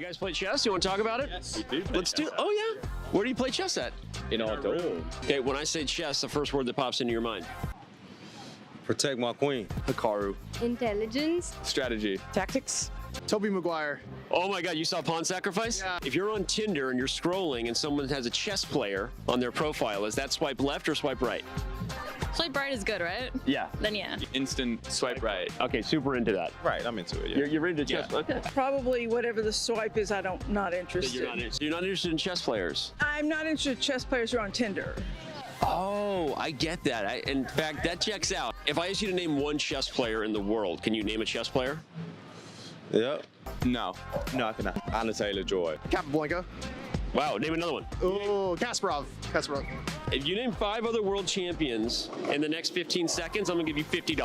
guys play chess? You want to talk about it? Yes, we do. Let's do. Oh yeah. Where do you play chess at? In our dorm. Okay, when I say chess, the first word that pops into your mind. Protect my queen. Hikaru. Intelligence. Strategy. Tactics. Toby Maguire. Oh my God, you saw Pawn Sacrifice? Yeah. If you're on Tinder and you're scrolling and someone has a chess player on their profile, is that swipe left or swipe right? Swipe right is good, right? Yeah. Then yeah. Instant swipe right. Okay, super into that. Right, I'm into it. Yeah. You're ready to chess? Yeah. Okay. Probably whatever the swipe is, not interested. You're not interested in chess players? I'm not interested in chess players who are on Tinder. Oh, I get that. In fact, that checks out. If I asked you to name one chess player in the world, can you name a chess player? Yep. No, I cannot. Anna Taylor-Joy. Capablanca. Wow, name another one. Oh, Kasparov. If you name 5 other world champions in the next 15 seconds, I'm gonna give you $50.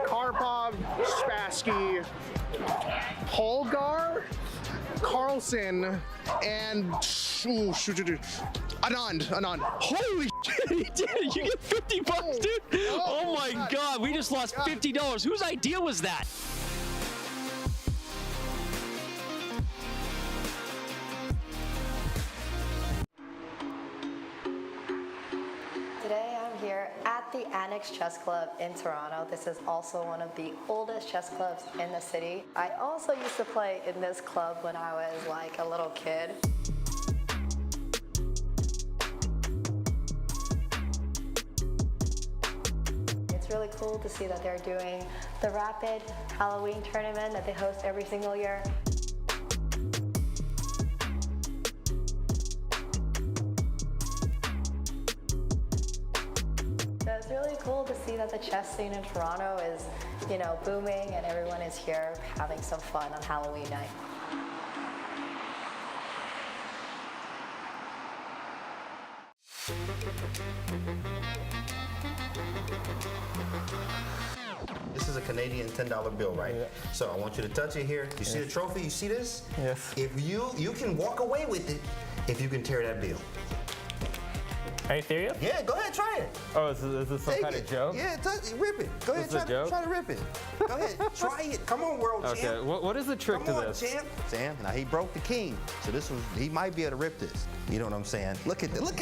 Karpov, Spassky, Holgar, Carlson, and Anand. Holy shit, he did it. You get $50, dude. Oh my God, we just lost $50. Whose idea was that? Today I'm here at the Annex Chess Club in Toronto. This is also one of the oldest chess clubs in the city. I also used to play in this club when I was like a little kid. It's really cool to see that they're doing the Rapid Halloween tournament that they host every single year. So it's really cool to see that the chess scene in Toronto is, booming and everyone is here having some fun on Halloween night. This is a Canadian $10 bill, right? Yeah. So I want you to touch it here. You see the trophy? You see this? Yes. If you can walk away with it if you can tear that bill. Are you serious? Yeah, go ahead, try it. Oh, is this some kind of joke? Yeah, rip it. Go ahead, try to rip it. Go ahead, try it. Come on, world champ. Okay, what is the trick to this? Come on, champ. Sam, now he broke the king, so he might be able to rip this. You know what I'm saying? Look at him. Look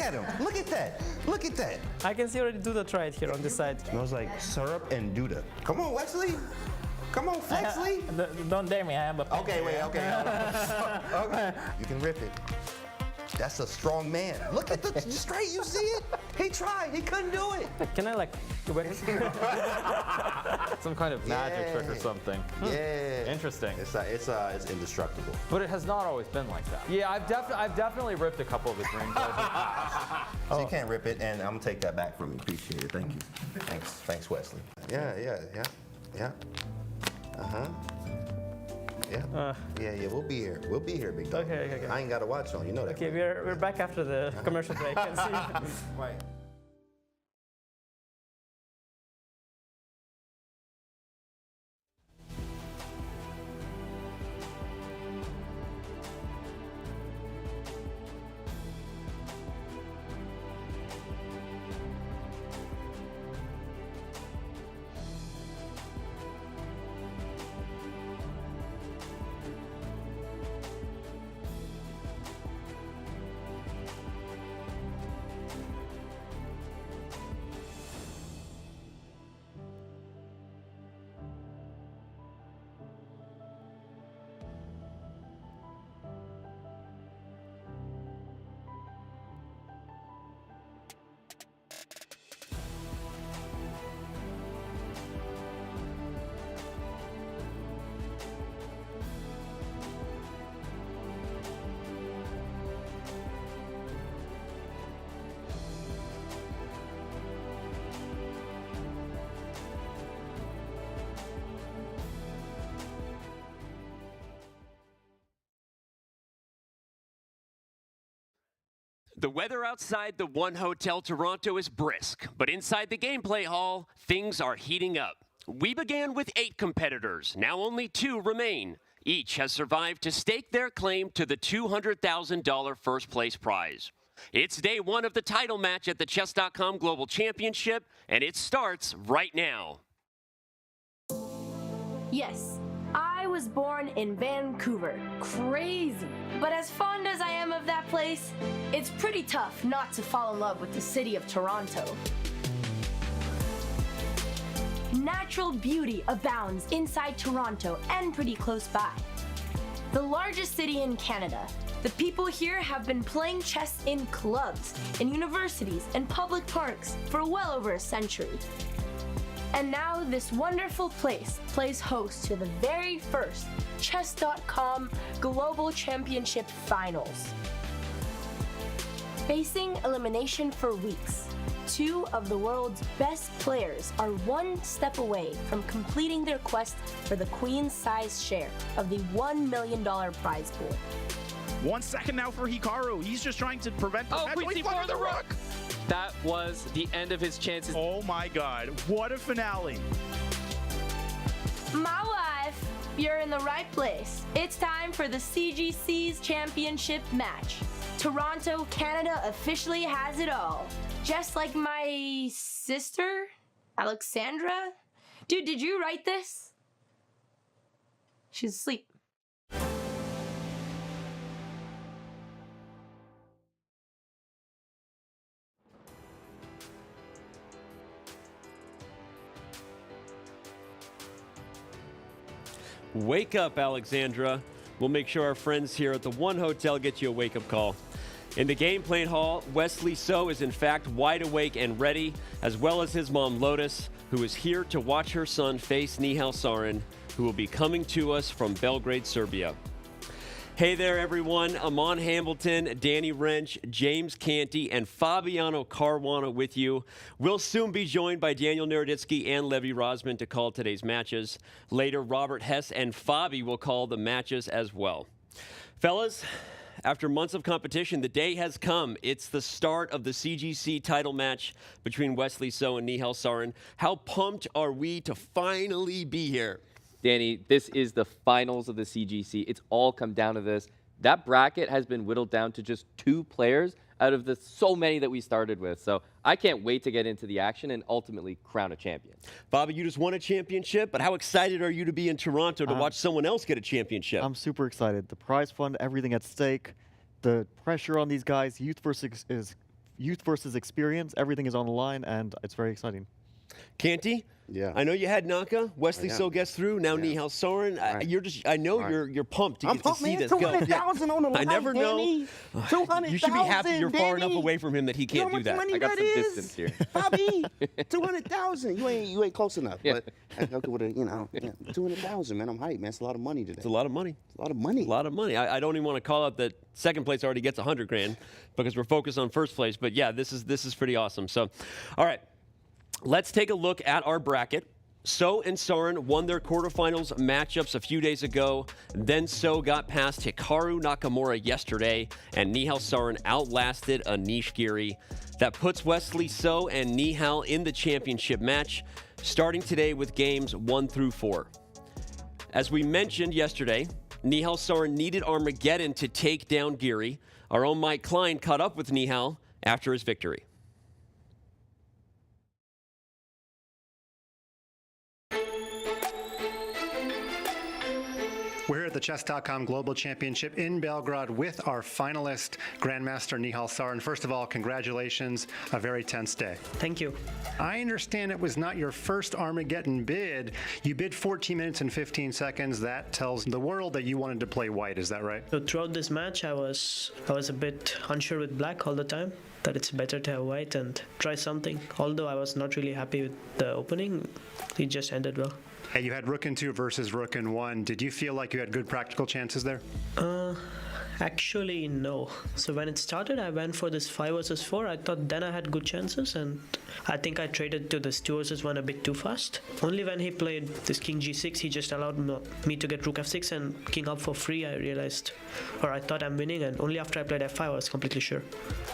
at that. Look at that. I can see already Duda try it here on this side. Smells like syrup and Duda. Come on, Wesley. Come on, Flexley. Don't dare me, I have a Okay, wait, okay. Okay. You can rip it. That's a strong man. Look at the straight, you see it? He tried, he couldn't do it. Can I some kind of magic trick or something? Yeah. Interesting. It's indestructible. But it has not always been like that. Yeah, I've definitely ripped a couple of his rings. So you can't rip it, and I'm gonna take that back from you. Appreciate it. Thank you. Thanks, Wesley. Yeah. Uh-huh. Yeah, we'll be here. We'll be here, big dog. Okay. I ain't got a watch on, you know that. Okay, we're back after the commercial break. And see. Right. The weather outside the One Hotel Toronto is brisk, but inside the gameplay hall, things are heating up. We began with 8 competitors. Now only 2 remain. Each has survived to stake their claim to the $200,000 first place prize. It's day 1 of the title match at the Chess.com Global Championship, and it starts right now. Yes, I was born in Vancouver. Crazy. But as fond as I am of that place, it's pretty tough not to fall in love with the city of Toronto. Natural beauty abounds inside Toronto and pretty close by. The largest city in Canada, the people here have been playing chess in clubs, in universities, and public parks for well over a century. And now this wonderful place plays host to the very first Chess.com Global Championship Finals. Facing elimination for weeks, two of the world's best players are one step away from completing their quest for the queen-size share of the $1 million prize pool. 1 second now for Hikaru. He's just trying to prevent Queen C4 the rook! That was the end of his chances. Oh my god, what a finale. My wife, you're in the right place. It's time for the CGC's championship match. Toronto, Canada officially has it all. Just like my sister, Alexandra. Dude, did you write this? She's asleep. Wake up, Alexandra. We'll make sure our friends here at the One Hotel get you a wake-up call. In the game playing hall, Wesley So is in fact wide awake and ready, as well as his mom Lotus, who is here to watch her son face Nihal Sarin, who will be coming to us from Belgrade, Serbia. Hey there, everyone. Amon Hamilton, Danny Wrench, James Canty, and Fabiano Caruana with you. We'll soon be joined by Daniel Naroditsky and Levy Rosman to call today's matches. Later, Robert Hess and Fabi will call the matches as well. Fellas, after months of competition, the day has come. It's the start of the CGC title match between Wesley So and Nihal Sarin. How pumped are we to finally be here? Danny, this is the finals of the CGC. It's all come down to this. That bracket has been whittled down to just 2 players out of the so many that we started with. So I can't wait to get into the action and ultimately crown a champion. Bobby, you just won a championship, but how excited are you to be in Toronto to watch someone else get a championship? I'm super excited. The prize fund, everything at stake, the pressure on these guys, youth versus experience, everything is on the line, and it's very exciting. Canty? Yeah. I know you had Naka. Wesley So gets through. Now Nihal Sarin. I know you're pumped to get to see this go. 200,000 on the line, I never know. 200,000. You should be happy you're far enough away from him that he can't do that. I got some distance here. Bobby, 200,000. You ain't close enough. Yeah. But with 200,000, man. I'm hyped, man. It's a lot of money today. It's a lot of money. It's a lot of money. A lot of money. I don't even want to call out that second place already gets 100 grand because we're focused on first place. But yeah, this is pretty awesome. So, all right, let's take a look at our bracket. So and Sarin won their quarterfinals matchups a few days ago. Then So got past Hikaru Nakamura yesterday, and Nihal Sarin outlasted Anish Giri. That puts Wesley So and Nihal in the championship match, starting today with games 1 through 4. As we mentioned yesterday, Nihal Sarin needed Armageddon to take down Giri. Our own Mike Klein caught up with Nihal after his victory. We're here at the Chess.com Global Championship in Belgrade with our finalist, Grandmaster Nihal Sarin. First of all, congratulations. A very tense day. Thank you. I understand it was not your first Armageddon bid. You bid 14 minutes and 15 seconds. That tells the world that you wanted to play white. Is that right? So throughout this match, I was a bit unsure with black all the time, that it's better to have white and try something. Although I was not really happy with the opening, it just ended well. You had Rook in 2 versus Rook in 1. Did you feel like you had good practical chances there? Actually, no. So when it started, I went for this 5 versus 4. I thought then I had good chances, and I think I traded to this 2 versus 1 a bit too fast. Only when he played this King G6, he just allowed me to get Rook F6 and King up for free. I realized, or I thought I'm winning, and only after I played F5, I was completely sure.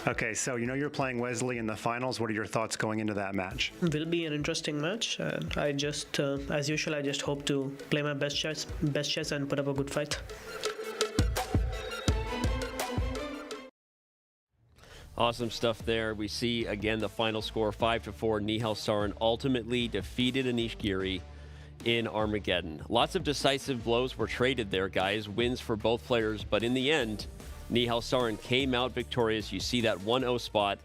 Okay, so you know you're playing Wesley in the finals. What are your thoughts going into that match? It will be an interesting match. I just, as usual, I just hope to play my best chess and put up a good fight. Awesome stuff there. We see, again, the final score, 5-4. Nihal Sarin ultimately defeated Anish Giri in Armageddon. Lots of decisive blows were traded there, guys. Wins for both players, but in the end, Nihal Sarin came out victorious. You see that 1-0 spot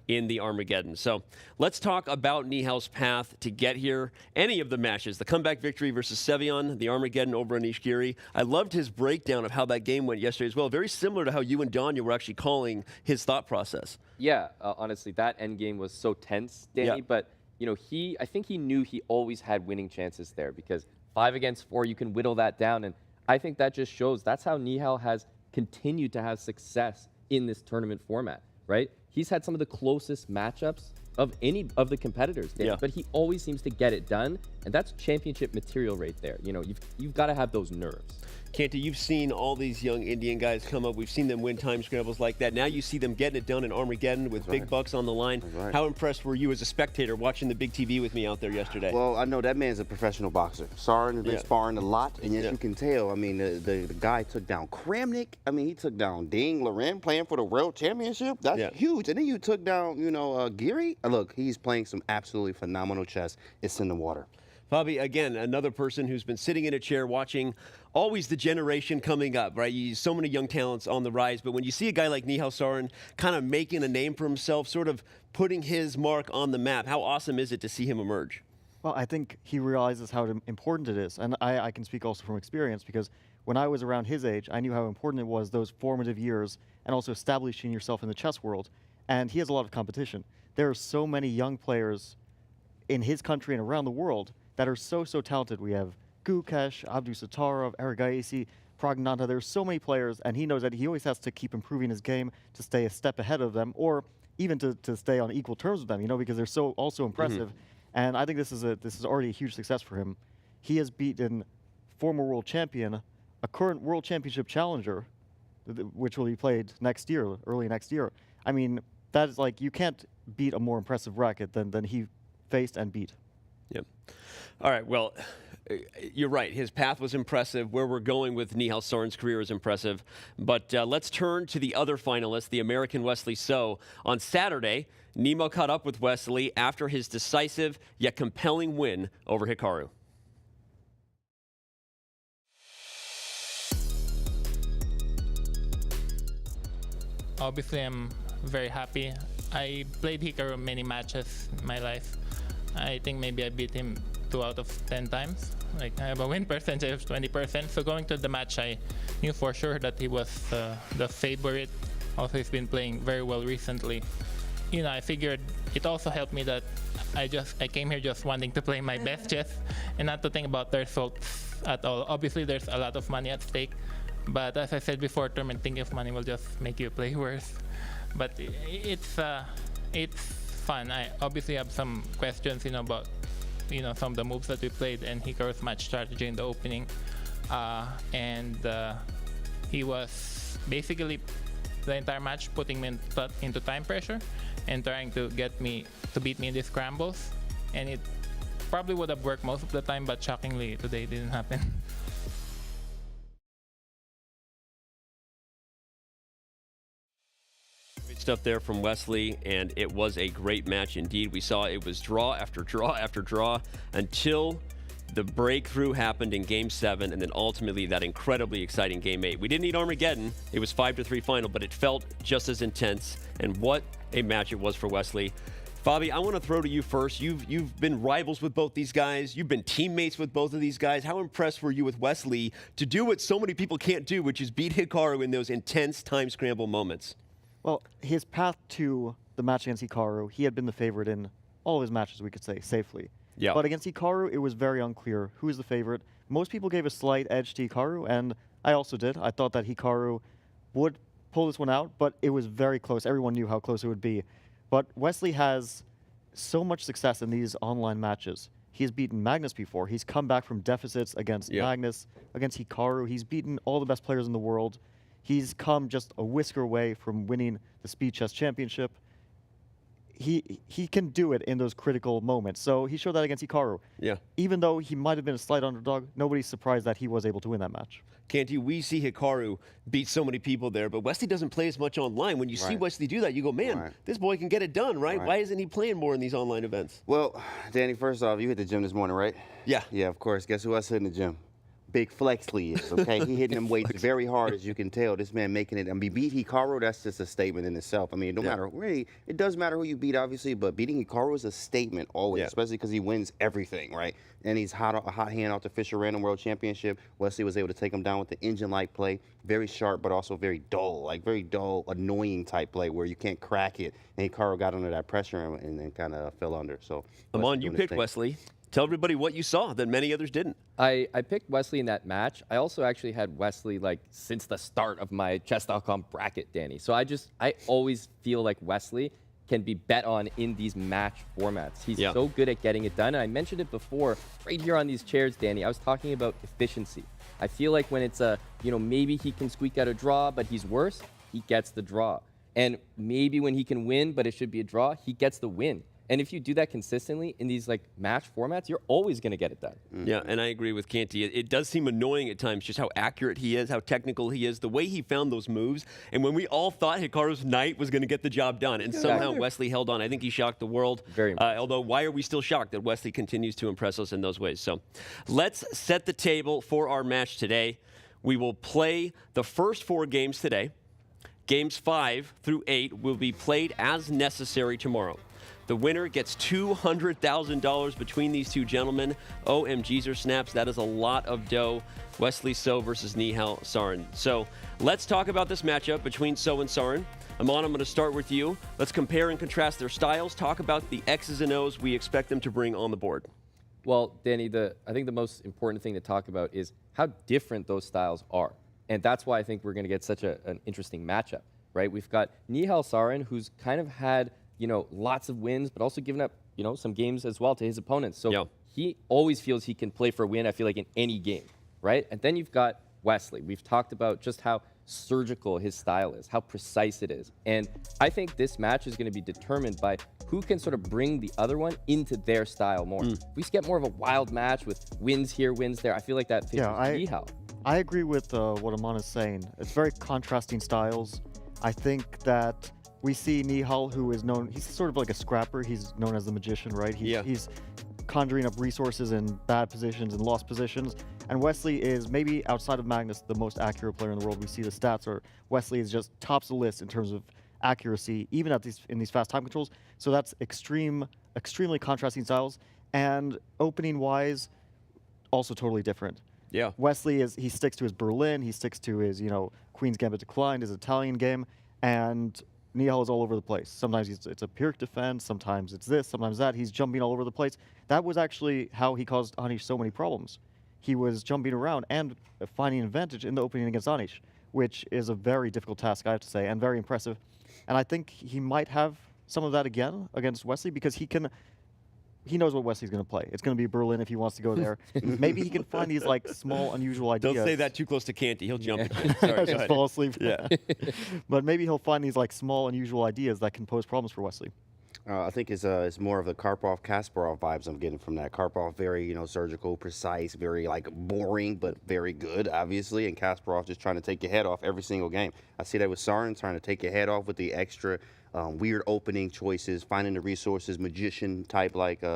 in the Armageddon. So let's talk about Nihal's path to get here. Any of the matches, the comeback victory versus Sevion, the Armageddon over Anish Giri. I loved his breakdown of how that game went yesterday as well. Very similar to how you and Danya were actually calling his thought process. Yeah, honestly, that end game was so tense, Danny. But you know, I think he knew he always had winning chances there, because 5 against 4, you can whittle that down, and I think that just shows that's how Nihal has continued to have success in this tournament format, right? He's had some of the closest matchups of any of the competitors, but he always seems to get it done, and that's championship material right there. You know, you've got to have those nerves. Canty, you've seen all these young Indian guys come up. We've seen them win time scrambles like that. Now you see them getting it done in Armageddon with big bucks on the line. How impressed were you as a spectator watching the big TV with me out there yesterday? Well, I know that man's a professional boxer. Sarin has been sparring a lot, and as you can tell, I mean, the guy took down Kramnik. I mean, he took down Ding Loren playing for the World Championship. That's huge. And then you took down, you know, Giri. Look, he's playing some absolutely phenomenal chess. It's in the water. Bobby, again, another person who's been sitting in a chair watching always the generation coming up, right? So many young talents on the rise, but when you see a guy like Nihal Sarin kind of making a name for himself, sort of putting his mark on the map, how awesome is it to see him emerge? Well, I think he realizes how important it is, and I can speak also from experience, because when I was around his age, I knew how important it was, those formative years, and also establishing yourself in the chess world, and he has a lot of competition. There are so many young players in his country and around the world that are so talented. We have Gukesh, Abdu Sattarov, Aragaisi, Pragnanta. There's so many players, and he knows that he always has to keep improving his game to stay a step ahead of them, or even to stay on equal terms with them, you know, because they're so also impressive. And I think this is already a huge success for him. He has beaten former world champion, a current world championship challenger, which will be played next year, early next year. I mean, that is like, you can't beat a more impressive bracket than he faced and beat. Yep. All right, well, you're right. His path was impressive. Where we're going with Nihal Sarin's career is impressive. But let's turn to the other finalist, the American Wesley So. On Saturday, Nemo caught up with Wesley after his decisive yet compelling win over Hikaru. Obviously, I'm very happy. I played Hikaru many matches in my life. I think maybe I beat him 2 out of 10 times. Like, I have a win percentage of 20%. So going to the match, I knew for sure that he was the favorite. Also, he's been playing very well recently. You know, I figured it also helped me that I came here just wanting to play my best chess and not to think about the results at all. Obviously, there's a lot of money at stake. But as I said before, tournament, thinking of money will just make you play worse. But it's fun. I obviously have some questions, you know, about, you know, some of the moves that we played and Hikaru's match strategy in the opening. He was basically the entire match putting me into time pressure and trying to get me to beat me in these scrambles. And it probably would have worked most of the time, but shockingly today it didn't happen. Stuff there from Wesley, and it was a great match indeed. We saw it was draw after draw after draw until the breakthrough happened in Game 7, and then ultimately that incredibly exciting Game 8. We didn't need Armageddon. It was 5-3 final, but it felt just as intense, and what a match it was for Wesley. Fabi, I want to throw to you first. You've been rivals with both these guys. You've been teammates with both of these guys. How impressed were you with Wesley to do what so many people can't do, which is beat Hikaru in those intense time scramble moments? Well, his path to the match against Hikaru, he had been the favorite in all of his matches, we could say, safely. Yeah. But against Hikaru, it was very unclear who is the favorite. Most people gave a slight edge to Hikaru, and I also did. I thought that Hikaru would pull this one out, but it was very close. Everyone knew how close it would be. But Wesley has so much success in these online matches. He has beaten Magnus before. He's come back from deficits against Magnus, against Hikaru. He's beaten all the best players in the world. He's come just a whisker away from winning the Speed Chess Championship. he can do it in those critical moments. So he showed that against Hikaru. Yeah. Even though he might have been a slight underdog, nobody's surprised that he was able to win that match. Canty, we see Hikaru beat so many people there, but Wesley doesn't play as much online. When you see Wesley do that, you go, man, this boy can get it done, right? Why isn't he playing more in these online events? Well, Danny, first off, you hit the gym this morning, right? Yeah. Yeah, of course. Guess who else hit in the gym? Big Flexley is, okay? He hitting them weights very hard, as you can tell. This man making it. I mean, beat Hikaru, that's just a statement in itself. I mean, no matter, really, it does matter who you beat, obviously, but beating Hikaru is a statement always, especially because he wins everything, right? And he's a hot hand off the Fisher Random World Championship. Wesley was able to take him down with the engine-like play. Very sharp, but also very dull, very dull, annoying type play where you can't crack it. And Hikaru got under that pressure and then kind of fell under. So, Amon, you picked Wesley. Tell everybody what you saw that many others didn't. I picked Wesley in that match. I also actually had Wesley since the start of my Chess.com bracket, Danny. So I always feel like Wesley can be bet on in these match formats. He's so good at getting it done. And I mentioned it before, right here on these chairs, Danny. I was talking about efficiency. I feel like when it's maybe he can squeak out a draw, but he's worse, he gets the draw. And maybe when he can win, but it should be a draw, he gets the win. And if you do that consistently in these match formats, you're always going to get it done. Yeah, and I agree with Canty. It does seem annoying at times just how accurate he is, how technical he is, the way he found those moves. And when we all thought Hikaru's knight was going to get the job done, and somehow Wesley held on. I think he shocked the world. Very although, why are we still shocked that Wesley continues to impress us in those ways? So let's set the table for our match today. We will play the first 4 games today. Games 5 through 8 will be played as necessary tomorrow. The winner gets $200,000 between these two gentlemen. OMGs or snaps, that is a lot of dough. Wesley So versus Nihal Sarin. So let's talk about this matchup between So and Sarin. Amon, I'm going to start with you. Let's compare and contrast their styles. Talk about the X's and O's we expect them to bring on the board. Well, Danny, I think the most important thing to talk about is how different those styles are. And that's why I think we're going to get such an interesting matchup, right? We've got Nihal Sarin, who's kind of had lots of wins, but also given up, some games as well to his opponents. So he always feels he can play for a win, I feel like, in any game, right? And then you've got Wesley. We've talked about just how surgical his style is, how precise it is. And I think this match is going to be determined by who can sort of bring the other one into their style more. If we get more of a wild match with wins here, wins there, I feel like that favors Nihal. I agree with what Amon is saying. It's very contrasting styles. I think that we see Nihal, who is known, he's sort of like a scrapper. He's known as the magician, right? He's conjuring up resources in bad positions and lost positions. And Wesley is maybe outside of Magnus the most accurate player in the world. We see the stats, or Wesley is just tops the list in terms of accuracy, even in these fast time controls. So that's extremely contrasting styles. And opening wise, also totally different. Yeah. Wesley he sticks to his Berlin, he sticks to his, Queen's Gambit Declined, his Italian game, and Nihal is all over the place. Sometimes it's a Pyrrhic defense, sometimes it's this, sometimes that. He's jumping all over the place. That was actually how he caused Anish so many problems. He was jumping around and finding an advantage in the opening against Anish, which is a very difficult task, I have to say, and very impressive. And I think he might have some of that again against Wesley because he knows what Wesley's going to play. It's going to be Berlin if he wants to go there. Maybe he can find these small, unusual ideas. Don't say that too close to Canty. He'll jump again. Sorry, just fall asleep. Yeah. But maybe he'll find these small, unusual ideas that can pose problems for Wesley. I think it's more of the Karpov-Kasparov vibes I'm getting from that. Karpov very surgical, precise, very boring, but very good, obviously. And Kasparov just trying to take your head off every single game. I see that with Sarin trying to take your head off with the extra weird opening choices, finding the resources, magician type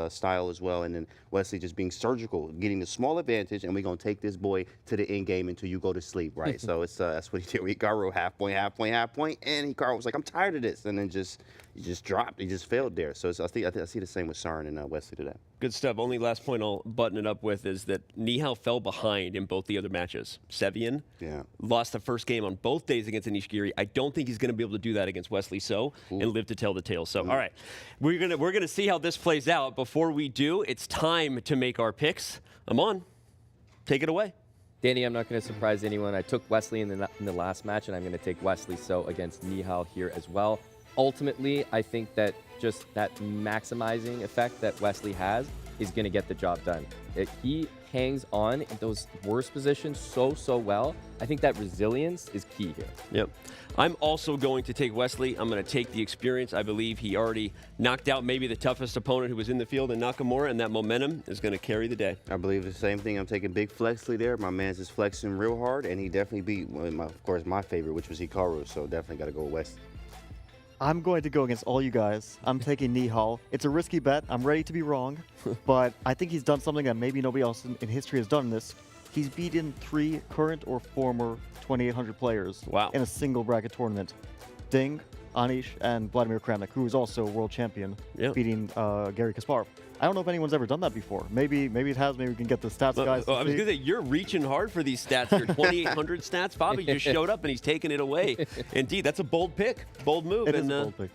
style as well. And then Wesley just being surgical, getting the small advantage, and we're gonna take this boy to the end game until you go to sleep, right? So that's what he did with Hikaru, half point, and Hikaru was like, I'm tired of this, and then he just dropped. He just failed there. So I see the same with Sarin and Wesley today. Good stuff. Only last point I'll button it up with is that Nihal fell behind in both the other matches. Sevian lost the first game on both days against Anish Giri. I don't think he's going to be able to do that against Wesley So and live to tell the tale. So, all right, we're gonna see how this plays out. Before we do, it's time to make our picks. Amon, take it away. Danny, I'm not going to surprise anyone. I took Wesley in the last match, and I'm going to take Wesley So against Nihal here as well. Ultimately, I think that just that maximizing effect that Wesley has is going to get the job done. He hangs on in those worst positions so well. I think that resilience is key here. Yep. I'm also going to take Wesley. I'm going to take the experience. I believe he already knocked out maybe the toughest opponent who was in the field in Nakamura, and that momentum is going to carry the day. I believe the same thing. I'm taking Big Flexley there. My man's just flexing real hard, and he definitely beat, of course, my favorite, which was Hikaru, so definitely got to go with West. I'm going to go against all you guys. I'm taking Nihal. It's a risky bet. I'm ready to be wrong, but I think he's done something that maybe nobody else in history has done this. He's beaten 3 current or former 2,800 players in a single bracket tournament. Ding, Anish, and Vladimir Kramnik, who is also a world champion, beating Garry Kasparov. I don't know if anyone's ever done that before. Maybe it has. Maybe we can get the stats guys. I was going to say, you're reaching hard for these stats here. 2,800 stats. Bobby just showed up and he's taking it away. Indeed, that's a bold pick. Bold move. It is a bold pick.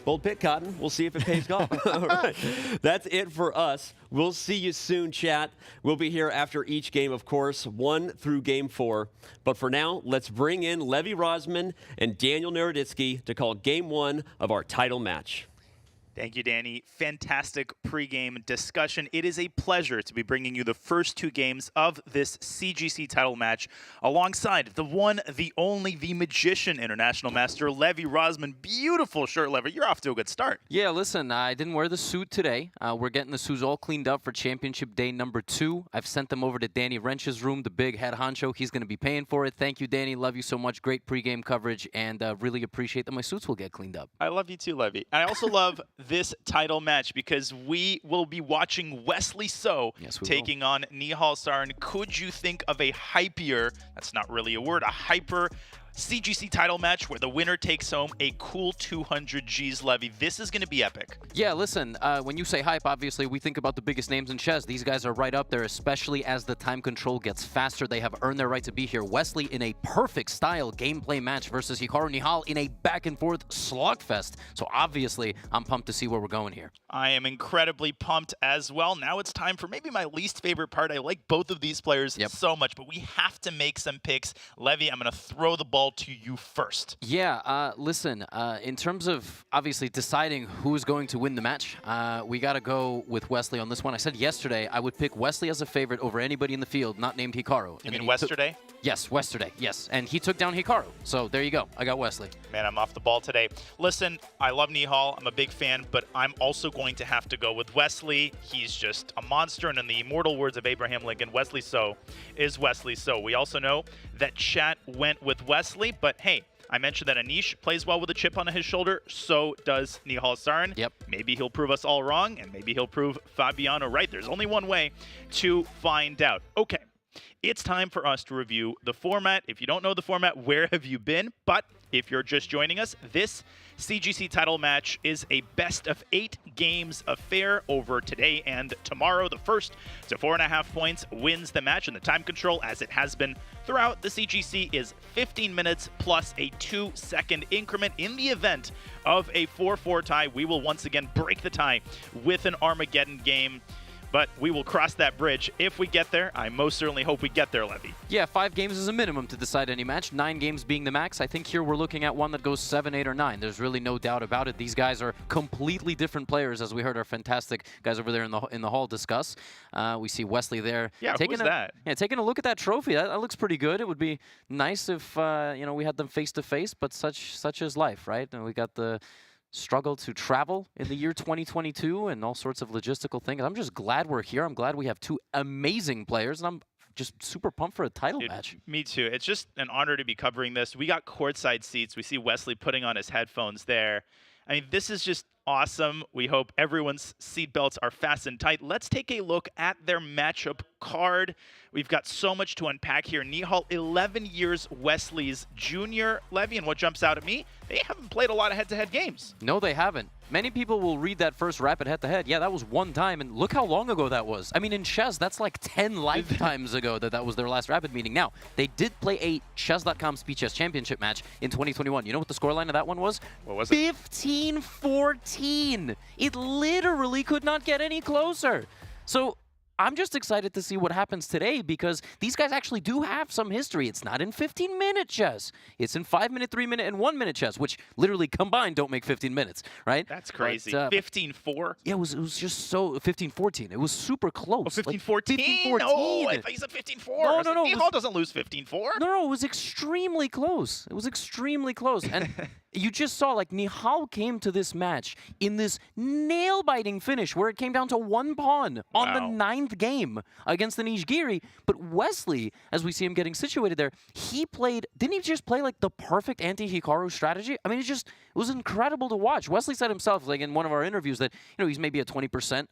Bold pick, Cotton. We'll see if it pays off. All right. That's it for us. We'll see you soon, chat. We'll be here after each game, of course, 1 through Game 4. But for now, let's bring in Levi Rosman and Daniel Naroditsky to call Game 1 of our title match. Thank you, Danny. Fantastic pregame discussion. It is a pleasure to be bringing you the first 2 games of this CGC title match alongside the one, the only, the magician international master, Levi Rosman. Beautiful shirt, Levi. You're off to a good start. Yeah, listen, I didn't wear the suit today. We're getting the suits all cleaned up for championship day number 2. I've sent them over to Danny Wrench's room, the big head honcho. He's going to be paying for it. Thank you, Danny. Love you so much. Great pregame coverage, and really appreciate that my suits will get cleaned up. I love you too, Levi. I also love this title match because we will be watching Wesley So taking on Nihal Sarin. Could you think of a hypier, that's not really a word, a hyper CGC title match where the winner takes home a cool 200 Gs, Levi? This is going to be epic. Yeah, listen, when you say hype, obviously we think about the biggest names in chess. These guys are right up there, especially as the time control gets faster. They have earned their right to be here. Wesley in a perfect style gameplay match versus Hikaru Nihal in a back-and-forth slugfest. So obviously, I'm pumped to see where we're going here. I am incredibly pumped as well. Now it's time for maybe my least favorite part. I like both of these players so much, but we have to make some picks. Levi, I'm going to throw the ball to you first. Yeah, listen, in terms of obviously deciding who's going to win the match, we got to go with Wesley on this one. I said yesterday I would pick Wesley as a favorite over anybody in the field not named Hikaru. You mean yesterday? Yes, yesterday, yes. And he took down Hikaru. So there you go. I got Wesley. Man, I'm off the ball today. Listen, I love Nihal. I'm a big fan, but I'm also going to have to go with Wesley. He's just a monster, and in the immortal words of Abraham Lincoln, Wesley So is Wesley So. We also know that chat went with Wesley, but hey, I mentioned that Anish plays well with a chip on his shoulder. So does Nihal Sarin. Yep. Maybe he'll prove us all wrong, and maybe he'll prove Fabiano right. There's only one way to find out. Okay. It's time for us to review the format. If you don't know the format, where have you been? But if you're just joining us, this CGC title match is a best of 8 games affair over today and tomorrow. The first to 4.5 points wins the match, and the time control, as it has been throughout the CGC, is 15 minutes plus a 2-second increment. In the event of a 4-4 tie, we will once again break the tie with an Armageddon game. But we will cross that bridge if we get there. I most certainly hope we get there, Levi. Yeah, 5 games is a minimum to decide any match, 9 games being the max. I think here we're looking at one that goes 7, 8, or 9. There's really no doubt about it. These guys are completely different players, as we heard our fantastic guys over there in the hall discuss. We see Wesley there. Yeah, who's that? Yeah, taking a look at that trophy. That looks pretty good. It would be nice if we had them face to face, but such is life, right? And we got the struggle to travel in the year 2022 and all sorts of logistical things. I'm just glad we're here. I'm glad we have 2 amazing players, and I'm just super pumped for a title match. Me too. It's just an honor to be covering this. We got courtside seats. We see Wesley putting on his headphones there. I mean, this is just awesome. We hope everyone's seatbelts are fastened tight. Let's take a look at their matchup card. We've got so much to unpack here. Nihal, 11 years Wesley's junior. Levi, and what jumps out at me, they haven't played a lot of head-to-head games. No, they haven't. Many people will read that first rapid head-to-head. Yeah, that was one time, and look how long ago that was. I mean, in chess, that's like 10 lifetimes ago that was their last rapid meeting. Now, they did play a Chess.com Speed Chess Championship match in 2021. You know what the scoreline of that one was? What was it? 15-14. It literally could not get any closer. So I'm just excited to see what happens today because these guys actually do have some history. It's not in 15-minute chess. It's in 5-minute, 3-minute, and 1-minute chess, which literally combined don't make 15 minutes, right? That's crazy. 15-4? Yeah, it was just so 15-14. It was super close. Oh, 15-14? No, I thought you said 15-4. No. Nihal doesn't lose 15-4. No, it was extremely close. It was extremely close. And you just saw, like, Nihal came to this match in this nail-biting finish where it came down to 1 pawn on the 9th game against Anish Giri. But Wesley, as we see him getting situated there, didn't he just play, like, the perfect anti-Hikaru strategy? I mean, it was incredible to watch. Wesley said himself, like, in one of our interviews that, he's maybe at 20%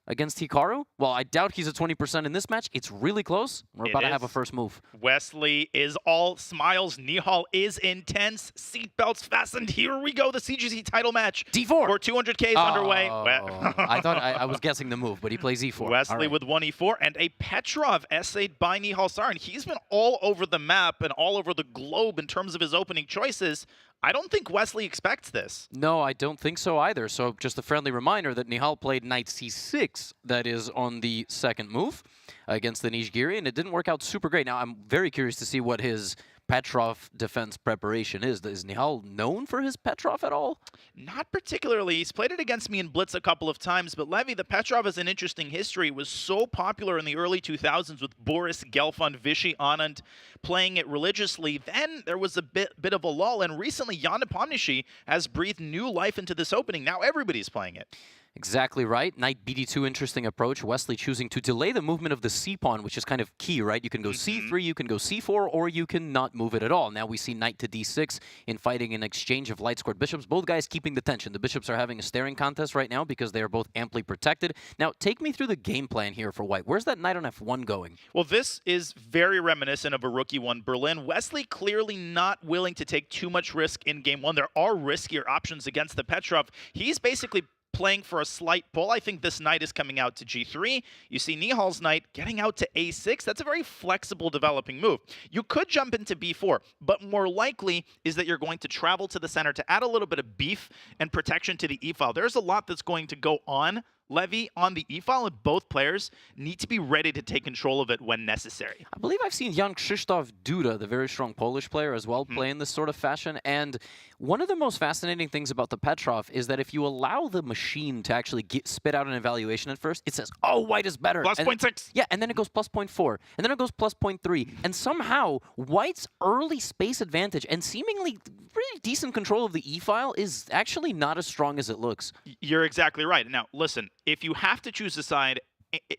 against Hikaru. Well, I doubt he's at 20% in this match. It's really close. We're about to have a first move. Wesley is all smiles. Nihal is intense. Seatbelts fastened. Here we go. The CGC title match. D4. For 200K is underway. I thought I was guessing the move, but he plays E4. Wesley with 1 E4 and a Petrov essayed by Nihal Sarin. He's been all over the map and all over the globe in terms of his opening choices. I don't think Wesley expects this. No, I don't think so either. So just a friendly reminder that Nihal played knight c6, that is on the second move against the Anish Giri, and it didn't work out super great. Now, I'm very curious to see what his Petrov defense preparation is. Is Nihal known for his Petrov at all? Not particularly. He's played it against me in Blitz a couple of times, but Levy, the Petrov has an interesting history. It was so popular in the early 2000s with Boris Gelfand, Vishy Anand playing it religiously. Then there was a bit of a lull, and recently Jan Nepomniachtchi has breathed new life into this opening. Now everybody's playing it. Exactly right. Knight BD2, interesting approach. Wesley choosing to delay the movement of the C-pawn, which is kind of key, right? You can go C3, you can go C4, or you can not move it at all. Now we see knight to D6 in fighting an exchange of light-scored bishops. Both guys keeping the tension. The bishops are having a staring contest right now because they are both amply protected. Now, take me through the game plan here for white. Where's that knight on F1 going? Well, this is very reminiscent of a Rookie 1 Berlin. Wesley clearly not willing to take too much risk in Game 1. There are riskier options against the Petrov. He's basically playing for a slight pull. I think this knight is coming out to G3. You see Nihal's knight getting out to A6. That's a very flexible developing move. You could jump into B4, but more likely is that you're going to travel to the center to add a little bit of beef and protection to the E-file. There's a lot that's going to go on, Levy, on the E-file, and both players need to be ready to take control of it when necessary. I believe I've seen Jan Krzysztof Duda, the very strong Polish player as well, play in this sort of fashion. And one of the most fascinating things about the Petrov is that if you allow the machine to actually spit out an evaluation at first, it says, oh, white is better. Plus 0.6. Yeah, and then it goes plus 0.4. And then it goes plus 0.3. And somehow, white's early space advantage and seemingly pretty decent control of the E-file is actually not as strong as it looks. You're exactly right. Now, listen, if you have to choose a side,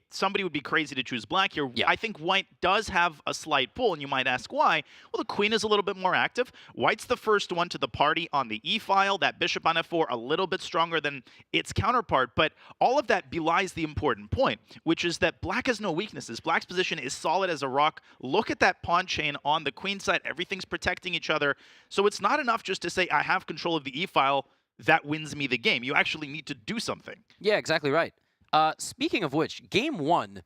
somebody would be crazy to choose black here. Yeah. I think white does have a slight pull, and you might ask why. Well, the queen is a little bit more active. White's the first one to the party on the E-file. That bishop on F4 a little bit stronger than its counterpart, but all of that belies the important point, which is that black has no weaknesses. Black's position is solid as a rock. Look at that pawn chain on the queen side. Everything's protecting each other. So it's not enough just to say, I have control of the E-file. That wins me the game. You actually need to do something. Yeah, exactly right. Speaking of which, game 1,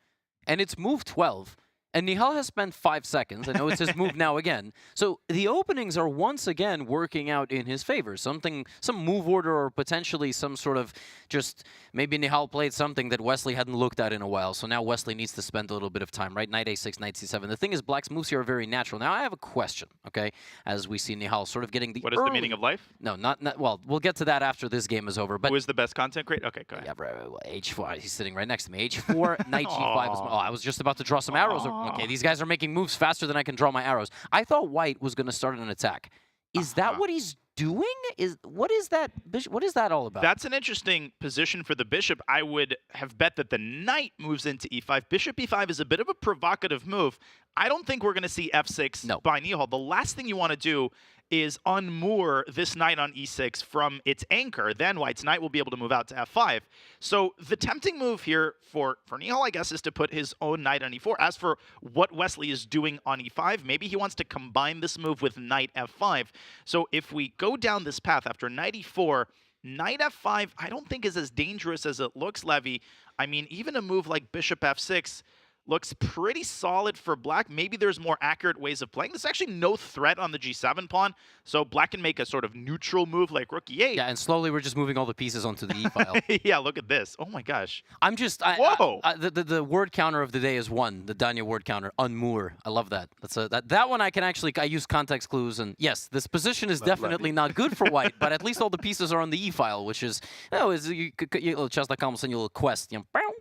and it's move 12, and Nihal has spent 5 seconds. I know it's his move now again. So the openings are once again working out in his favor. Some move order or potentially some sort of just maybe Nihal played something that Wesley hadn't looked at in a while. So now Wesley needs to spend a little bit of time, right? Knight A6, Knight C7. The thing is, black's moves here are very natural. Now I have a question, okay? As we see Nihal sort of getting the What is the meaning of life? No, not well, we'll get to that after this game is over. But who is the best content creator? Okay, go ahead. Yeah, well, H4. He's sitting right next to me. H4, Knight G5. Oh, I was just about to draw some arrows. Okay, these guys are making moves faster than I can draw my arrows. I thought white was going to start an attack. Is that what he's doing? What is that all about? That's an interesting position for the bishop. I would have bet that the knight moves into E5. Bishop E5 is a bit of a provocative move. I don't think we're going to see F6 by Nihal. The last thing you want to do is unmoor this knight on E6 from its anchor. Then white's knight will be able to move out to F5. So the tempting move here for Nihal, I guess, is to put his own knight on E4. As for what Wesley is doing on E5, maybe he wants to combine this move with knight F5. So if we go down this path after knight E4, knight F5, I don't think is as dangerous as it looks, Levy. I mean, even a move like bishop F6, looks pretty solid for black. Maybe there's more accurate ways of playing. There's actually no threat on the G7 pawn, so black can make a sort of neutral move like rook E8. Yeah, and slowly we're just moving all the pieces onto the E file. Yeah, look at this. Oh my gosh. I'm just Whoa. The word counter of the day is one. The Danya word counter, unmoor. I love that. That's that one I can actually use context clues, and yes, this position is definitely not good for white, but at least all the pieces are on the E file, which is chess.com will send you a little quest.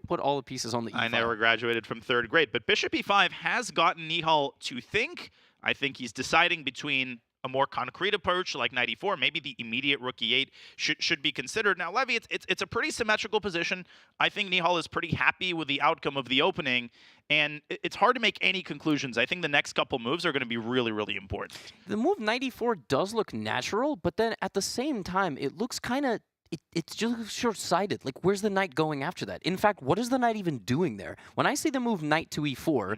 Put all the pieces on the E file. I never graduated from 3rd grade, but bishop E5 has gotten Nihal to think. I think he's deciding between a more concrete approach like knight e4, maybe the immediate rook e8 should be considered. Now, Levy, it's a pretty symmetrical position. I think Nihal is pretty happy with the outcome of the opening, and it's hard to make any conclusions. I think the next couple moves are going to be really, really important. The move knight e4 does look natural, but then at the same time, it looks kind of it's just short-sighted. Like, where's the knight going after that? In fact, what is the knight even doing there? When I see the move knight to e4,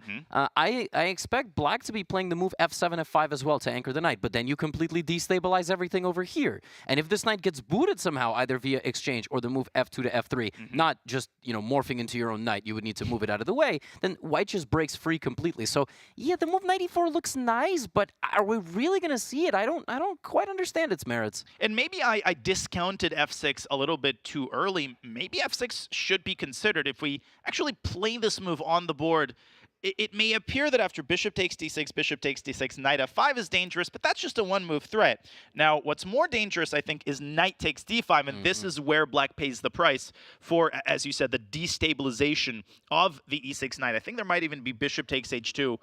I expect black to be playing the move f7, f5 as well to anchor the knight, but then you completely destabilize everything over here. And if this knight gets booted somehow, either via exchange or the move f2 to f3, not just, morphing into your own knight, you would need to move it out of the way, then white just breaks free completely. So, yeah, the move knight e4 looks nice, but are we really going to see it? I don't quite understand its merits. And maybe I discounted f6 a little bit too early. Maybe f6 should be considered. If we actually play this move on the board, it may appear that after bishop takes d6, knight f5 is dangerous, but that's just a one-move threat. Now, what's more dangerous, I think, is knight takes d5, and this is where black pays the price for, as you said, the destabilization of the e6 knight. I think there might even be bishop takes h2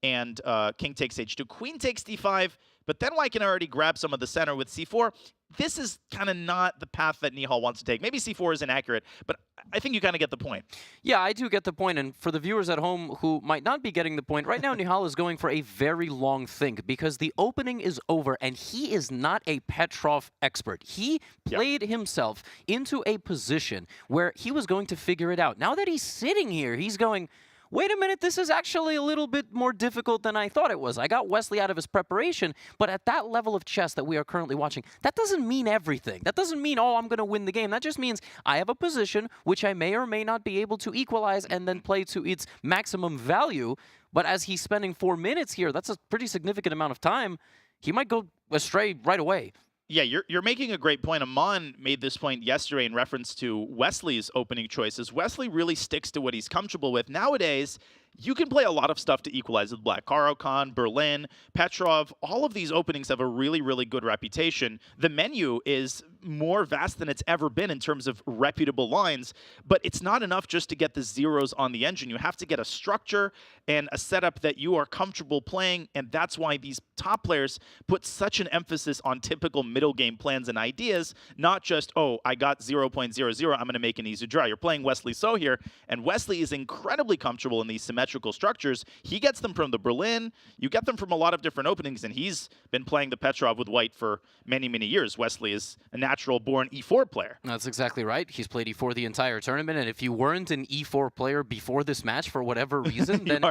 and king takes h2. Queen takes d5, but then white can already grab some of the center with c4. This is kind of not the path that Nihal wants to take. Maybe c4 is inaccurate, but I think you kind of get the point. Yeah, I do get the point. And for the viewers at home who might not be getting the point, right now Nihal is going for a very long think because the opening is over and he is not a Petrov expert. He played himself into a position where he was going to figure it out. Now that he's sitting here, he's going, wait a minute, this is actually a little bit more difficult than I thought it was. I got Wesley out of his preparation, but at that level of chess that we are currently watching, that doesn't mean everything. That doesn't mean, oh, I'm going to win the game. That just means I have a position which I may or may not be able to equalize and then play to its maximum value. But as he's spending 4 minutes here, that's a pretty significant amount of time. He might go astray right away. Yeah, you're making a great point. Amon made this point yesterday in reference to Wesley's opening choices. Wesley really sticks to what he's comfortable with. Nowadays, you can play a lot of stuff to equalize with black. Caro-Kann, Berlin, Petrov, all of these openings have a really, really good reputation. The menu is more vast than it's ever been in terms of reputable lines, but it's not enough just to get the zeros on the engine. You have to get a structure and a setup that you are comfortable playing, and that's why these top players put such an emphasis on typical middle game plans and ideas, not just, oh, I got 0.00, I'm going to make an easy draw. You're playing Wesley So here, and Wesley is incredibly comfortable in these symmetrical structures. He gets them from the Berlin. You get them from a lot of different openings, and he's been playing the Petrov with white for many, many years. Wesley is a natural-born e4 player. That's exactly right. He's played e4 the entire tournament, and if you weren't an e4 player before this match for whatever reason, then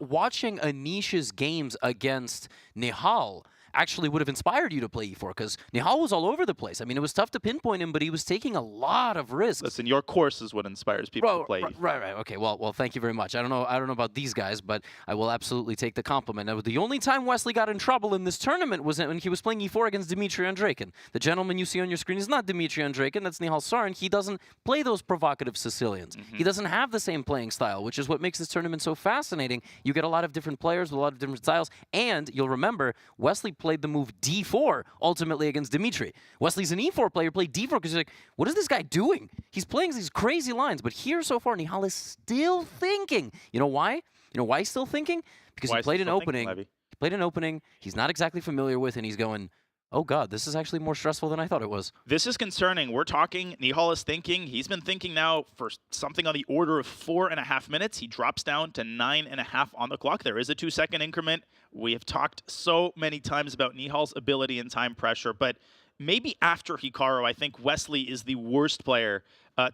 watching Anish's games against Nihal actually would have inspired you to play e4 because Nihal was all over the place. I mean, it was tough to pinpoint him, but he was taking a lot of risks. Listen, your course is what inspires people to play. Right. Okay. Well, thank you very much. I don't know about these guys, but I will absolutely take the compliment. Now, the only time Wesley got in trouble in this tournament was when he was playing e4 against Dmitry Andreikin. The gentleman you see on your screen is not Dmitry Andreikin. That's Nihal Sarin. He doesn't play those provocative Sicilians. He doesn't have the same playing style, which is what makes this tournament so fascinating. You get a lot of different players with a lot of different styles, and you'll remember Wesley played the move d4 ultimately against Dmitry. Wesley's an e4 player, played d4 because he's like, what is this guy doing? He's playing these crazy lines, but here so far Nihal is still thinking. You know why? You know why he's still thinking? Because he played an opening. He played an opening he's not exactly familiar with, and he's going, oh God, this is actually more stressful than I thought it was. This is concerning. We're talking, Nihal is thinking. He's been thinking now for something on the order of 4.5 minutes. He drops down to 9.5 on the clock. There is a 2-second increment. We have talked so many times about Nihal's ability and time pressure, but maybe after Hikaru, I think Wesley is the worst player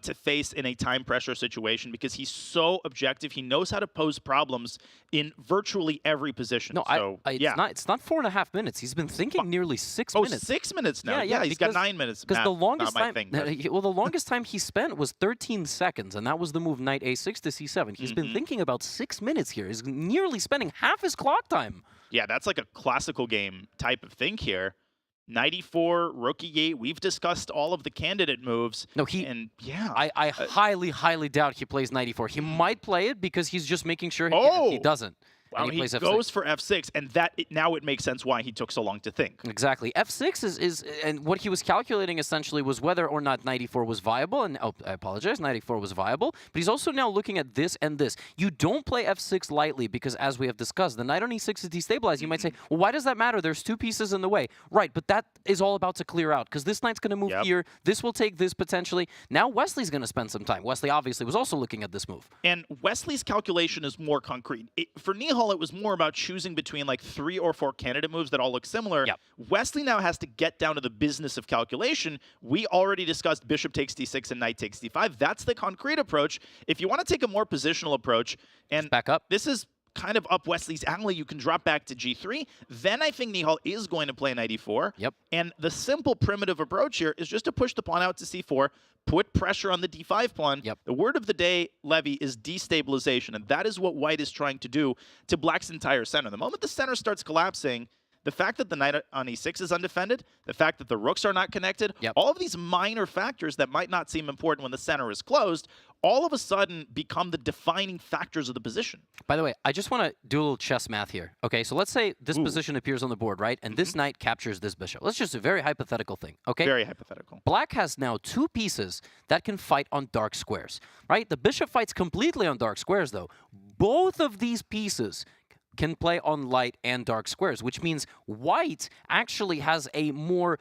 to face in a time pressure situation because he's so objective. He knows how to pose problems in virtually every position. No, so, it's not 4.5 minutes. He's been thinking nearly 6 minutes. 6 minutes now. Yeah, he's got 9 minutes. Because the longest not my time, thing, well, the longest time he spent was 13 seconds, and that was the move knight a6 to c7. He's been thinking about 6 minutes here. He's nearly spending half his clock time. Yeah, that's like a classical game type of thing here. 94, rook e8. We've discussed all of the candidate moves. No, I highly, highly doubt he plays 94. He might play it because he's just making sure he doesn't. Wow, he goes for f6, and now it makes sense why he took so long to think. Exactly. f6 is and what he was calculating essentially was whether or not 94 was viable, and I apologize, 94 was viable, but he's also now looking at this and this. You don't play f6 lightly because, as we have discussed, the knight on e6 is destabilized. You might say, well, why does that matter? There's 2 pieces in the way. Right, but that is all about to clear out because this knight's going to move here. This will take this potentially. Now Wesley's going to spend some time. Wesley obviously was also looking at this move. And Wesley's calculation is more concrete. For Nihal, it was more about choosing between like 3 or 4 candidate moves that all look similar. Wesley now has to get down to the business of calculation. We already discussed bishop takes d6 and knight takes d5. That's the concrete approach. If you want to take a more positional approach, and back up, this is kind of up Wesley's alley. You can drop back to g3. Then I think Nihal is going to play knight e4. And the simple primitive approach here is just to push the pawn out to c4, put pressure on the d5 pawn. The word of the day, Levy, is destabilization, and that is what White is trying to do to Black's entire center. The moment the center starts collapsing, the fact that the knight on e6 is undefended, the fact that the rooks are not connected, all of these minor factors that might not seem important when the center is closed, all of a sudden become the defining factors of the position. By the way, I just want to do a little chess math here. Okay, so let's say this position appears on the board, right? And this knight captures this bishop. Let's just do a very hypothetical thing, okay? Very hypothetical. Black has now 2 pieces that can fight on dark squares, right? The bishop fights completely on dark squares, though. Both of these pieces can play on light and dark squares, which means White actually has a more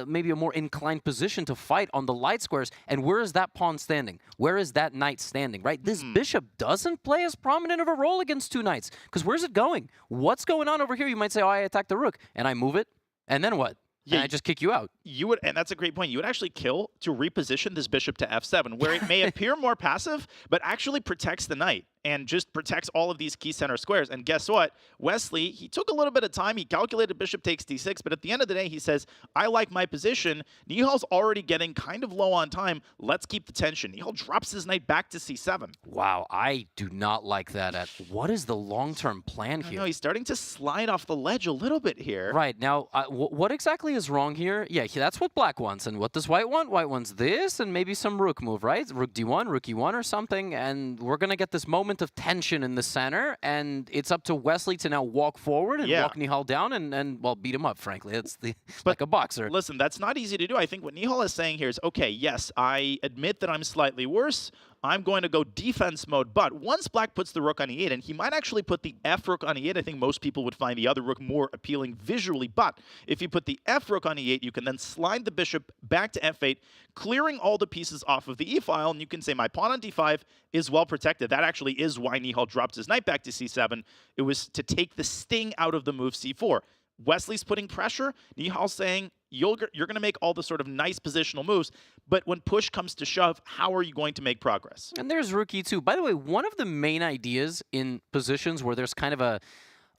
maybe a more inclined position to fight on the light squares. And where is that pawn standing? Where is that knight standing, right? This bishop doesn't play as prominent of a role against 2 knights, because where's it going? What's going on over here? You might say, oh, I attack the rook, and I move it, and then what? And I just kick you out. You would, and that's a great point. You would actually kill to reposition this bishop to f7, where it may appear more passive, but actually protects the knight and just protects all of these key center squares. And guess what? Wesley, he took a little bit of time. He calculated bishop takes d6, but at the end of the day, he says, I like my position. Nihal's already getting kind of low on time. Let's keep the tension. Nihal drops his knight back to c7. Wow, I do not like that. What is the long-term plan here? No, he's starting to slide off the ledge a little bit here. Right, now, what exactly is wrong here? Yeah, that's what Black wants. And what does White want? White wants this and maybe some rook move, right? Rook d1, rook e1 or something. And we're going to get this moment of tension in the center. And it's up to Wesley to now walk forward and walk Nihal down and, well, beat him up, frankly. It's like a boxer. Listen, that's not easy to do. I think what Nihal is saying here is, okay, yes, I admit that I'm slightly worse. I'm going to go defense mode, but once Black puts the rook on e8, and he might actually put the f rook on e8, I think most people would find the other rook more appealing visually, but if you put the f rook on e8, you can then slide the bishop back to f8, clearing all the pieces off of the e-file, and you can say my pawn on d5 is well protected. That actually is why Nihal dropped his knight back to c7. It was to take the sting out of the move c4. Wesley's putting pressure. Nihal's saying, you're going to make all the sort of nice positional moves, but when push comes to shove, how are you going to make progress? And there's rook e2. By the way, one of the main ideas in positions where there's kind of a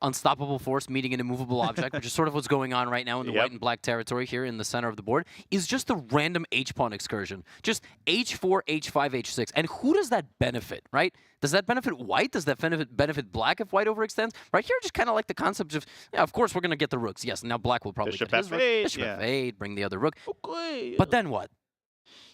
unstoppable force meeting an immovable object, which is sort of what's going on right now in the white and black territory here in the center of the board, is just the random h-pawn excursion. Just h4, h5, h6. And who does that benefit, right? Does that benefit White? Does that benefit Black if White overextends? Right here, just kind of like the concept of, yeah, of course, we're going to get the rooks. Yes, now Black will probably Bishop get his rook. f8, Bishop f8, bring the other rook. Okay. But then what?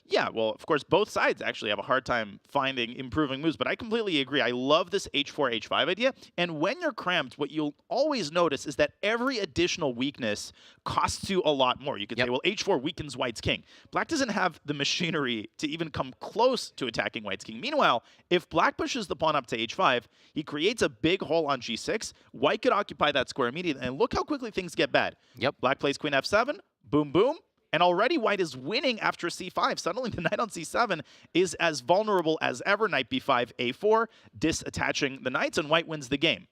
Yeah, well, of course, both sides actually have a hard time finding improving moves, but I completely agree. I love this h4, h5 idea. And when you're cramped, what you'll always notice is that every additional weakness costs you a lot more. You could say, well, h4 weakens White's king. Black doesn't have the machinery to even come close to attacking White's king. Meanwhile, if Black pushes the pawn up to h5, he creates a big hole on g6. White could occupy that square immediately, and look how quickly things get bad. Black plays queen f7, boom, boom. And already White is winning after c5. Suddenly the knight on c7 is as vulnerable as ever. Knight b5, a4, disattaching the knights, and White wins the game.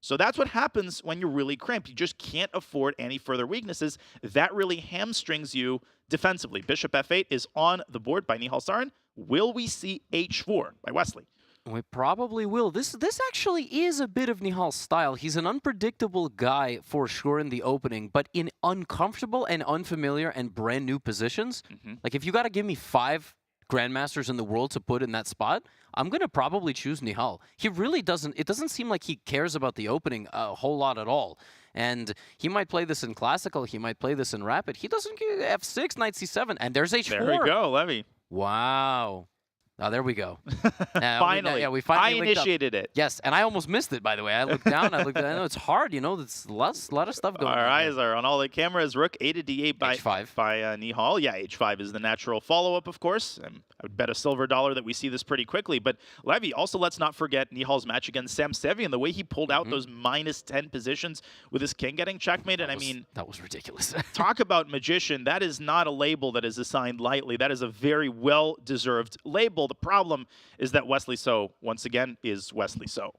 So that's what happens when you're really cramped. You just can't afford any further weaknesses. That really hamstrings you defensively. Bishop f8 is on the board by Nihal Sarin. Will we see h4 by Wesley? We probably will. This actually is a bit of Nihal's style. He's an unpredictable guy for sure in the opening, but in uncomfortable and unfamiliar and brand new positions. Like if you got to give me 5 grandmasters in the world to put in that spot, I'm going to probably choose Nihal. He really doesn't, it doesn't seem like he cares about the opening a whole lot at all. And he might play this in classical, he might play this in rapid. He doesn't get f6, knight c7, and there's h4. There we go, Levy. Wow. Oh, there we go. Finally. We finally I initiated it. Yes, and I almost missed it, by the way. I looked down, I know it's hard, you know, there's a lot of stuff going on. Our eyes are on all the cameras. Rook a to d8 by h5. By Nihal. Yeah, h5 is the natural follow-up, of course. I would bet a silver dollar that we see this pretty quickly. But Levy, also let's not forget Nihal's match against Sam Sevian, the way he pulled out those -10 positions with his king getting checkmated. That was ridiculous. Talk about magician. That is not a label that is assigned lightly. That is a very well-deserved label. The problem is that Wesley So, once again, is Wesley So.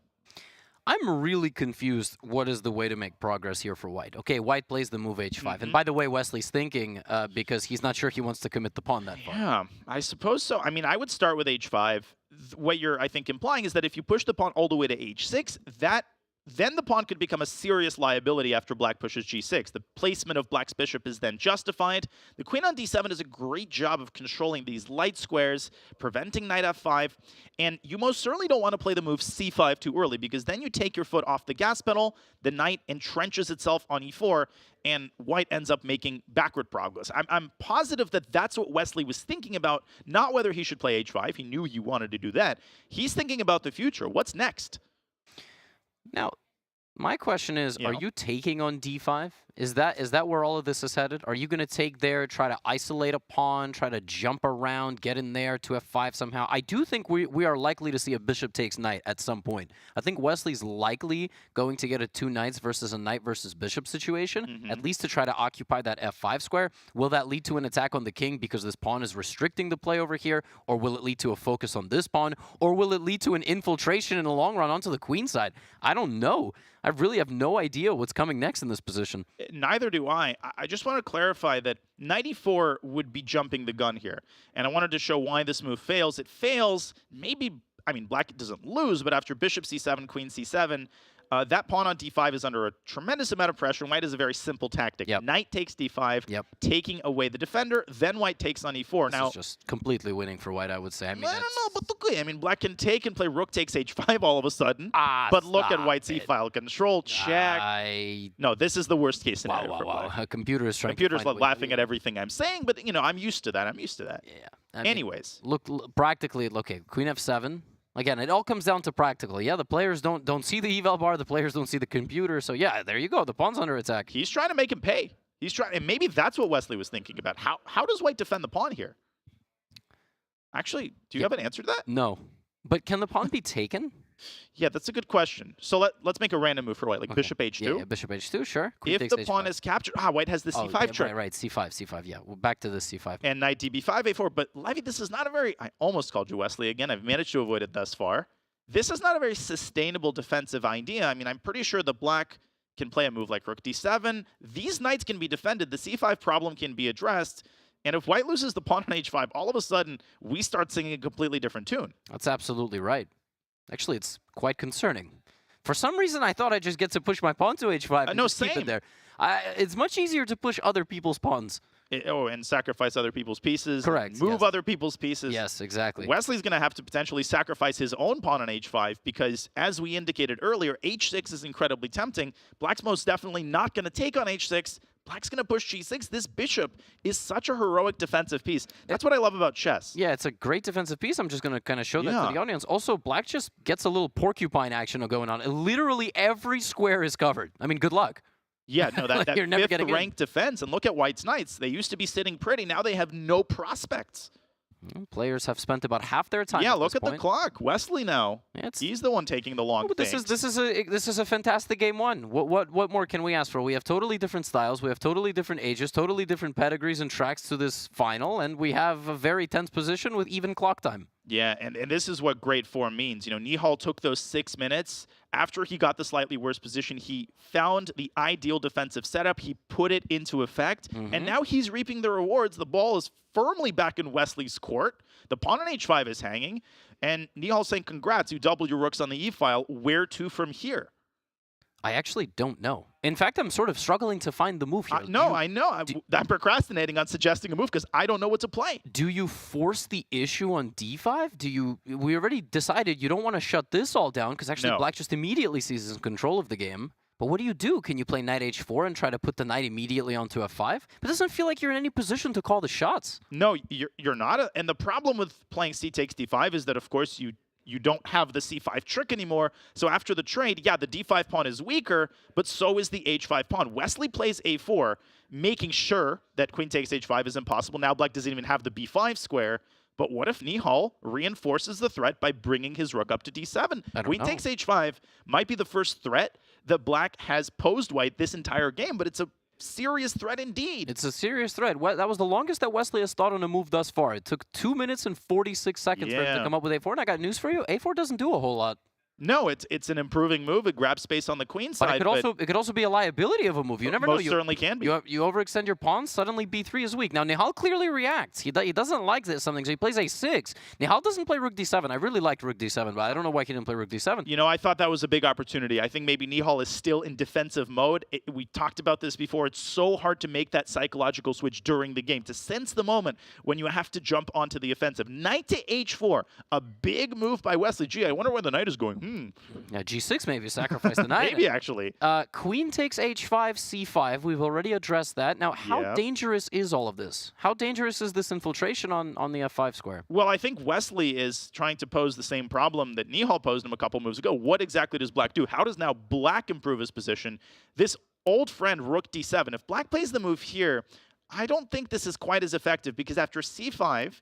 I'm really confused what is the way to make progress here for White. Okay, White plays the move h5. And by the way, Wesley's thinking because he's not sure he wants to commit the pawn that far. Yeah, I suppose so. I mean, I would start with h5. What you're, I think, implying is that if you push the pawn all the way to h6, then the pawn could become a serious liability after black pushes g6. The placement of black's bishop is then justified. The queen on d7 does a great job of controlling these light squares, preventing knight f5, and you most certainly don't want to play the move c5 too early, because then you take your foot off the gas pedal, the knight entrenches itself on e4, and White ends up making backward progress. I'm positive that that's what Wesley was thinking about, not whether he should play h5. He knew you wanted to do that. He's thinking about the future. What's next? Now, my question is, are you taking on d5? Is that where all of this is headed? Are you going to take there, try to isolate a pawn, try to jump around, get in there to f5 somehow? I do think we are likely to see a bishop takes knight at some point. I think Wesley's likely going to get a 2 knights versus a knight versus bishop situation, at least to try to occupy that f5 square. Will that lead to an attack on the king because this pawn is restricting the play over here? Or will it lead to a focus on this pawn? Or will it lead to an infiltration in the long run onto the queen side? I don't know. I really have no idea what's coming next in this position. Neither do I. I just want to clarify that knight e4 would be jumping the gun here. And I wanted to show why this move fails. It fails, maybe, I mean, black doesn't lose, but after bishop c7, queen c7, that pawn on d5 is under a tremendous amount of pressure. White is a very simple tactic. Knight takes d5, taking away the defender, then White takes on e4. This is just completely winning for White, I would say. I mean, I don't know, but look, I mean, black can take and play rook takes h5 all of a sudden. But look at White's e-file. Control, check. No, this is the worst case scenario for Black. A computer is trying Computer's to find laughing at everything I'm saying, but, you know, I'm used to that. I'm used to that. Yeah. I mean, anyways. Look, practically, okay, queen f7. Again, it all comes down to practical. Yeah, the players don't see the eval bar, the players don't see the computer. So yeah, there you go. The pawn's under attack. He's trying to make him pay. He's trying, and maybe that's what Wesley was thinking about. How does White defend the pawn here? Actually, do you have an answer to that? No. But can the pawn be taken? Yeah, that's a good question. So let's make a random move for White, like bishop h2. Yeah, bishop h2, sure. Queen if the pawn is captured, White has the c5 trick. Right, c5, yeah. Well, back to the c5. And knight db5, a4. But Levy, this is not a very, I almost called you Wesley again. I've managed to avoid it thus far. This is not a very sustainable defensive idea. I mean, I'm pretty sure the black can play a move like rook d7. These knights can be defended. The c5 problem can be addressed. And if White loses the pawn on h5, all of a sudden, we start singing a completely different tune. That's absolutely right. Actually, it's quite concerning. For some reason, I thought I just get to push my pawn to h5 and just keep it there. It's much easier to push other people's pawns. And sacrifice other people's pieces. Correct. Move other people's pieces. Yes, exactly. Wesley's going to have to potentially sacrifice his own pawn on h5 because, as we indicated earlier, h6 is incredibly tempting. Black's most definitely not going to take on h6. Black's going to push g6. This bishop is such a heroic defensive piece. That's what I love about chess. Yeah, it's a great defensive piece. I'm just going to kind of show that to the audience. Also, Black just gets a little porcupine action going on. Literally every square is covered. I mean, good luck. Yeah, no, that You're never fifth ranked defense. And look at White's knights. They used to be sitting pretty. Now they have no prospects. Players have spent about half their time. Yeah, at look this at the clock. Wesley now. He's the one taking the long this is a fantastic game one. What more can we ask for? We have totally different styles. We have totally different ages, totally different pedigrees and tracks to this final, and we have a very tense position with even clock time. Yeah, and this is what great form means. You know, Nihal took those 6 minutes. After he got the slightly worse position, he found the ideal defensive setup. He put it into effect, and now he's reaping the rewards. The ball is firmly back in Wesley's court. The pawn on h5 is hanging, and Nihal's saying, congrats, you doubled your rooks on the e-file. Where to from here? I actually don't know. In fact, I'm sort of struggling to find the move here. No, I know. I'm procrastinating on suggesting a move because I don't know what to play. Do you force the issue on d5? We already decided you don't want to shut this all down because actually black just immediately seizes control of the game. But what do? Can you play knight h4 and try to put the knight immediately onto f5? But it doesn't feel like you're in any position to call the shots. No, you're not. And the problem with playing c takes d5 is that, of course, you don't have the c5 trick anymore. So after the trade, yeah, the d5 pawn is weaker, but so is the h5 pawn. Wesley plays a4, making sure that queen takes h5 is impossible. Now black doesn't even have the b5 square. But what if Nihal reinforces the threat by bringing his rook up to d7? Queen takes h5 might be the first threat that black has posed white this entire game, but it's a serious threat indeed. It's a serious threat. That was the longest that Wesley has thought on a move thus far. It took 2 minutes and 46 seconds for him to come up with a4, and I got news for you. a4 doesn't do a whole lot. No, it's an improving move. It grabs space on the queen side. But it could also be a liability of a move. You never know. Most certainly can be. You overextend your pawn, suddenly b3 is weak. Now, Nihal clearly reacts. He doesn't like something, so he plays a6. Nihal doesn't play rook d7. I really liked rook d7, but I don't know why he didn't play rook d7. You know, I thought that was a big opportunity. I think maybe Nihal is still in defensive mode. We talked about this before. It's so hard to make that psychological switch during the game, to sense the moment when you have to jump onto the offensive. Knight to h4, a big move by Wesley. Gee, I wonder where the knight is going. Yeah, g6 maybe, sacrifice the knight. Maybe, actually. Queen takes h5, c5. We've already addressed that. Now, how dangerous is all of this? How dangerous is this infiltration on the f5 square? Well, I think Wesley is trying to pose the same problem that Nihal posed him a couple moves ago. What exactly does black do? How does now black improve his position? This old friend, rook d7, if black plays the move here, I don't think this is quite as effective, because after c5,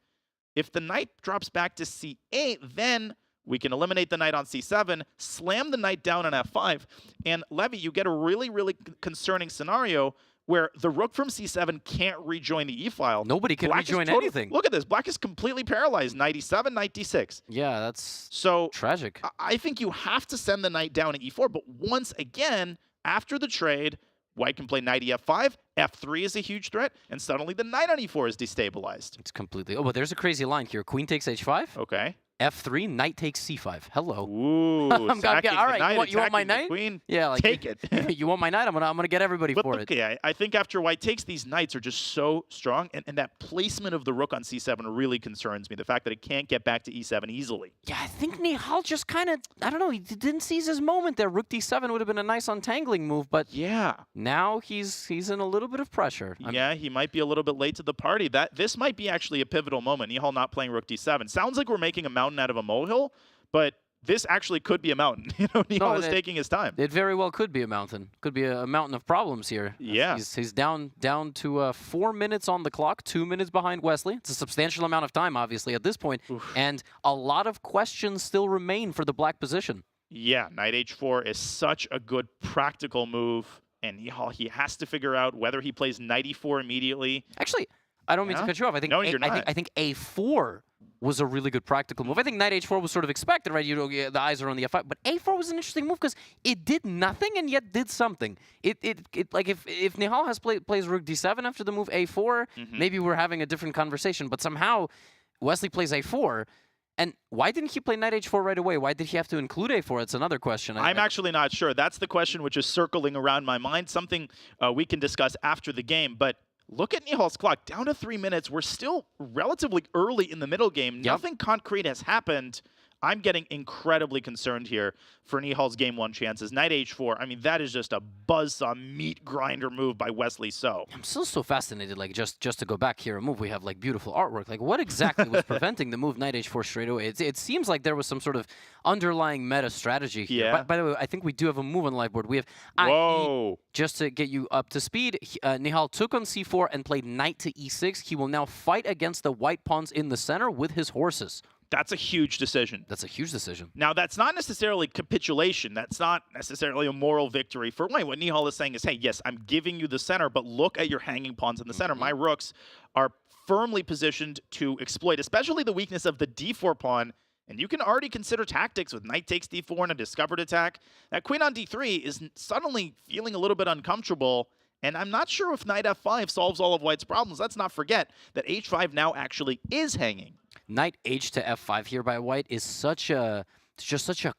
if the knight drops back to c8, then we can eliminate the knight on c7, slam the knight down on f5, and Levy, you get a really, really concerning scenario where the rook from c7 can't rejoin the e-file. Nobody can rejoin anything. Look at this. Black is completely paralyzed. Knight e7, knight d6. Yeah, that's so tragic. I think you have to send the knight down at e4, but once again, after the trade, white can play knight e5, f3 is a huge threat, and suddenly the knight on e4 is destabilized. It's completely... Oh, but there's a crazy line here. Queen takes h5. Okay. f3, knight takes c5. Hello. Ooh, all right, you want my knight? Queen? Yeah, like, take it. You want my knight? I'm gonna get everybody for it. Okay, I think after white takes, these knights are just so strong, and that placement of the rook on c7 really concerns me. The fact that it can't get back to e7 easily. Yeah, I think Nihal just kind of, I don't know, he didn't seize his moment there. Rook d7 would have been a nice untangling move, but yeah, now he's in a little bit of pressure. Yeah, he might be a little bit late to the party. This might be actually a pivotal moment. Nihal not playing rook d7. Sounds like we're making a mountain out of a molehill, but this actually could be a mountain. You know, Nihal is taking his time. It very well could be a mountain. Could be a mountain of problems here. Yeah. He's down to 4 minutes on the clock, 2 minutes behind Wesley. It's a substantial amount of time, obviously, at this point. And a lot of questions still remain for the black position. Yeah, knight h4 is such a good practical move. And Nihal, he has to figure out whether he plays knight e4 immediately. Actually, I don't mean to cut you off. I think I think a4 was a really good practical move. I think knight h4 was sort of expected, right? You know, the eyes are on the f5, but a4 was an interesting move because it did nothing and yet did something. It like if Nihal plays rook d7 after the move a4, maybe we're having a different conversation. But somehow Wesley plays a4. And why didn't he play knight h4 right away? Why did he have to include a4? It's another question. I'm actually not sure. That's the question which is circling around my mind, something we can discuss after the game. But look at Nihal's clock. Down to 3 minutes. We're still relatively early in the middle game. Nothing concrete has happened. I'm getting incredibly concerned here for Nihal's game 1 chances. Knight h4, I mean, that is just a buzzsaw meat grinder move by Wesley So. I'm still so fascinated, like, just to go back here, a move, we have, like, beautiful artwork. Like, what exactly was preventing the move knight h4 straight away? It seems like there was some sort of underlying meta strategy here. Yeah. By the way, I think we do have a move on the live board. We have Whoa. Just to get you up to speed, Nihal took on c4 and played knight to e6. He will now fight against the white pawns in the center with his horses. That's a huge decision. That's a huge decision. Now, that's not necessarily capitulation. That's not necessarily a moral victory for white. What Nihal is saying is, hey, yes, I'm giving you the center, but look at your hanging pawns in the center. My rooks are firmly positioned to exploit, especially the weakness of the d4 pawn. And you can already consider tactics with knight takes d4 and a discovered attack. That queen on d3 is suddenly feeling a little bit uncomfortable. And I'm not sure if knight f5 solves all of white's problems. Let's not forget that h5 now actually is hanging. Knight h to f5 here by white is such a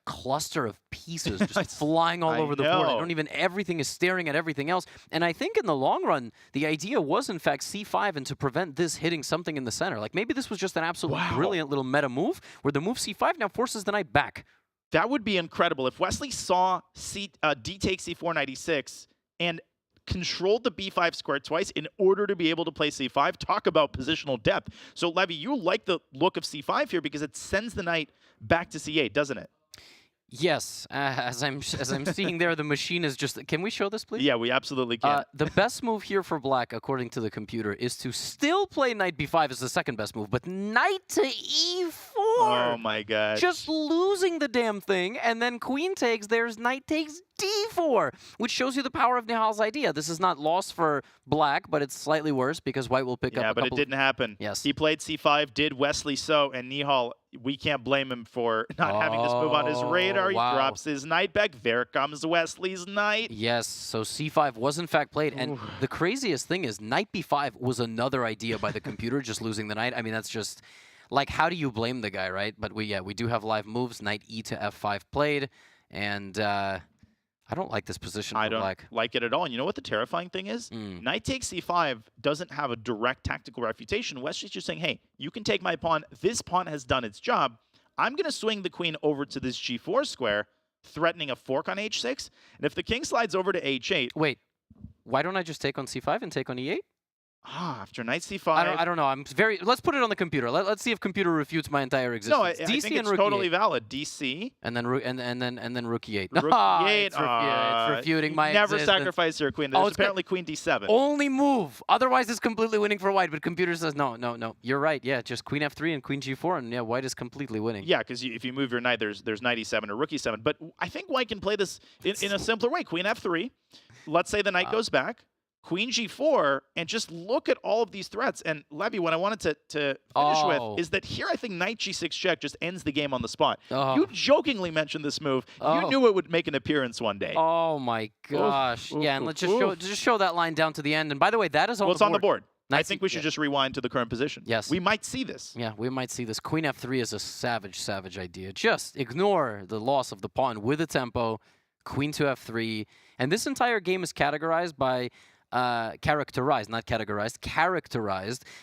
cluster of pieces just flying all over the board. Everything is staring at everything else. And I think in the long run, the idea was in fact c5 and to prevent this hitting something in the center. Like maybe this was just an absolutely brilliant little meta move where the move c5 now forces the knight back. That would be incredible. If Wesley saw d takes c4 knight e6 and controlled the b5 square twice in order to be able to play c5, talk about positional depth. So Levy, you like the look of c5 here because it sends the knight back to c8, doesn't it? Yes, as I'm seeing there, the machine is just. Can we show this, please? Yeah, we absolutely can. The best move here for black, according to the computer, is to still play knight b5 as the second best move, but knight to e4. Oh my god! Just losing the damn thing, and then queen takes. There's knight takes d4, which shows you the power of Nihal's idea. This is not lost for black, but it's slightly worse because white will pick up. Yeah, but it didn't happen. Yes, he played c5, did Wesley So, and Nihal. We can't blame him for not having this move on his radar. He drops his knight back. There comes Wesley's knight. Yes, so c5 was in fact played. And the craziest thing is knight b5 was another idea by the computer, just losing the knight. I mean, that's just, like, how do you blame the guy, right? But we do have live moves. Knight e to f5 played. And I don't like this position for black. I don't like it at all. And you know what the terrifying thing is? Knight takes c5 doesn't have a direct tactical refutation. Wesley's just saying, hey, you can take my pawn. This pawn has done its job. I'm going to swing the queen over to this g4 square, threatening a fork on h6. And if the king slides over to h8... Wait, why don't I just take on c5 and take on e8? After knight c5... I don't know. Let's put it on the computer. Let's see if computer refutes my entire existence. No, I think it's totally valid. DC. And then rook e8. Rook e8. It's refuting my never existence. sacrifice your queen. There's apparently queen d7. Only move. Otherwise, it's completely winning for white. But computer says, no. You're right. Yeah, just queen f3 and queen g4. And yeah, white is completely winning. Yeah, because if you move your knight, there's knight e7 or rook e7. But I think white can play this in a simpler way. Queen f3. Let's say the knight goes back. Queen g4, and just look at all of these threats. And Levy, what I wanted to finish with is that here I think knight g6 check just ends the game on the spot. You jokingly mentioned this move. You knew it would make an appearance one day. Oh my gosh. Yeah, and let's just show that line down to the end. And by the way, that is on the board. It's on the board. I think we should just rewind to the current position. Yes. We might see this. Yeah, we might see this. Queen f3 is a savage idea. Just ignore the loss of the pawn with a tempo. Queen to f3. And this entire game is categorized by... characterized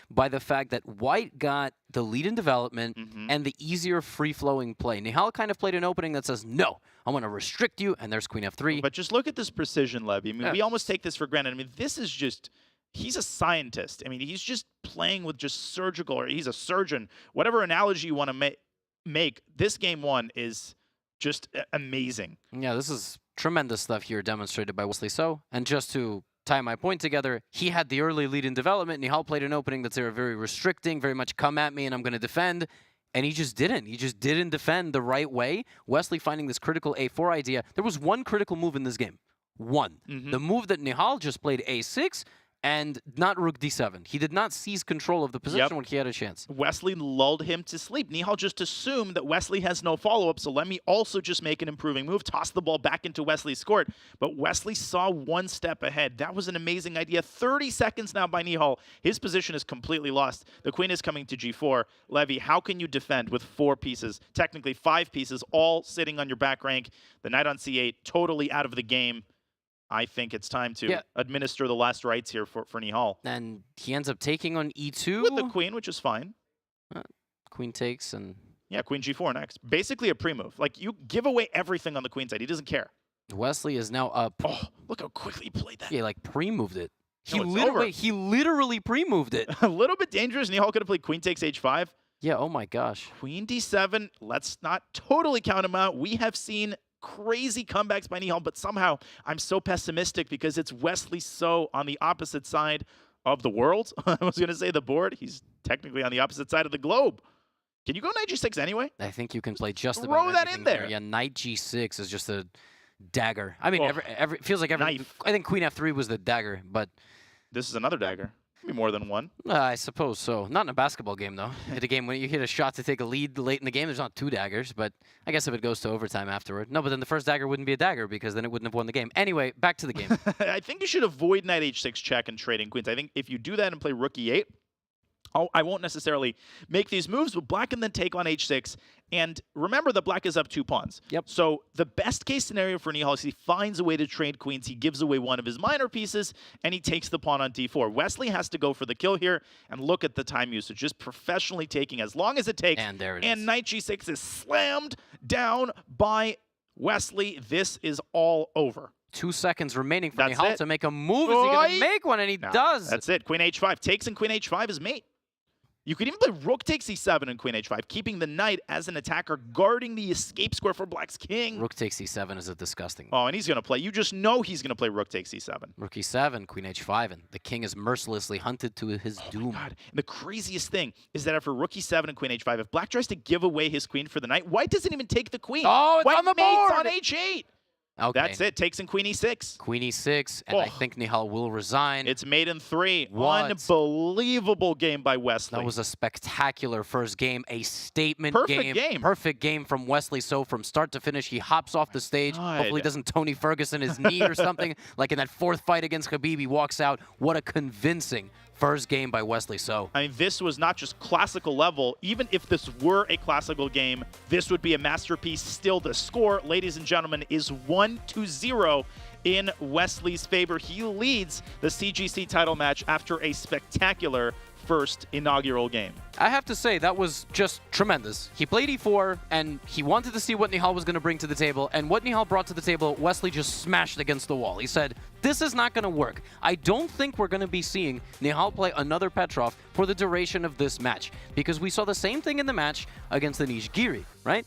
by the fact that white got the lead in development and the easier free-flowing play. Nihal kind of played an opening that says, no, I want to restrict you, and there's queen f3. But just look at this precision, Levy. I mean, we almost take this for granted. I mean, this is just... He's a scientist. I mean, he's just playing with just surgical, or he's a surgeon. Whatever analogy you want to make, this game one is just amazing. Yeah, this is tremendous stuff here demonstrated by Wesley So. And just to tie my point together, he had the early lead in development. Nihal played an opening that's very restricting, very much come at me and I'm going to defend. And he just didn't. He just didn't defend the right way. Wesley finding this critical a4 idea. There was one critical move in this game. One. The move that Nihal just played a6 and not rook d7. He did not seize control of the position when he had a chance. Wesley lulled him to sleep. Nihal just assumed that Wesley has no follow-up, so let me also just make an improving move, toss the ball back into Wesley's court. But Wesley saw one step ahead. That was an amazing idea. 30 seconds now by Nihal. His position is completely lost. The queen is coming to g4. Levy, how can you defend with 4 pieces, technically 5 pieces, all sitting on your back rank? The knight on c8, totally out of the game. I think it's time to administer the last rites here for Nihal. And he ends up taking on e2. With the queen, which is fine. Queen takes and... Yeah, queen g4 next. Basically a pre-move. Like, you give away everything on the queen side. He doesn't care. Wesley is now up. Oh, look how quickly he played that. Yeah, like pre-moved it. He No, literally pre-moved it. A little bit dangerous. Nihal could have played queen takes h5. Yeah, oh my gosh. Queen d7. Let's not totally count him out. We have seen crazy comebacks by Nihal, but somehow I'm so pessimistic because it's Wesley So on the opposite side of the world. I was going to say the board. He's technically on the opposite side of the globe. Can you go knight g6 anyway? I think you can play just about Throw that in there. Yeah, knight g6 is just a dagger. I mean, feels like I think queen f3 was the dagger, but... This is another dagger. Can be more than one. I suppose so. Not in a basketball game, though. Hit a game when you hit a shot to take a lead late in the game, there's not 2 daggers, but I guess if it goes to overtime afterward. No, but then the first dagger wouldn't be a dagger because then it wouldn't have won the game. Anyway, back to the game. I think you should avoid knight h6 check and trading queens. I think if you do that and play rook e8, I won't necessarily make these moves, but black can then take on h6. And remember that black is up 2 pawns. Yep. So the best case scenario for Nihal is he finds a way to trade queens. He gives away one of his minor pieces, and he takes the pawn on d4. Wesley has to go for the kill here, and look at the time usage. Just professionally taking as long as it takes. And there it is. And knight g6 is slammed down by Wesley. This is all over. 2 seconds remaining for That's Nihal it. to make a move. Is he going to make one? And he does. That's it. Queen h5. Takes and queen h5 is mate. You could even play rook takes e7 and queen h5, keeping the knight as an attacker, guarding the escape square for black's king. Rook takes e7 is a disgusting. Oh, and he's going to play. You just know he's going to play rook takes e7. Rook e7, queen h5, and the king is mercilessly hunted to his doom. God. And the craziest thing is that after rook e7 and queen h5, if black tries to give away his queen for the knight, white doesn't even take the queen. Oh, it's white on the mates board! on h8. Okay. That's it. Takes in queen e6. Queen e6, and I think Nihal will resign. It's mate in 3. What? Unbelievable game by Wesley. That was a spectacular first game, a statement Perfect game. Perfect game from Wesley So from start to finish. He hops off the stage. God. Hopefully doesn't Tony Ferguson his knee or something. Like in that 4th fight against Khabib, he walks out. What a convincing first game by Wesley So. I mean, this was not just classical level. Even if this were a classical game, this would be a masterpiece. Still, the score, ladies and gentlemen, is 1-0 in Wesley's favor. He leads the CGC title match after a spectacular first inaugural game. I have to say, that was just tremendous. He played e4, and he wanted to see what Nihal was going to bring to the table, and what Nihal brought to the table, Wesley just smashed against the wall. He said, this is not going to work. I don't think we're going to be seeing Nihal play another Petrov for the duration of this match, because we saw the same thing in the match against Anish Giri, right?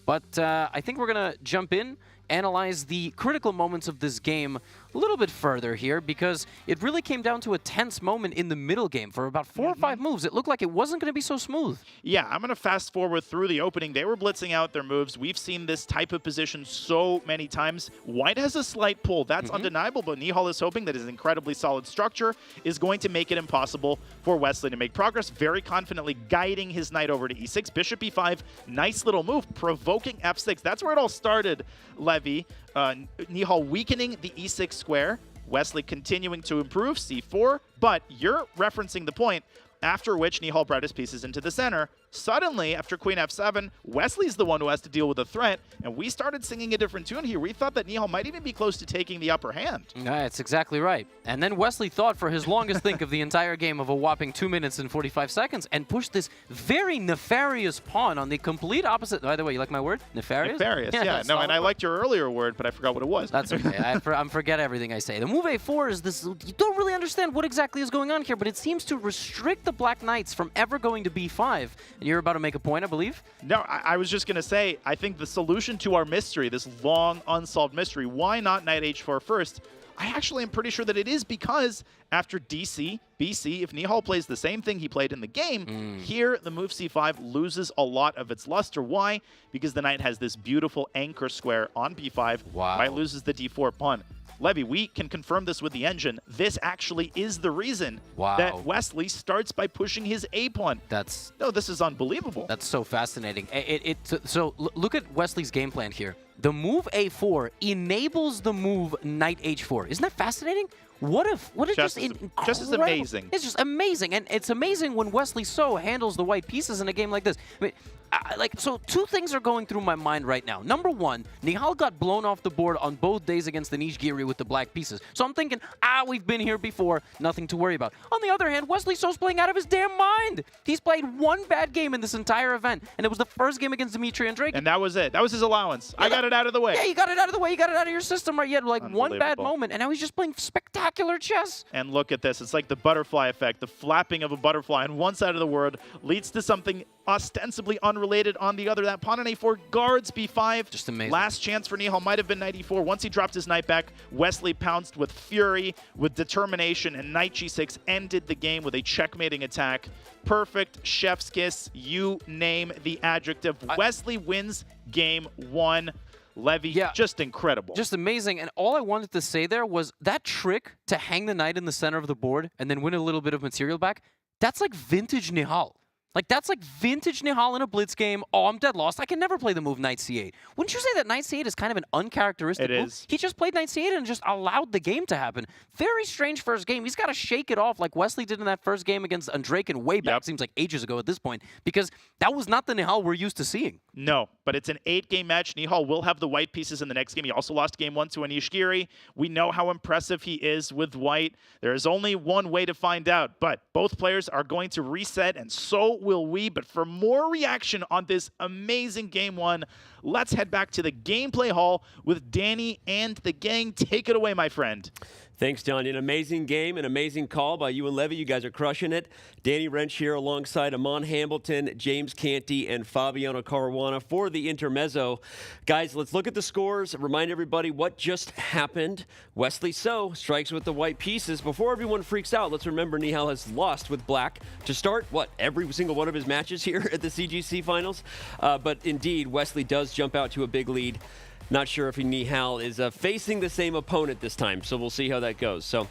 But I think we're going to jump in, analyze the critical moments of this game a little bit further here, because it really came down to a tense moment in the middle game. For about 4 or 5 moves, it looked like it wasn't going to be so smooth. Yeah, I'm going to fast forward through the opening. They were blitzing out their moves. We've seen this type of position so many times. White has a slight pull. That's undeniable, but Nihal is hoping that his incredibly solid structure is going to make it impossible for Wesley to make progress, very confidently guiding his knight over to e6. Bishop e5, nice little move, provoking f6. That's where it all started, Levy. Nihal weakening the e6 square, Wesley continuing to improve, c4, but you're referencing the point after which Nihal brought his pieces into the center. Suddenly, after queen f7, Wesley's the one who has to deal with the threat, and we started singing a different tune here. We thought that Nihal might even be close to taking the upper hand. That's exactly right. And then Wesley thought for his longest think of the entire game of a whopping 2 minutes and 45 seconds and pushed this very nefarious pawn on the complete opposite. By the way, you like my word? Nefarious? Nefarious, yeah. No, and I liked your earlier word, but I forgot what it was. That's okay. I forget everything I say. The move a4 is this, you don't really understand what exactly is going on here, but it seems to restrict the black knights from ever going to b5. And you're about to make a point, I believe? No, I was just going to say, I think the solution to our mystery, this long unsolved mystery, why not knight h4 first? I actually am pretty sure that it is because after DC, BC, if Nihal plays the same thing he played in the game, here the move c5 loses a lot of its luster. Why? Because the knight has this beautiful anchor square on b5. Wow. White loses the d4 pawn. Levy, we can confirm this with the engine. This actually is the reason that Wesley starts by pushing his a pawn. No, this is unbelievable. That's so fascinating. So look at Wesley's game plan here. The move a4 enables the move knight h4. Isn't that fascinating? What if just is amazing. It's just amazing, and it's amazing when Wesley So handles the white pieces in a game like this. I mean, so 2 things are going through my mind right now. Number 1, Nihal got blown off the board on both days against Anish Giri with the black pieces. So I'm thinking, we've been here before, nothing to worry about. On the other hand, Wesley So's playing out of his damn mind. He's played 1 bad game in this entire event, and it was the first game against Dmitry and Drake. And that was it. That was his allowance. I got it out of the way. Yeah, you got it out of the way. You got it out of your system, right? You had like 1 bad moment, and now he's just playing spectacular chess. And look at this. It's like the butterfly effect. The flapping of a butterfly on one side of the world leads to something ostensibly unrelated on the other. That pawn on a4 guards b5. Just amazing. Last chance for Nihal might have been knight e4. Once he dropped his knight back, Wesley pounced with fury, with determination, and knight g6 ended the game with a checkmating attack. Perfect chef's kiss. You name the adjective. Wesley wins game 1. Levy, just incredible. Just amazing. And all I wanted to say there was that trick to hang the knight in the center of the board and then win a little bit of material back, that's like vintage Nihal. Like, that's like vintage Nihal in a blitz game. Oh, I'm dead lost. I can never play the move knight c8. Wouldn't you say that knight c8 is kind of an uncharacteristic move? He just played knight c8 and just allowed the game to happen. Very strange first game. He's got to shake it off like Wesley did in that first game against Andraken way back. Seems like ages ago at this point, because that was not the Nihal we're used to seeing. No, but it's an 8-game match. Nihal will have the white pieces in the next game. He also lost game 1 to Anish Giri. We know how impressive he is with white. There is only one way to find out, but both players are going to reset, and so will we. But for more reaction on this amazing game 1, let's head back to the gameplay hall with Danny and the gang. Take it away, my friend. Thanks, John. An amazing game, an amazing call by you and Levy. You guys are crushing it. Danny Wrench here alongside Amon Hambleton, James Canty, and Fabiano Caruana for the intermezzo. Guys, let's look at the scores. Remind everybody what just happened. Wesley So strikes with the white pieces. Before everyone freaks out, let's remember Nihal has lost with black to start, every single one of his matches here at the CGC finals. But indeed, Wesley does jump out to a big lead. Not sure if Nihal is facing the same opponent this time, so we'll see how that goes. So,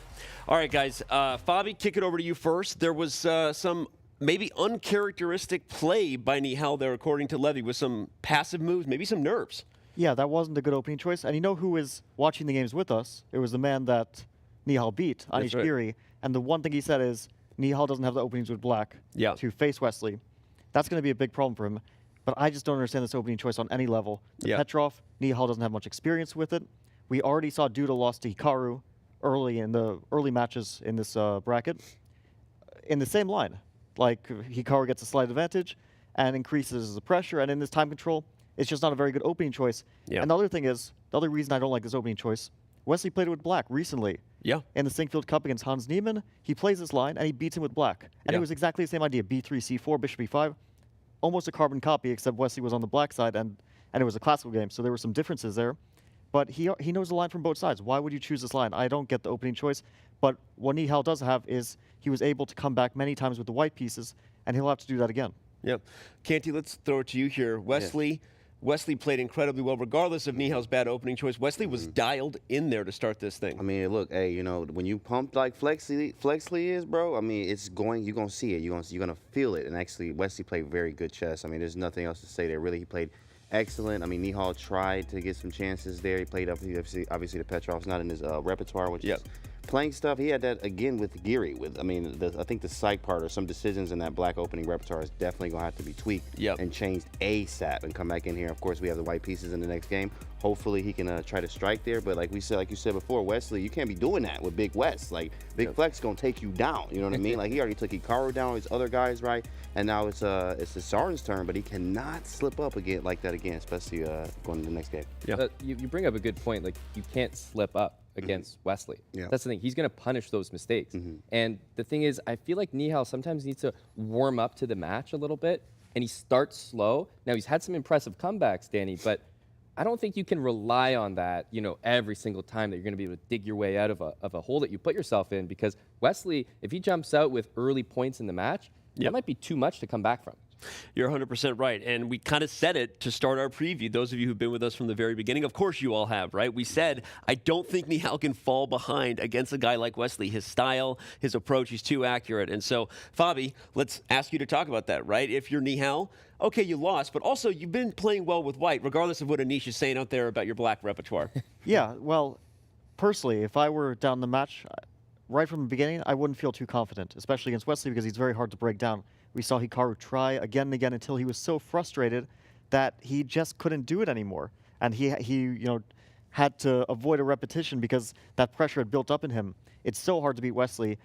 all right, guys. Fabi, kick it over to you first. There was some maybe uncharacteristic play by Nihal there, according to Levy, with some passive moves, maybe some nerves. Yeah, that wasn't a good opening choice. And you know who is watching the games with us? It was the man that Nihal beat, Anish Giri. And the one thing he said is Nihal doesn't have the openings with black to face Wesley. That's going to be a big problem for him. But I just don't understand this opening choice on any level. Petrov, Nihal doesn't have much experience with it. We already saw Duda lost to Hikaru early in the early matches in this bracket in the same line. Like, Hikaru gets a slight advantage and increases the pressure, and in this time control, it's just not a very good opening choice. And the other thing is, the other reason I don't like this opening choice, Wesley played it with black recently. In the Sinkfield Cup against Hans Niemann, he plays this line and he beats him with black. And it was exactly the same idea, b3, c4, bishop e5. Almost a carbon copy, except Wesley was on the black side, and it was a classical game, so there were some differences there. But he knows the line from both sides. Why would you choose this line? I don't get the opening choice, but what Nihal does have is he was able to come back many times with the white pieces, and he'll have to do that again. Canty, let's throw it to you here. Wesley played incredibly well, regardless of Nihal's bad opening choice. Wesley was dialed in there to start this thing. I mean, look, hey, you know, when you pump like Flexley is, bro, I mean, you're going to see it. You're going to feel it. And actually, Wesley played very good chess. I mean, there's nothing else to say there. Really, he played excellent. I mean, Nihal tried to get some chances there. He played up, obviously, the Petrov's not in his repertoire, which is playing stuff. He had that again with Giri. I think the psych part or some decisions in that black opening repertoire is definitely going to have to be tweaked and changed ASAP and come back in here. Of course, we have the white pieces in the next game. Hopefully, he can try to strike there. But like you said before, Wesley, you can't be doing that with Big West. Like, Big Flex going to take you down. You know what I mean? Like, he already took Hikaru down, his other guys, right? And now it's the Sarin's turn, but he cannot slip up again like that again, especially going to the next game. You bring up a good point. Like, you can't slip up against Wesley. That's the thing. He's going to punish those mistakes. And the thing is, I feel like Nihal sometimes needs to warm up to the match a little bit, and he starts slow. Now, he's had some impressive comebacks, Danny, but I don't think you can rely on that, every single time that you're going to be able to dig your way out of a hole that you put yourself in, because Wesley, if he jumps out with early points in the match, that might be too much to come back from. You're 100% right. And we kind of said it to start our preview. Those of you who've been with us from the very beginning, of course you all have, right? We said, I don't think Nihal can fall behind against a guy like Wesley. His style, his approach, he's too accurate. And so, Fabi, let's ask you to talk about that, right? If you're Nihal, okay, you lost, but also you've been playing well with white, regardless of what Anish is saying out there about your black repertoire. Well, personally, if I were down the match, right from the beginning, I wouldn't feel too confident, especially against Wesley, because he's very hard to break down. We saw Hikaru try again and again until he was so frustrated that he just couldn't do it anymore. And he had to avoid a repetition because that pressure had built up in him. It's so hard to beat Wesley.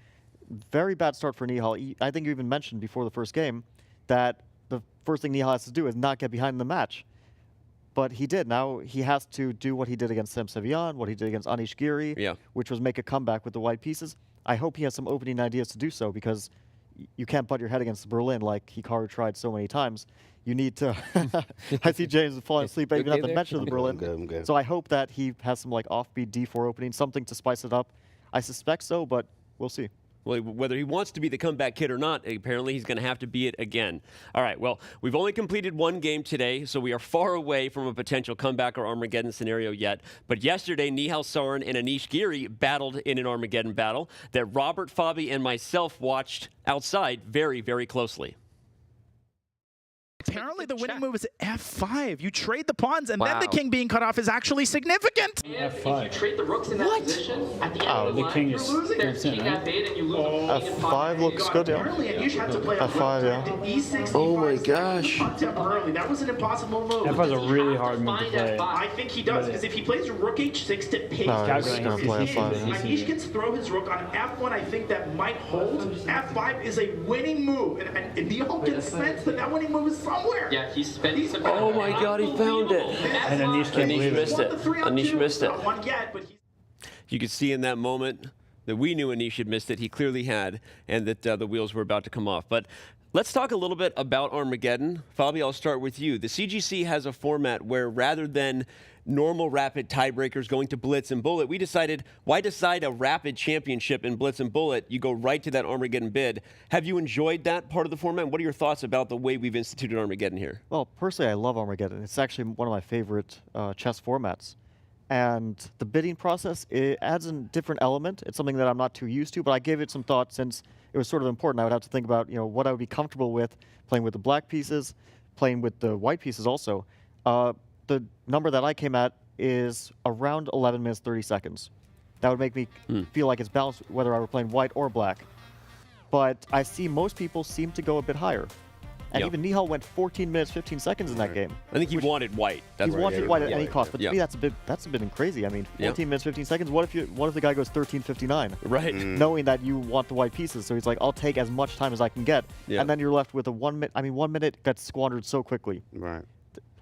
Very bad start for Nihal. I think you even mentioned before the first game that the first thing Nihal has to do is not get behind in the match. But he did. Now he has to do what he did against Sem Sevian, what he did against Anish Giri, which was make a comeback with the white pieces. I hope he has some opening ideas to do so, because you can't butt your head against Berlin like Hikaru tried so many times. You need to... I see James falling asleep even at the mention of the Berlin. I'm good. So I hope that he has some offbeat D4 opening, something to spice it up. I suspect so, but we'll see. Well, whether he wants to be the comeback kid or not, apparently he's going to have to be it again. All right, well, we've only completed one game today, so we are far away from a potential comeback or Armageddon scenario yet. But yesterday, Nihal Sarin and Anish Giri battled in an Armageddon battle that Robert, Fabi, and myself watched outside very, very closely. Apparently, the winning move is F5. You trade the pawns, and then the king being cut off is actually significant. F5. If you trade the rooks in that position, at the end of the line, king you're is losing. There's king F8, and you lose a king F5 looks good, yeah. F5, yeah. Oh my gosh. Temporarily. That was an impossible move. F5 is a really hard move to play. I think he does, because if he plays rook h6 to pick he's gonna play F5, yeah. Anish can throw his rook on F1. I think that might hold. F5 is a winning move, and Nihal can sense that that winning move is somewhere. Yeah, he's spending some. Oh my God, he found it. And Anish can't believe it. missed it. Anish missed it. Not one yet, but You could see in that moment that we knew Anish had missed it. He clearly had, and that the wheels were about to come off. But let's talk a little bit about Armageddon. Fabi, I'll start with you. The CGC has a format where rather than normal rapid tiebreakers going to Blitz and Bullet, we decided, why decide a rapid championship in Blitz and Bullet? You go right to that Armageddon bid. Have you enjoyed that part of the format? What are your thoughts about the way we've instituted Armageddon here? Well, personally, I love Armageddon. It's actually one of my favorite chess formats. And the bidding process, it adds a different element. It's something that I'm not too used to, but I gave it some thought since it was sort of important. I would have to think about, what I would be comfortable with playing with the black pieces, playing with the white pieces also. The number that I came at is around 11 minutes, 30 seconds. That would make me feel like it's balanced whether I were playing white or black. But I see most people seem to go a bit higher. And even Nihal went 14 minutes, 15 seconds in that game. I think he wanted white. He wanted white at any cost. But to me, that's a bit crazy. I mean, 14 minutes, 15 seconds. What if the guy goes 13:59? Right. Knowing that you want the white pieces. So he's like, I'll take as much time as I can get. And then you're left with a 1 minute. I mean, 1 minute got squandered so quickly. Right.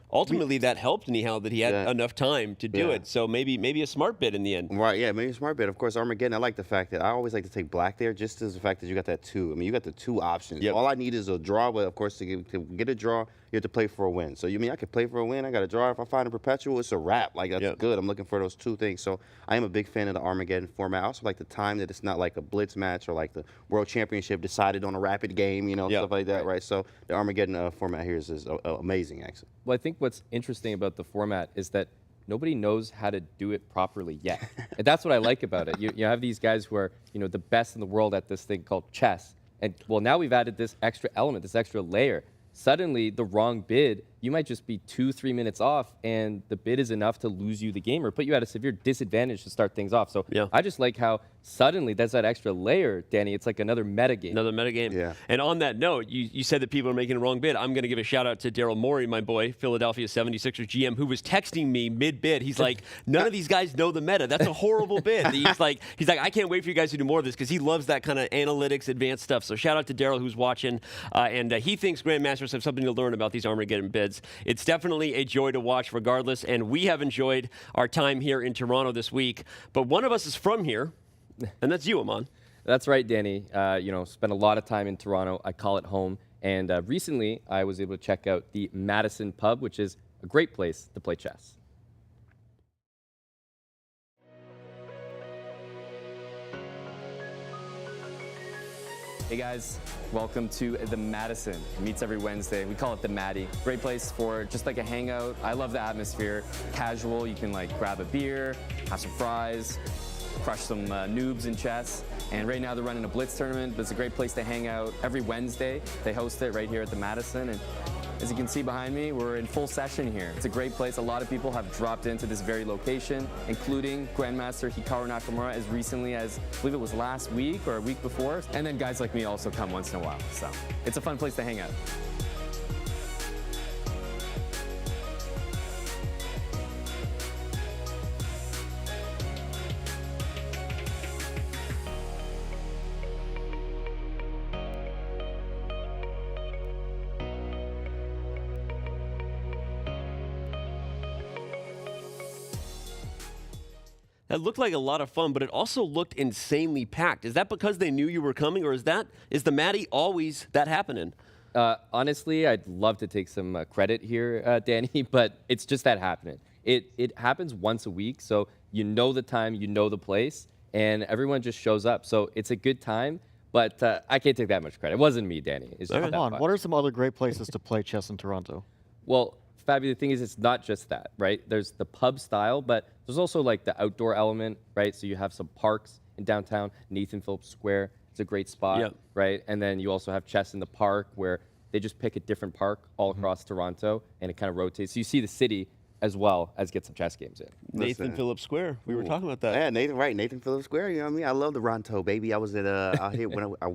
Ultimately, that helped Nihal that he had enough time to do it. So maybe a smart bid in the end. Right, yeah, maybe a smart bid. Of course, Armageddon, I like the fact that I always like to take black there just as the fact that you got that 2. I mean, you got the 2 options. All I need is a draw, but of course, to get a draw, you have to play for a win. So you mean I could play for a win? I got a draw. If I find a perpetual, it's a wrap. Like, that's good. I'm looking for those 2 things. So I am a big fan of the Armageddon format. I also like the time that it's not like a blitz match or like the World Championship decided on a rapid game, stuff like that, right? So the Armageddon format here is amazing, actually. Well, I think what's interesting about the format is that nobody knows how to do it properly yet. And that's what I like about it. You have these guys who are, the best in the world at this thing called chess. And, well, now we've added this extra element, this extra layer. Suddenly, the wrong bid, you might just be 2-3 minutes off, and the bid is enough to lose you the game or put you at a severe disadvantage to start things off. So I just like how suddenly there's that extra layer, Danny. It's like another metagame. Another metagame. Yeah. And on that note, you said that people are making a wrong bid. I'm going to give a shout out to Daryl Morey, my boy, Philadelphia 76ers GM, who was texting me mid-bid. He's like, none of these guys know the meta. That's a horrible bid. He's like, I can't wait for you guys to do more of this because he loves that kind of analytics, advanced stuff. So shout out to Daryl who's watching. And he thinks Grandmasters have something to learn about these Armageddon bids. It's definitely a joy to watch regardless, and we have enjoyed our time here in Toronto this week. But one of us is from here, and that's you, Aman. That's right, Danny. Spent a lot of time in Toronto. I call it home. And recently, I was able to check out the Madison Pub, which is a great place to play chess. Hey guys, welcome to the Madison. It meets every Wednesday. We call it the Maddie. Great place for just like a hangout. I love the atmosphere. Casual, you can like grab a beer, have some fries, crush some noobs in chess. And right now they're running a Blitz tournament, but it's a great place to hang out. Every Wednesday, they host it right here at the Madison. And as you can see behind me, we're in full session here. It's a great place. A lot of people have dropped into this very location, including Grandmaster Hikaru Nakamura as recently as, I believe it was last week or a week before. And then guys like me also come once in a while. So it's a fun place to hang out. That looked like a lot of fun, but it also looked insanely packed. Is that because they knew you were coming, or is the Maddie always that happening? Honestly, I'd love to take some credit here, Danny, but it's just that happening. It happens once a week, so you know the time, you know the place, and everyone just shows up. So it's a good time. But I can't take that much credit. It wasn't me, Danny. It's just Come that on, much. what are some other great places to play chess in Toronto? Well, Fabio, the thing is, it's not just that, right? There's the pub style, but there's also like the outdoor element, right? So you have some parks in downtown, Nathan Phillips Square. It's a great spot, Yep. right? And then you also have chess in the park where they just pick a different park all across Toronto and it kind of rotates. So you see the city as well as get some chess games in. Nathan Phillips Square. We were talking about that. Yeah, Nathan Phillips Square. You know what I mean? I love the Toronto, baby. I was at out here when I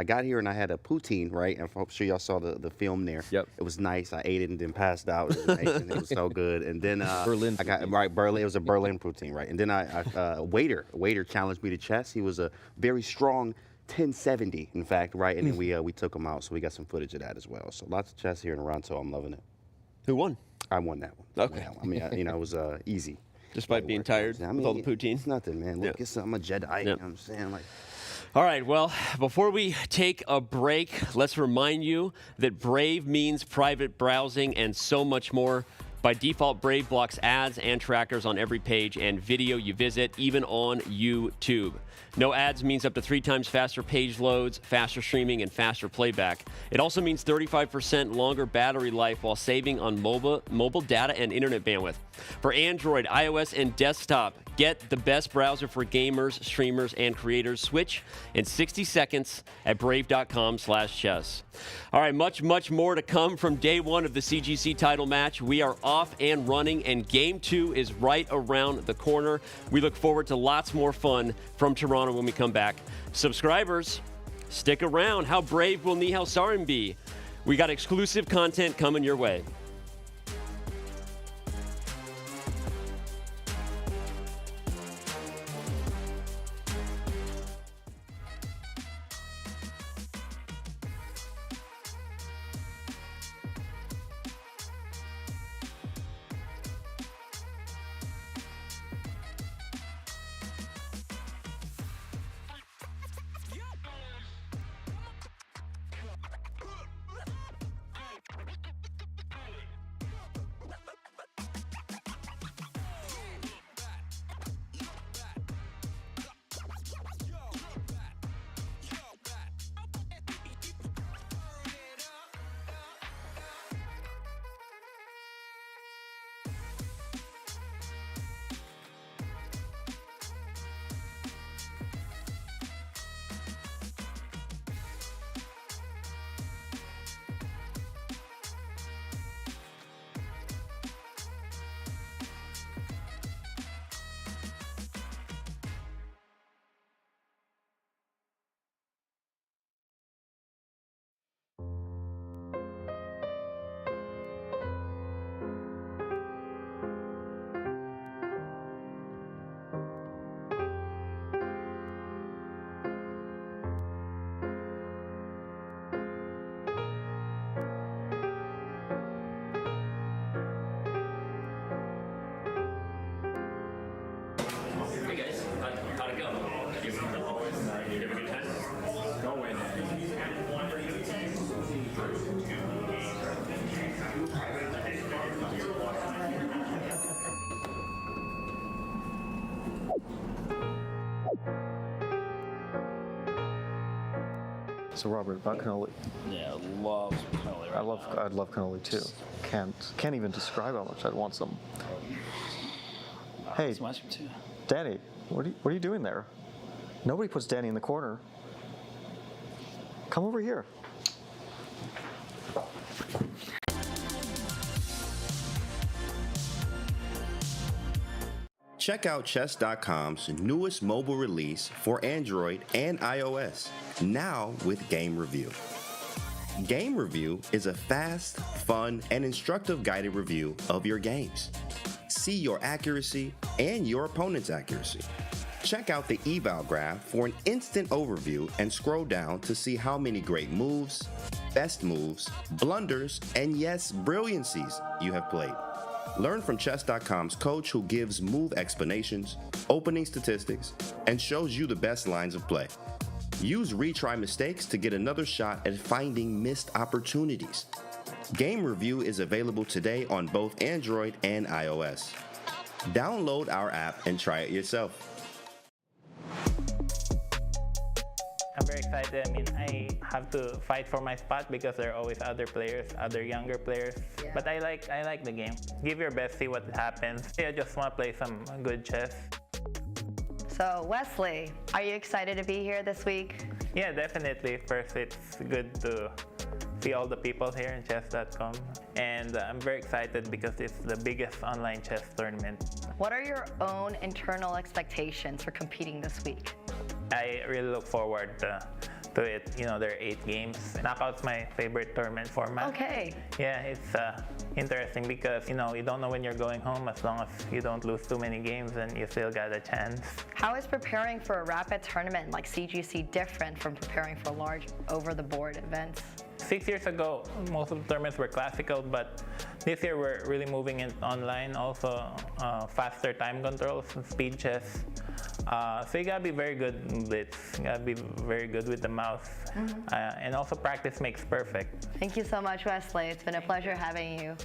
got here and I had a poutine, right? And I'm sure y'all saw the film there. Yep. It was nice. I ate it and then passed out. It was amazing. It was so good. And then Berlin I got Berlin. It was a Berlin poutine, right? And then a waiter challenged me to chess. He was a very strong 1070, in fact, right? And then we took him out, so we got some footage of that as well. So lots of chess here in Toronto. I'm loving it. Who won? I won that one. Okay. I mean, it was easy. Despite being tired with all the poutine? It's nothing, man. Look, I'm a Jedi. You know what I'm saying? Like, all right, well, before we take a break, let's remind you that Brave means private browsing and so much more. By default, Brave blocks ads and trackers on every page and video you visit, even on YouTube. No ads means up to 3 times faster page loads, faster streaming, and faster playback. It also means 35% longer battery life while saving on mobile data and internet bandwidth. For Android, iOS, and desktop, get the best browser for gamers, streamers, and creators. Switch in 60 seconds at brave.com/chess. All right, much more to come from day 1 of the CGC title match. We are off and running, and game 2 is right around the corner. We look forward to lots more fun from Toronto when we come back. Subscribers, stick around. How brave will Nihal Sarin be? We got exclusive content coming your way. So Robert, about cannoli. Yeah, love cannoli. I'd love cannoli too. Can't even describe how much I'd want some. Hey, some ice cream too. Danny, what are you doing there? Nobody puts Danny in the corner. Come over here. Check out Chess.com's newest mobile release for Android and iOS, now with Game Review. Game Review is a fast, fun, and instructive guided review of your games. See your accuracy and your opponent's accuracy. Check out the eval graph for an instant overview and scroll down to see how many great moves, best moves, blunders, and yes, brilliancies you have played. Learn from Chess.com's coach who gives move explanations, opening statistics, and shows you the best lines of play. Use retry mistakes to get another shot at finding missed opportunities. Game Review is available today on both Android and iOS. Download our app and try it yourself. I'm very excited. I mean, I have to fight for my spot because there are always other players, other younger players. Yeah. But I like the game. Give your best, see what happens. I just want to play some good chess. So Wesley, are you excited to be here this week? Yeah, definitely. First, it's good to see all the people here in chess.com. And I'm very excited because it's the biggest online chess tournament. What are your own internal expectations for competing this week? I really look forward to it. You know, there are 8 games. Knockout's my favorite tournament format. Okay. Yeah, it's interesting because, you know, you don't know when you're going home. As long as you don't lose too many games, and you still got a chance. How is preparing for a rapid tournament like CGC different from preparing for large over-the-board events? 6 years ago, most of the tournaments were classical, but this year we're really moving it online. Also, faster time controls, speed chess. So you gotta be very good in blitz. You gotta be very good with the mouse. And also practice makes perfect. Thank you so much, Wesley. It's been a pleasure having you.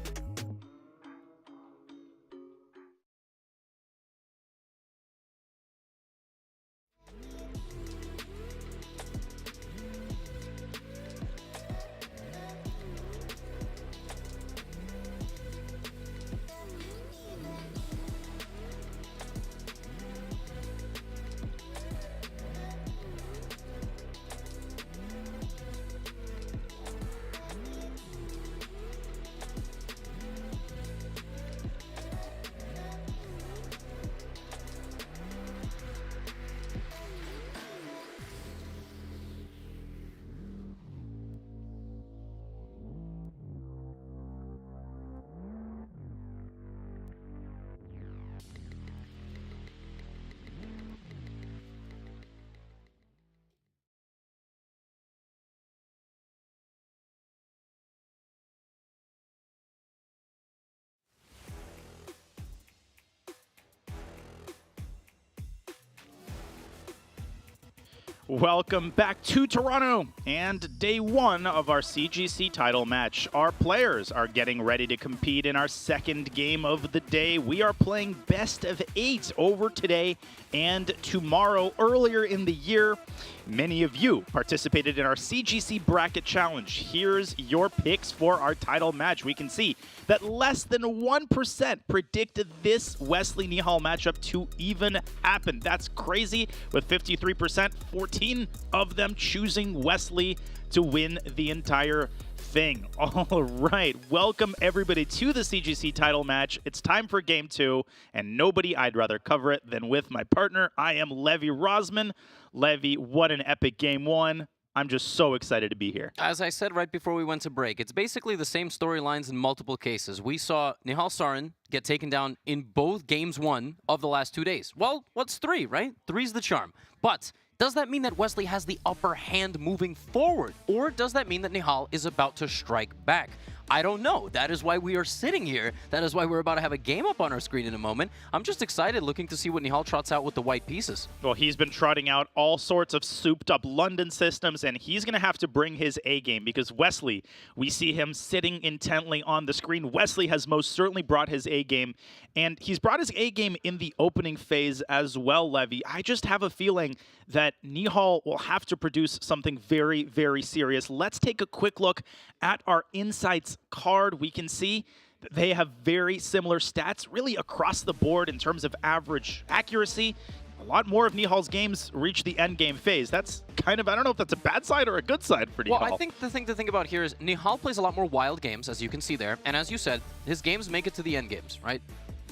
Welcome back to Toronto and day 1 of our CGC title match. Our players are getting ready to compete in our second game of the day. We are playing best of 8 over today and tomorrow. Earlier in the year, many of you participated in our CGC bracket challenge. Here's your picks for our title match. We can see that less than 1% predicted this Wesley Nihal matchup to even happen. That's crazy, with 53%, 14 of them choosing Wesley to win the entire thing. All right, welcome everybody to the CGC title match. It's time for game 2, and nobody I'd rather cover it than with my partner. I am Levi Rosman. Levi, what an epic game 1. I'm just so excited to be here. As I said right before we went to break, it's basically the same storylines in multiple cases. We saw Nihal Sarin get taken down in both games 1 of the last 2 days. Well, what's 3, right? 3's the charm. But does that mean that Wesley has the upper hand moving forward? Or does that mean that Nihal is about to strike back? I don't know. That is why we are sitting here. That is why we're about to have a game up on our screen in a moment. I'm just excited looking to see what Nihal trots out with the white pieces. Well, he's been trotting out all sorts of souped-up London systems, and he's going to have to bring his A-game because Wesley, we see him sitting intently on the screen. Wesley has most certainly brought his A-game, and he's brought his A-game in the opening phase as well, Levi. I just have a feeling that Nihal will have to produce something very, very serious. Let's take a quick look at our insights card. We can see that they have very similar stats really across the board in terms of average accuracy. A lot more of Nihal's games reach the end game phase. That's kind of, I don't know if that's a bad side or a good side for Nihal. Well, I think the thing to think about here is Nihal plays a lot more wild games, as you can see there. And as you said, his games make it to the end games, right?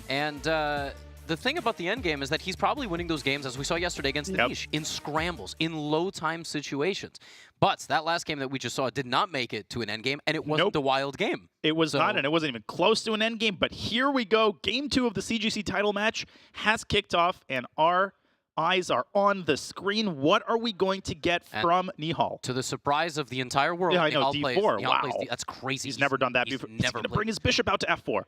And the thing about the end game is that he's probably winning those games, as we saw yesterday against Anish, in scrambles, in low-time situations. But that last game that we just saw did not make it to an end game, and it wasn't a wild game. It was not, and it wasn't even close to an end game. But here we go. Game 2 of the CGC title match has kicked off, and our eyes are on the screen. What are we going to get from Nihal? To the surprise of the entire world, yeah, I know, Nihal D4, wow. That's crazy. He's never done that before. He's going to bring his bishop out to F4.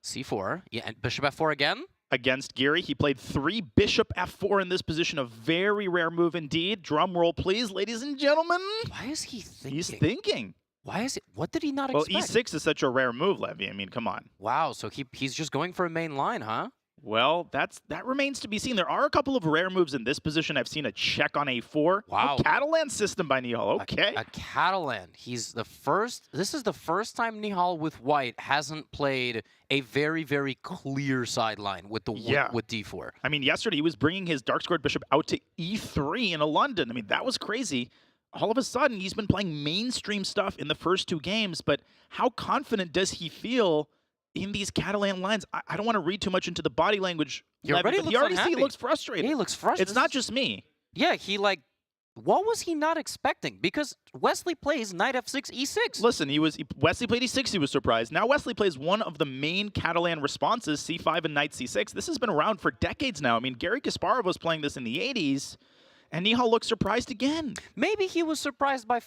C4, yeah, and bishop F4 again? Against Giri, he played 3 bishop F4 in this position. A very rare move indeed. Drum roll, please, ladies and gentlemen. Why is he thinking? He's thinking. Why is it? What did he not well, expect? E6 is such a rare move, Levy. I mean, come on. Wow, so he's just going for a main line, huh? Well, that remains to be seen. There are a couple of rare moves in this position. I've seen a check on a4. Wow. A Catalan system by Nihal. Okay. A Catalan. He's the first. This is the first time Nihal with white hasn't played a very, very clear sideline with the with d4. I mean, yesterday he was bringing his dark squared bishop out to e3 in a London. I mean, that was crazy. All of a sudden, he's been playing mainstream stuff in the first 2 games, but how confident does he feel in these Catalan lines? I don't want to read too much into the body language. He already looks frustrated. He looks frustrated. It's not just me. Yeah, what was he not expecting? Because Wesley plays knight f6, e6. Listen, Wesley played e6, he was surprised. Now Wesley plays one of the main Catalan responses, c5 and knight c6. This has been around for decades now. I mean, Garry Kasparov was playing this in the 80s, and Nihal looks surprised again. Maybe he was surprised by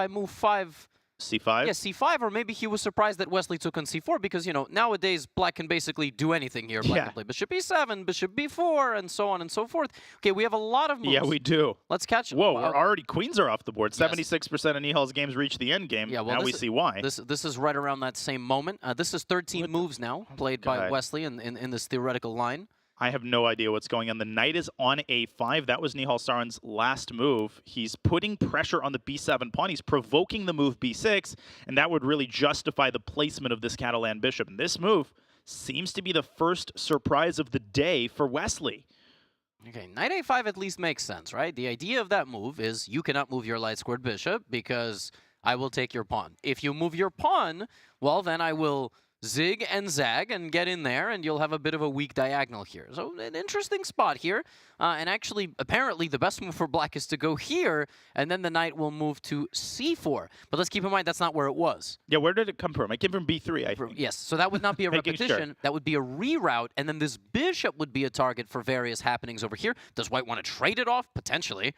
move 5. C5? Yeah, C5, or maybe he was surprised that Wesley took on C4 because, nowadays Black can basically do anything here. Black can play Bishop E7, Bishop B4, and so on and so forth. Okay, we have a lot of moves. Yeah, we do. Let's catch Whoa, we're already queens are off the board. Yes. 76% of Nihal's games reach the end game. Yeah, well, now we see why. This is right around that same moment. This is 13 moves now played by Wesley in this theoretical line. I have no idea what's going on. The knight is on a5. That was Nihal Sarin's last move. He's putting pressure on the b7 pawn. He's provoking the move b6, and that would really justify the placement of this Catalan bishop. And this move seems to be the first surprise of the day for Wesley. Okay, knight a5 at least makes sense, right? The idea of that move is you cannot move your light squared bishop because I will take your pawn. If you move your pawn, well, then I will zig and zag and get in there, and you'll have a bit of a weak diagonal here. So an interesting spot here. And actually, apparently, the best move for Black is to go here, and then the knight will move to c4. But let's keep in mind, that's not where it was. Yeah, where did it come from? It came from b3, I think. Yes, so that would not be a repetition. Sure. That would be a reroute, and then this bishop would be a target for various happenings over here. Does White want to trade it off? Potentially.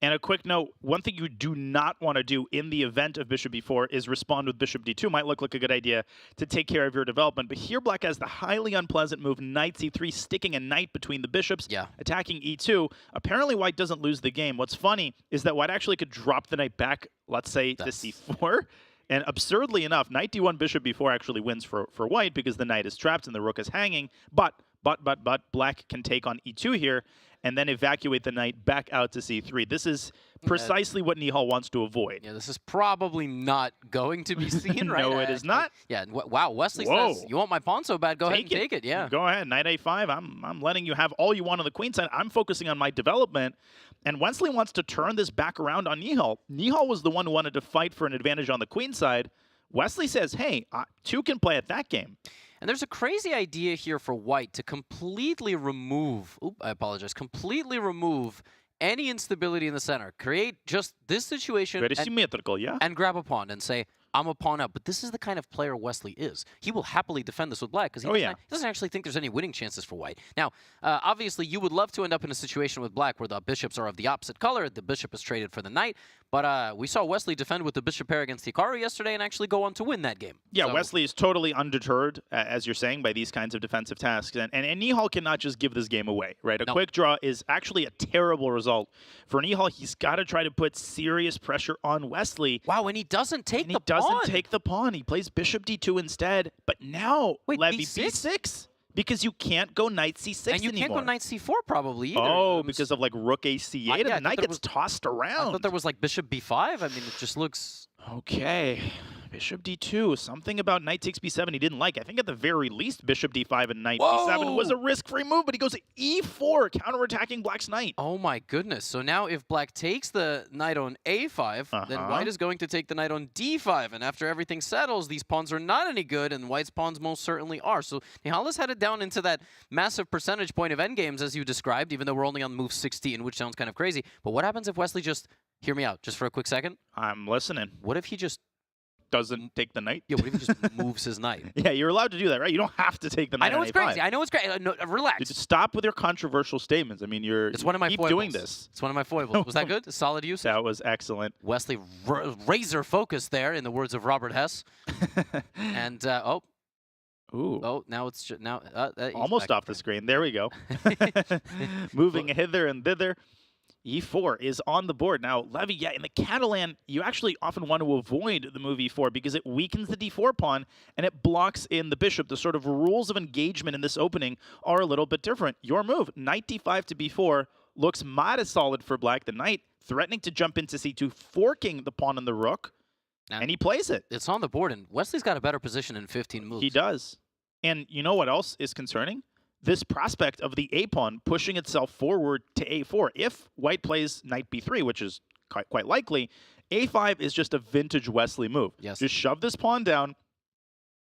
And a quick note, one thing you do not want to do in the event of bishop b4 is respond with bishop d2. Might look like a good idea to take care of your development. But here Black has the highly unpleasant move knight c3, sticking a knight between the bishops, attacking e2. Apparently White doesn't lose the game. What's funny is that White actually could drop the knight back, let's say, to c4. And absurdly enough, knight d1, bishop b4 actually wins for White because the knight is trapped and the rook is hanging. But Black can take on e2 here and then evacuate the knight back out to c3. This is precisely what Nihal wants to avoid. Yeah, this is probably not going to be seen, right? No, it is not. Yeah, wow, Wesley says, you want my pawn so bad, go ahead and take it. Yeah. Go ahead, knight a5. I'm letting you have all you want on the queen side. I'm focusing on my development. And Wesley wants to turn this back around on Nihal. Nihal was the one who wanted to fight for an advantage on the queen side. Wesley says, hey, 2 can play at that game. And there's a crazy idea here for White to completely remove, completely remove any instability in the center. Create just this situation very symmetrical, yeah, and grab a pawn and say, I'm a pawn up. But this is the kind of player Wesley is. He will happily defend this with Black because he doesn't actually think there's any winning chances for White. Now, obviously, you would love to end up in a situation with Black where the bishops are of the opposite color. The bishop is traded for the knight. But we saw Wesley defend with the bishop pair against Hikaru yesterday and actually go on to win that game. Yeah, so, Wesley is totally undeterred, as you're saying, by these kinds of defensive tasks. And Nihal cannot just give this game away, right? A quick draw is actually a terrible result. For Nihal, he's got to try to put serious pressure on Wesley. Wow, and he doesn't take the pawn. He doesn't take the pawn. He plays bishop d2 instead. But now, Levy, b6? Because you can't go knight c6 anymore. And you can't go knight c4 probably either. Oh, because of like rook a c8 and the knight gets tossed around. I thought there was like bishop b5. I mean, it just looks... Okay. Bishop d2. Something about knight takes b7 he didn't like. I think at the very least, bishop d5 and knight b7 was a risk-free move, but he goes e4, counterattacking Black's knight. Oh my goodness. So now if Black takes the knight on a5, then White is going to take the knight on d5. And after everything settles, these pawns are not any good, and White's pawns most certainly are. So Nihal is headed down into that massive percentage point of endgames, as you described, even though we're only on move 16, which sounds kind of crazy. But what happens if Wesley just... Hear me out, just for a quick second. I'm listening. What if he just... doesn't take the knight? Yeah, what if he just moves his knight? Yeah, you're allowed to do that, right? You don't have to take the knight. I know it's crazy. I know it's crazy. No, relax. Just stop with your controversial statements. I mean, It's one of my keep foibles. doing this. It's one of my foibles. Was that good? Solid use? That was excellent. Wesley razor focused there, in the words of Robert Hess. And Ooh. Oh, now it's just almost off the screen. There we go. Moving hither and thither. E4 is on the board. Now, Levy, yeah, in the Catalan, you actually often want to avoid the move E4 because it weakens the D4 pawn and it blocks in the bishop. The sort of rules of engagement in this opening are a little bit different. Your move, knight D5 to B4, looks mighty solid for black. The knight threatening to jump into C2, forking the pawn and the rook, and he plays it. It's on the board, and Wesley's got a better position in 15 moves. He does. And you know what else is concerning? This prospect of the A-pawn pushing itself forward to A4. If white plays knight B3, which is quite likely, A5 is just a vintage Wesley move. Yes. Just shove this pawn down,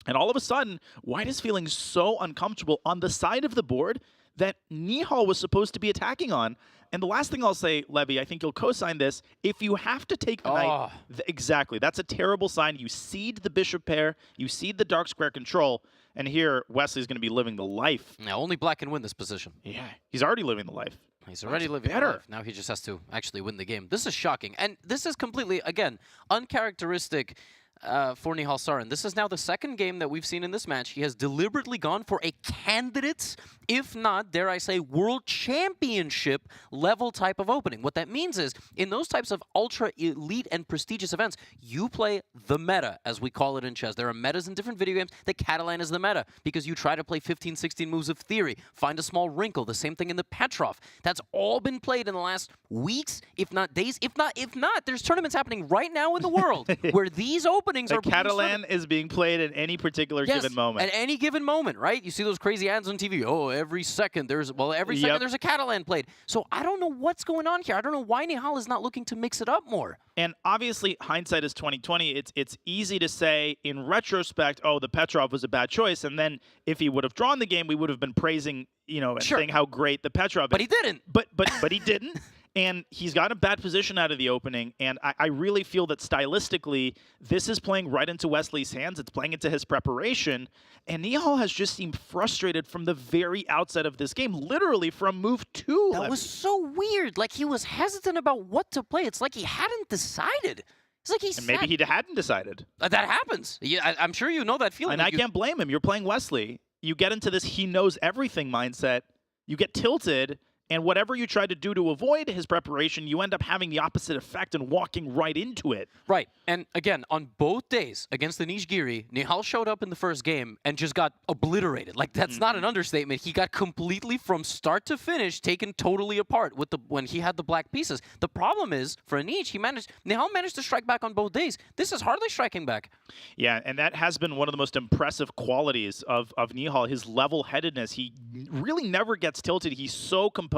and all of a sudden, white is feeling so uncomfortable on the side of the board that Nihal was supposed to be attacking on. And the last thing I'll say, Levy, I think you'll co-sign this, if you have to take the knight, exactly, that's a terrible sign. You cede the bishop pair, you cede the dark square control, and here Wesley's going to be living the life. Now, only black can win this position. Yeah, he's already living the life. He's already living the life. Now he just has to actually win the game. This is shocking. And this is completely, again, uncharacteristic for Nihal Sarin. This is now the second game that we've seen in this match. He has deliberately gone for a candidate, if not, dare I say, world championship level type of opening. What that means is, in those types of ultra elite and prestigious events, you play the meta, as we call it in chess. There are metas in different video games. The Catalan is the meta, because you try to play 15, 16 moves of theory, find a small wrinkle. The same thing in the Petrov. That's all been played in the last weeks, if not days. If not, there's tournaments happening right now in the world where these openings the are Catalan is being played at any particular given moment. At any given moment, right? You see those crazy ads on TV. Oh, every second there's a Catalan played. So I don't know what's going on here. I don't know why Nihal is not looking to mix it up more. And obviously, hindsight is 20/20. It's easy to say in retrospect, oh, the Petrov was a bad choice, and then if he would have drawn the game, we would have been praising, and saying how great the Petrov is. But he didn't. But he didn't. And he's got a bad position out of the opening, and I really feel that stylistically, this is playing right into Wesley's hands. It's playing into his preparation, and Nihal has just seemed frustrated from the very outset of this game, literally from move 2. That was so weird. Like, he was hesitant about what to play. It's like he hadn't decided. It's like and maybe he hadn't decided. That happens. Yeah, I'm sure you know that feeling. And I can't blame him. You're playing Wesley. You get into this he knows everything mindset. You get tilted. And whatever you try to do to avoid his preparation, you end up having the opposite effect and walking right into it. Right. And again, on both days against Anish Giri, Nihal showed up in the first game and just got obliterated. Like, that's not an understatement. He got completely, from start to finish, taken totally apart when he had the black pieces. The problem is, for Anish, Nihal managed to strike back on both days. This is hardly striking back. Yeah, and that has been one of the most impressive qualities of Nihal, his level-headedness. He really never gets tilted. He's so composed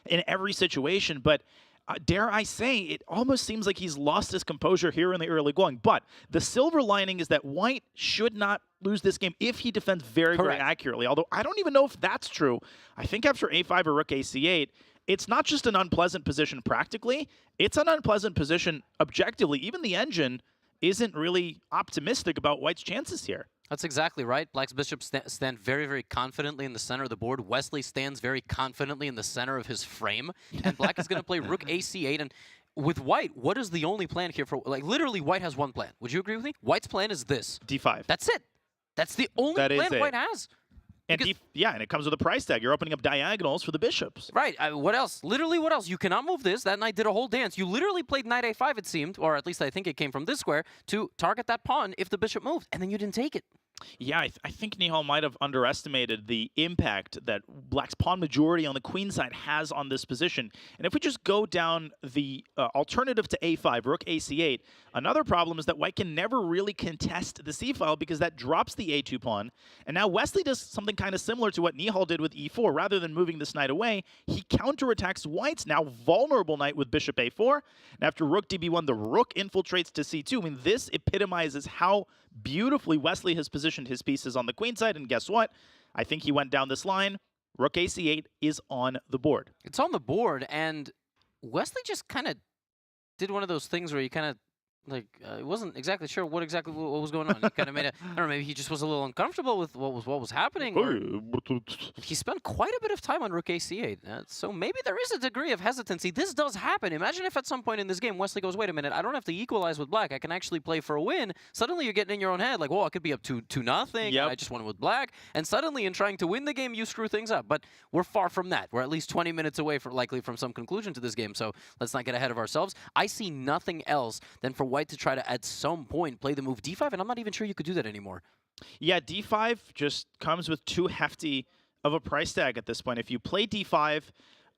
in every situation, but dare I say, it almost seems like he's lost his composure here in the early going. But the silver lining is that white should not lose this game if he defends very, very accurately. Although I don't even know if that's true. I think after A5 or rook AC8, it's not just an unpleasant position practically, it's an unpleasant position objectively. Even the engine isn't really optimistic about white's chances here. That's exactly right. Black's bishops stand very, very confidently in the center of the board. Wesley stands very confidently in the center of his frame. And black is going to play rook AC8. And with white, what is the only plan here for... Like, literally, white has one plan. Would you agree with me? White's plan is this. D5. That's it. That's the only plan white has. And and it comes with a price tag. You're opening up diagonals for the bishops. Right. What else? Literally, what else? You cannot move this. That knight did a whole dance. You literally played knight A5, it seemed, or at least I think it came from this square, to target that pawn if the bishop moved, and then you didn't take it. Yeah, I think Nihal might have underestimated the impact that black's pawn majority on the queen side has on this position. And if we just go down the alternative to A5, rook AC8, another problem is that white can never really contest the c-file because that drops the A2 pawn. And now Wesley does something kind of similar to what Nihal did with E4. Rather than moving this knight away, he counterattacks white's now vulnerable knight with bishop A4. And after rook DB1, the rook infiltrates to C2. I mean, this epitomizes how beautifully Wesley has positioned his pieces on the queen side, and guess what? I think he went down this line. Rook AC8 is on the board. It's on the board, and Wesley just kind of did one of those things where he kind of Like, I wasn't exactly sure what was going on. He kind of made a, I don't know, maybe he just was a little uncomfortable with what was happening. Or he spent quite a bit of time on Rook AC8, so maybe there is a degree of hesitancy. This does happen. Imagine if at some point in this game Wesley goes, wait a minute, I don't have to equalize with black. I can actually play for a win. Suddenly you're getting in your own head, like, whoa, I could be up 2-0. Yep. I just won with black. And suddenly in trying to win the game, you screw things up. But we're far from that. We're at least 20 minutes away likely from some conclusion to this game, so let's not get ahead of ourselves. I see nothing else than for White to try to, at some point, play the move d5, and I'm not even sure you could do that anymore. Yeah, d5 just comes with too hefty of a price tag at this point. If you play d5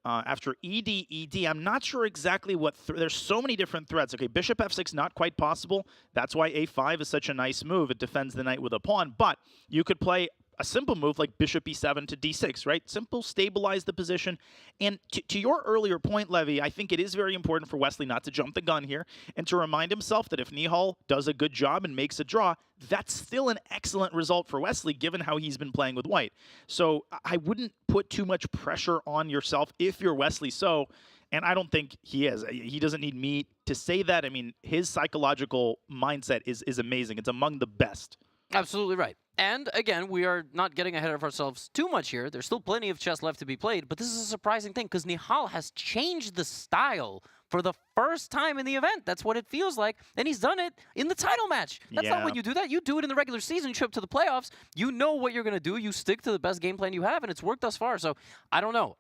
after ED, I'm not sure exactly what... There's so many different threats. Okay, bishop f6, not quite possible. That's why a5 is such a nice move. It defends the knight with a pawn, but you could play a simple move like bishop e7 to d6, right? Simple, stabilize the position. And to your earlier point, Levy, I think it is very important for Wesley not to jump the gun here and to remind himself that if Nihal does a good job and makes a draw, that's still an excellent result for Wesley given how he's been playing with White. So I wouldn't put too much pressure on yourself if you're Wesley So, and I don't think he is. He doesn't need me to say that. I mean, his psychological mindset is amazing. It's among the best. Absolutely right. And again, we are not getting ahead of ourselves too much here. There's still plenty of chess left to be played, but this is a surprising thing because Nihal has changed the style for the first time in the event. That's what it feels like, and he's done it in the title match. That's not when you do that. You do it in the regular season, you show up to the playoffs, you know what you're going to do, you stick to the best game plan you have, and it's worked thus far. So I don't know.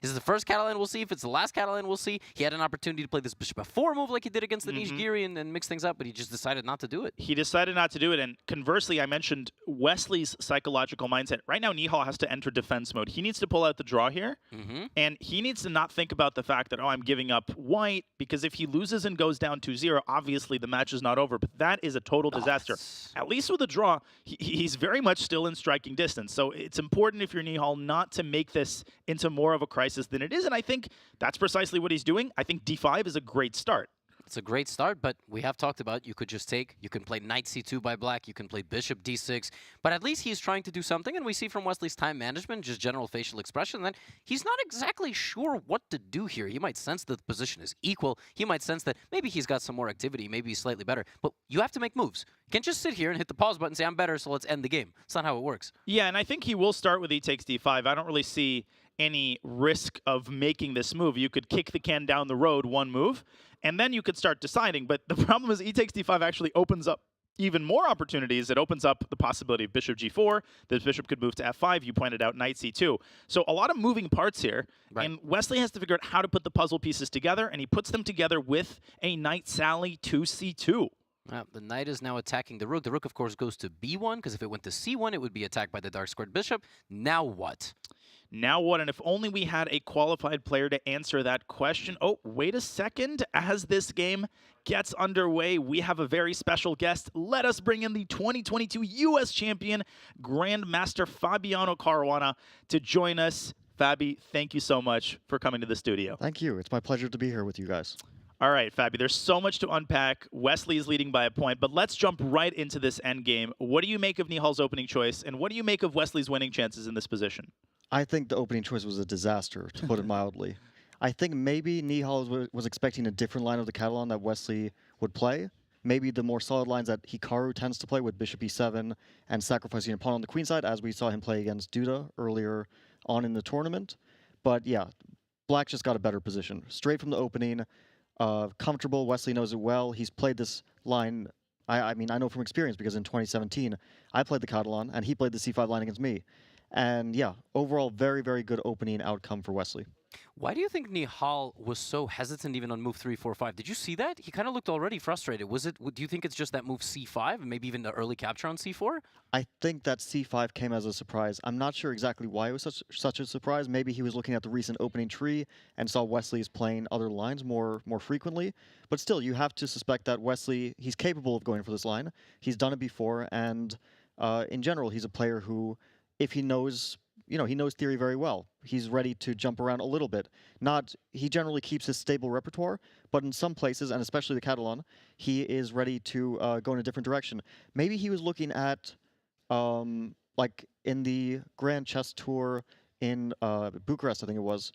Is it the first Catalan we'll see? If it's the last Catalan we'll see? He had an opportunity to play this bishop f4 move like he did against the Anish Giri and mix things up, but he just decided not to do it. He decided not to do it, and conversely, I mentioned Wesley's psychological mindset. Right now, Nihal has to enter defense mode. He needs to pull out the draw here, and he needs to not think about the fact that, oh, I'm giving up White, because if he loses and goes down 2-0, obviously the match is not over, but that is a total disaster. At least with a draw, he's very much still in striking distance, so it's important if you're Nihal not to make this into more of a crisis than it is, and I think that's precisely what he's doing. I think d5 is a great start. It's a great start, but we have talked about you could just take, you can play knight c2 by black, you can play bishop d6, but at least he's trying to do something, and we see from Wesley's time management, just general facial expression, that he's not exactly sure what to do here. He might sense that the position is equal, he might sense that maybe he's got some more activity, maybe he's slightly better, but you have to make moves. You can't just sit here and hit the pause button and say, I'm better, so let's end the game. It's not how it works. Yeah, and I think he will start with e takes d5. I don't really see any risk of making this move. You could kick the can down the road one move, and then you could start deciding. But the problem is e takes d5 actually opens up even more opportunities. It opens up the possibility of bishop g4. This bishop could move to f5. You pointed out knight c2. So a lot of moving parts here. Right. And Wesley has to figure out how to put the puzzle pieces together, and he puts them together with a knight sally to c2. The knight is now attacking the rook. The rook, of course, goes to b1, because if it went to c1, it would be attacked by the dark-squared bishop. Now what? Now what? And if only we had a qualified player to answer that question. Oh, wait a second. As this game gets underway, we have a very special guest. Let us bring in the 2022 U.S. champion, Grandmaster Fabiano Caruana, to join us. Fabi, thank you so much for coming to the studio. Thank you. It's my pleasure to be here with you guys. All right, Fabi, there's so much to unpack. Wesley is leading by a point, but let's jump right into this endgame. What do you make of Nihal's opening choice, and what do you make of Wesley's winning chances in this position? I think the opening choice was a disaster, to put it mildly. I think maybe Nihal was expecting a different line of the Catalan that Wesley would play. Maybe the more solid lines that Hikaru tends to play with bishop e7 and sacrificing a pawn on the queen side, as we saw him play against Duda earlier on in the tournament. But yeah, Black just got a better position. Straight from the opening, comfortable. Wesley knows it well. He's played this line, I mean, I know from experience, because in 2017, I played the Catalan, and he played the c5 line against me. And yeah, overall, very, very good opening outcome for Wesley. Why do you think Nihal was so hesitant even on move 3, 4, 5? Did you see that? He kind of looked already frustrated. Do you think it's just that move c5 and maybe even the early capture on c4? I think that c5 came as a surprise. I'm not sure exactly why it was such a surprise. Maybe he was looking at the recent opening tree and saw Wesley's playing other lines more frequently. But still, you have to suspect that Wesley, he's capable of going for this line. He's done it before, and in general, he's a player who, if he knows, he knows theory very well. He's ready to jump around a little bit. He generally keeps his stable repertoire, but in some places, and especially the Catalan, he is ready to go in a different direction. Maybe he was looking at, like in the Grand Chess Tour in Bucharest, I think it was,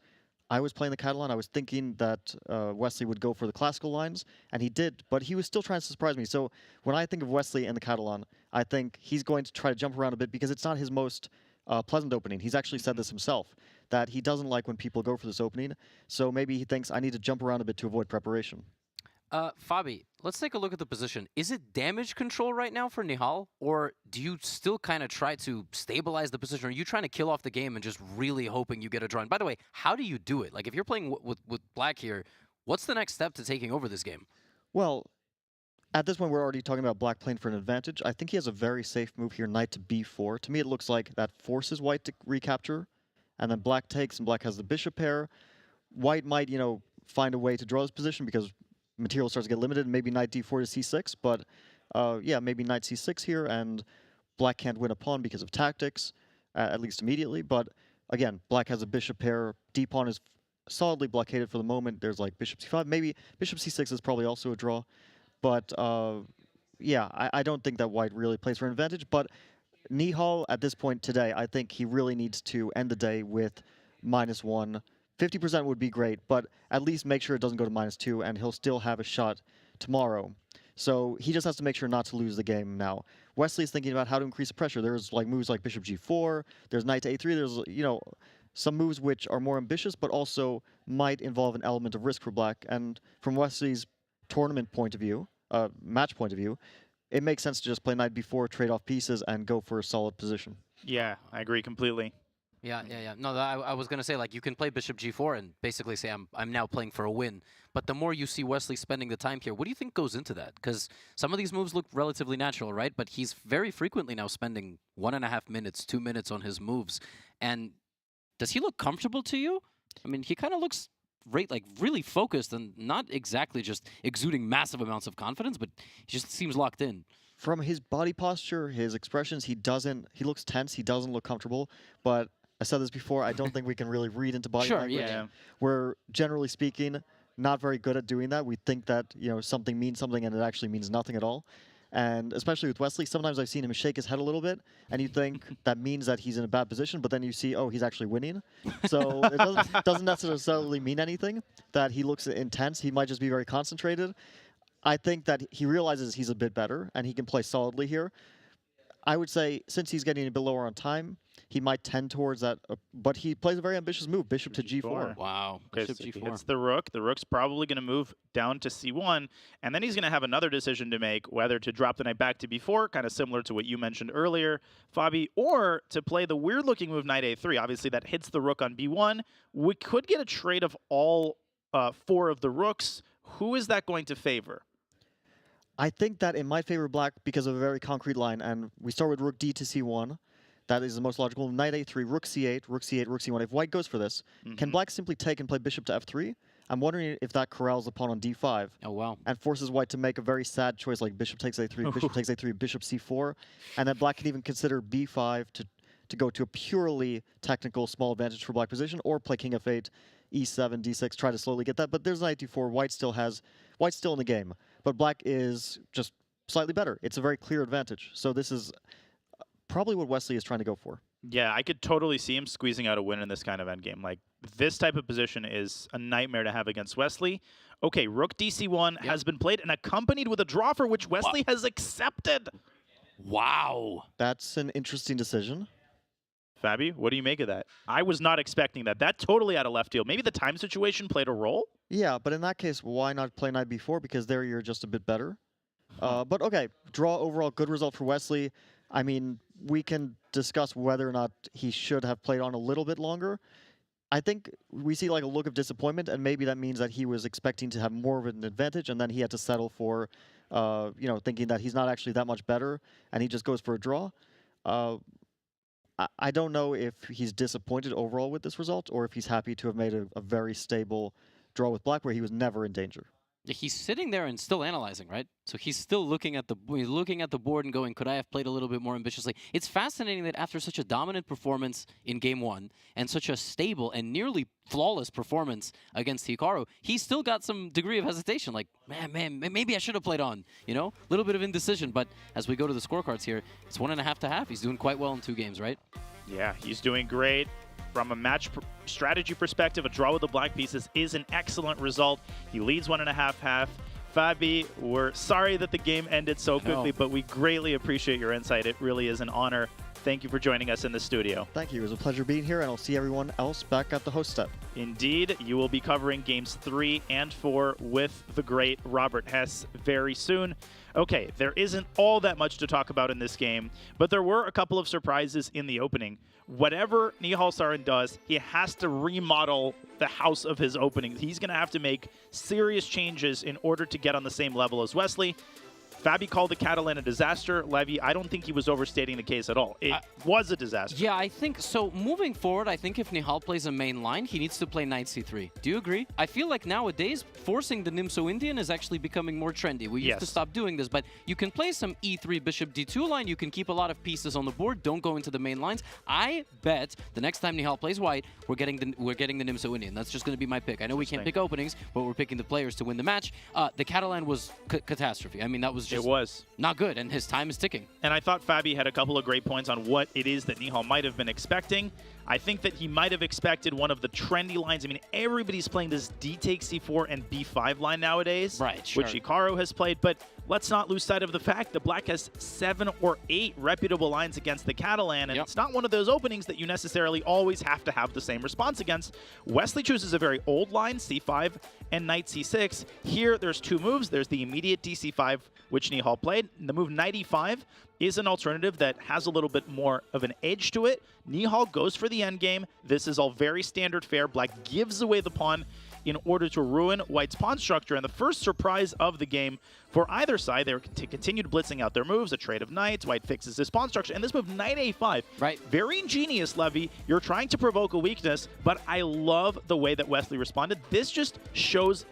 I was playing the Catalan, I was thinking that Wesley would go for the classical lines, and he did, but he was still trying to surprise me. So when I think of Wesley and the Catalan, I think he's going to try to jump around a bit because it's not his most pleasant opening. He's actually said this himself, that he doesn't like when people go for this opening. So maybe he thinks, I need to jump around a bit to avoid preparation. Fabi, let's take a look at the position. Is it damage control right now for Nihal, or do you still kind of try to stabilize the position? Or are you trying to kill off the game and just really hoping you get a draw? And by the way, how do you do it? Like, if you're playing with Black here, what's the next step to taking over this game? Well, at this point, we're already talking about Black playing for an advantage. I think he has a very safe move here, knight to b4. To me, it looks like that forces White to recapture, and then Black takes, and Black has the bishop pair. White might, find a way to draw this position because material starts to get limited, and maybe knight d4 to c6, but yeah, maybe knight c6 here, and Black can't win a pawn because of tactics, at least immediately. But again, Black has a bishop pair. D-pawn is solidly blockaded for the moment. There's like bishop c5. Maybe bishop c6 is probably also a draw. But yeah, I don't think that White really plays for an advantage. But Nihal, at this point today, I think he really needs to end the day with -1. 50% would be great, but at least make sure it doesn't go to -2, and he'll still have a shot tomorrow. So he just has to make sure not to lose the game now. Wesley's thinking about how to increase the pressure. There's like moves like bishop g4, there's knight to a3, there's, some moves which are more ambitious, but also might involve an element of risk for Black. And from Wesley's tournament point of view, match point of view, it makes sense to just play knight b4, trade off pieces, and go for a solid position. Yeah, I agree completely. Yeah. No, I was going to say, like, you can play bishop g4 and basically say, I'm now playing for a win. But the more you see Wesley spending the time here, what do you think goes into that? Because some of these moves look relatively natural, right? But he's very frequently now spending 1.5 minutes, 2 minutes on his moves. And does he look comfortable to you? I mean, he kind of looks really focused and not exactly just exuding massive amounts of confidence, but he just seems locked in. From his body posture, his expressions, he looks tense, he doesn't look comfortable, but I said this before, I don't think we can really read into body language. Yeah. We're, generally speaking, not very good at doing that. We think that, something means something and it actually means nothing at all. And especially with Wesley, sometimes I've seen him shake his head a little bit, and you think that means that he's in a bad position, but then you see, oh, he's actually winning. So it doesn't necessarily mean anything that he looks intense. He might just be very concentrated. I think that he realizes he's a bit better, and he can play solidly here. I would say, since he's getting a bit lower on time, he might tend towards that, but he plays a very ambitious move, bishop to g4. Wow, Okay, bishop so g4. he hits the rook. The rook's probably going to move down to c1, and then he's going to have another decision to make, whether to drop the knight back to b4, kind of similar to what you mentioned earlier, Fabi, or to play the weird-looking move knight a3. Obviously, that hits the rook on b1. We could get a trade of all 4 of the rooks. Who is that going to favor? I think that it might favor Black because of a very concrete line, and we start with rook d to c1. That is the most logical. Knight a3, rook c8, rook c8, rook c1. If White goes for this, can Black simply take and play bishop to f3? I'm wondering if that corrals the pawn on d5. Oh, wow. And forces White to make a very sad choice like bishop takes a3, bishop takes a3, bishop c4. And then Black can even consider b5 to go to a purely technical small advantage for Black position, or play king f8, e7, d6, try to slowly get that. But there's knight d4. White's still in the game. But Black is just slightly better. It's a very clear advantage. So this is probably what Wesley is trying to go for. Yeah, I could totally see him squeezing out a win in this kind of endgame. Like, this type of position is a nightmare to have against Wesley. Okay, rook dc1 has been played and accompanied with a draw for which Wesley has accepted. Wow. That's an interesting decision. Fabi, what do you make of that? I was not expecting that. That totally out of left field. Maybe the time situation played a role? Yeah, but in that case, why not play knight b4? Because there you're just a bit better. But okay, draw overall, good result for Wesley. I mean, we can discuss whether or not he should have played on a little bit longer. I think we see like a look of disappointment, and maybe that means that he was expecting to have more of an advantage, and then he had to settle for, thinking that he's not actually that much better, and he just goes for a draw. I don't know if he's disappointed overall with this result, or if he's happy to have made a very stable draw with Black, where he was never in danger. He's sitting there and still analyzing, right? So he's still looking at the board and going, could I have played a little bit more ambitiously? It's fascinating that after such a dominant performance in Game 1 and such a stable and nearly flawless performance against Hikaru, he's still got some degree of hesitation. Like, man, maybe I should have played on, A little bit of indecision. But as we go to the scorecards here, it's 1.5 to half. He's doing quite well in 2 games, right? Yeah, he's doing great. From a match strategy perspective, a draw with the black pieces is an excellent result. He leads 1.5 Fabi, we're sorry that the game ended so quickly, but we greatly appreciate your insight. It really is an honor. Thank you for joining us in the studio. Thank you. It was a pleasure being here, and I'll see everyone else back at the host step. Indeed, you will be covering games 3 and 4 with the great Robert Hess very soon. Okay, there isn't all that much to talk about in this game, but there were a couple of surprises in the opening. Whatever Nihal Sarin does, he has to remodel the house of his opening. He's going to have to make serious changes in order to get on the same level as Wesley. Fabi called the Catalan a disaster. Levy, I don't think he was overstating the case at all. It was a disaster. Yeah, I think so. Moving forward, I think if Nihal plays a main line, he needs to play knight c3. Do you agree? I feel like nowadays, forcing the Nimso Indian is actually becoming more trendy. We used to stop doing this, but you can play some e3 bishop d2 line. You can keep a lot of pieces on the board. Don't go into the main lines. I bet the next time Nihal plays white, we're getting the Nimso Indian. That's just going to be my pick. I know we can't pick openings, but we're picking the players to win the match. The Catalan was catastrophe. I mean, that was just not good, and his time is ticking. And I thought Fabi had a couple of great points on what it is that Nihal might have been expecting. I think that he might have expected one of the trendy lines. I mean, everybody's playing this d takes c4 and b5 line nowadays, right? Sure. Which Hikaru has played, but let's not lose sight of the fact that Black has 7 or 8 reputable lines against the Catalan, and it's not one of those openings that you necessarily always have to have the same response against. Wesley chooses a very old line, c5 and knight c6. Here, there's 2 moves. There's the immediate dc5, which Nihal played. The move knight e5 is an alternative that has a little bit more of an edge to it. Nihal goes for the endgame. This is all very standard fare. Black gives away the pawn in order to ruin White's pawn structure. And the first surprise of the game for either side, they continued blitzing out their moves, a trade of knights. White fixes his pawn structure, and this move, knight a5. Right. Very ingenious, Levy. You're trying to provoke a weakness, but I love the way that Wesley responded. This just shows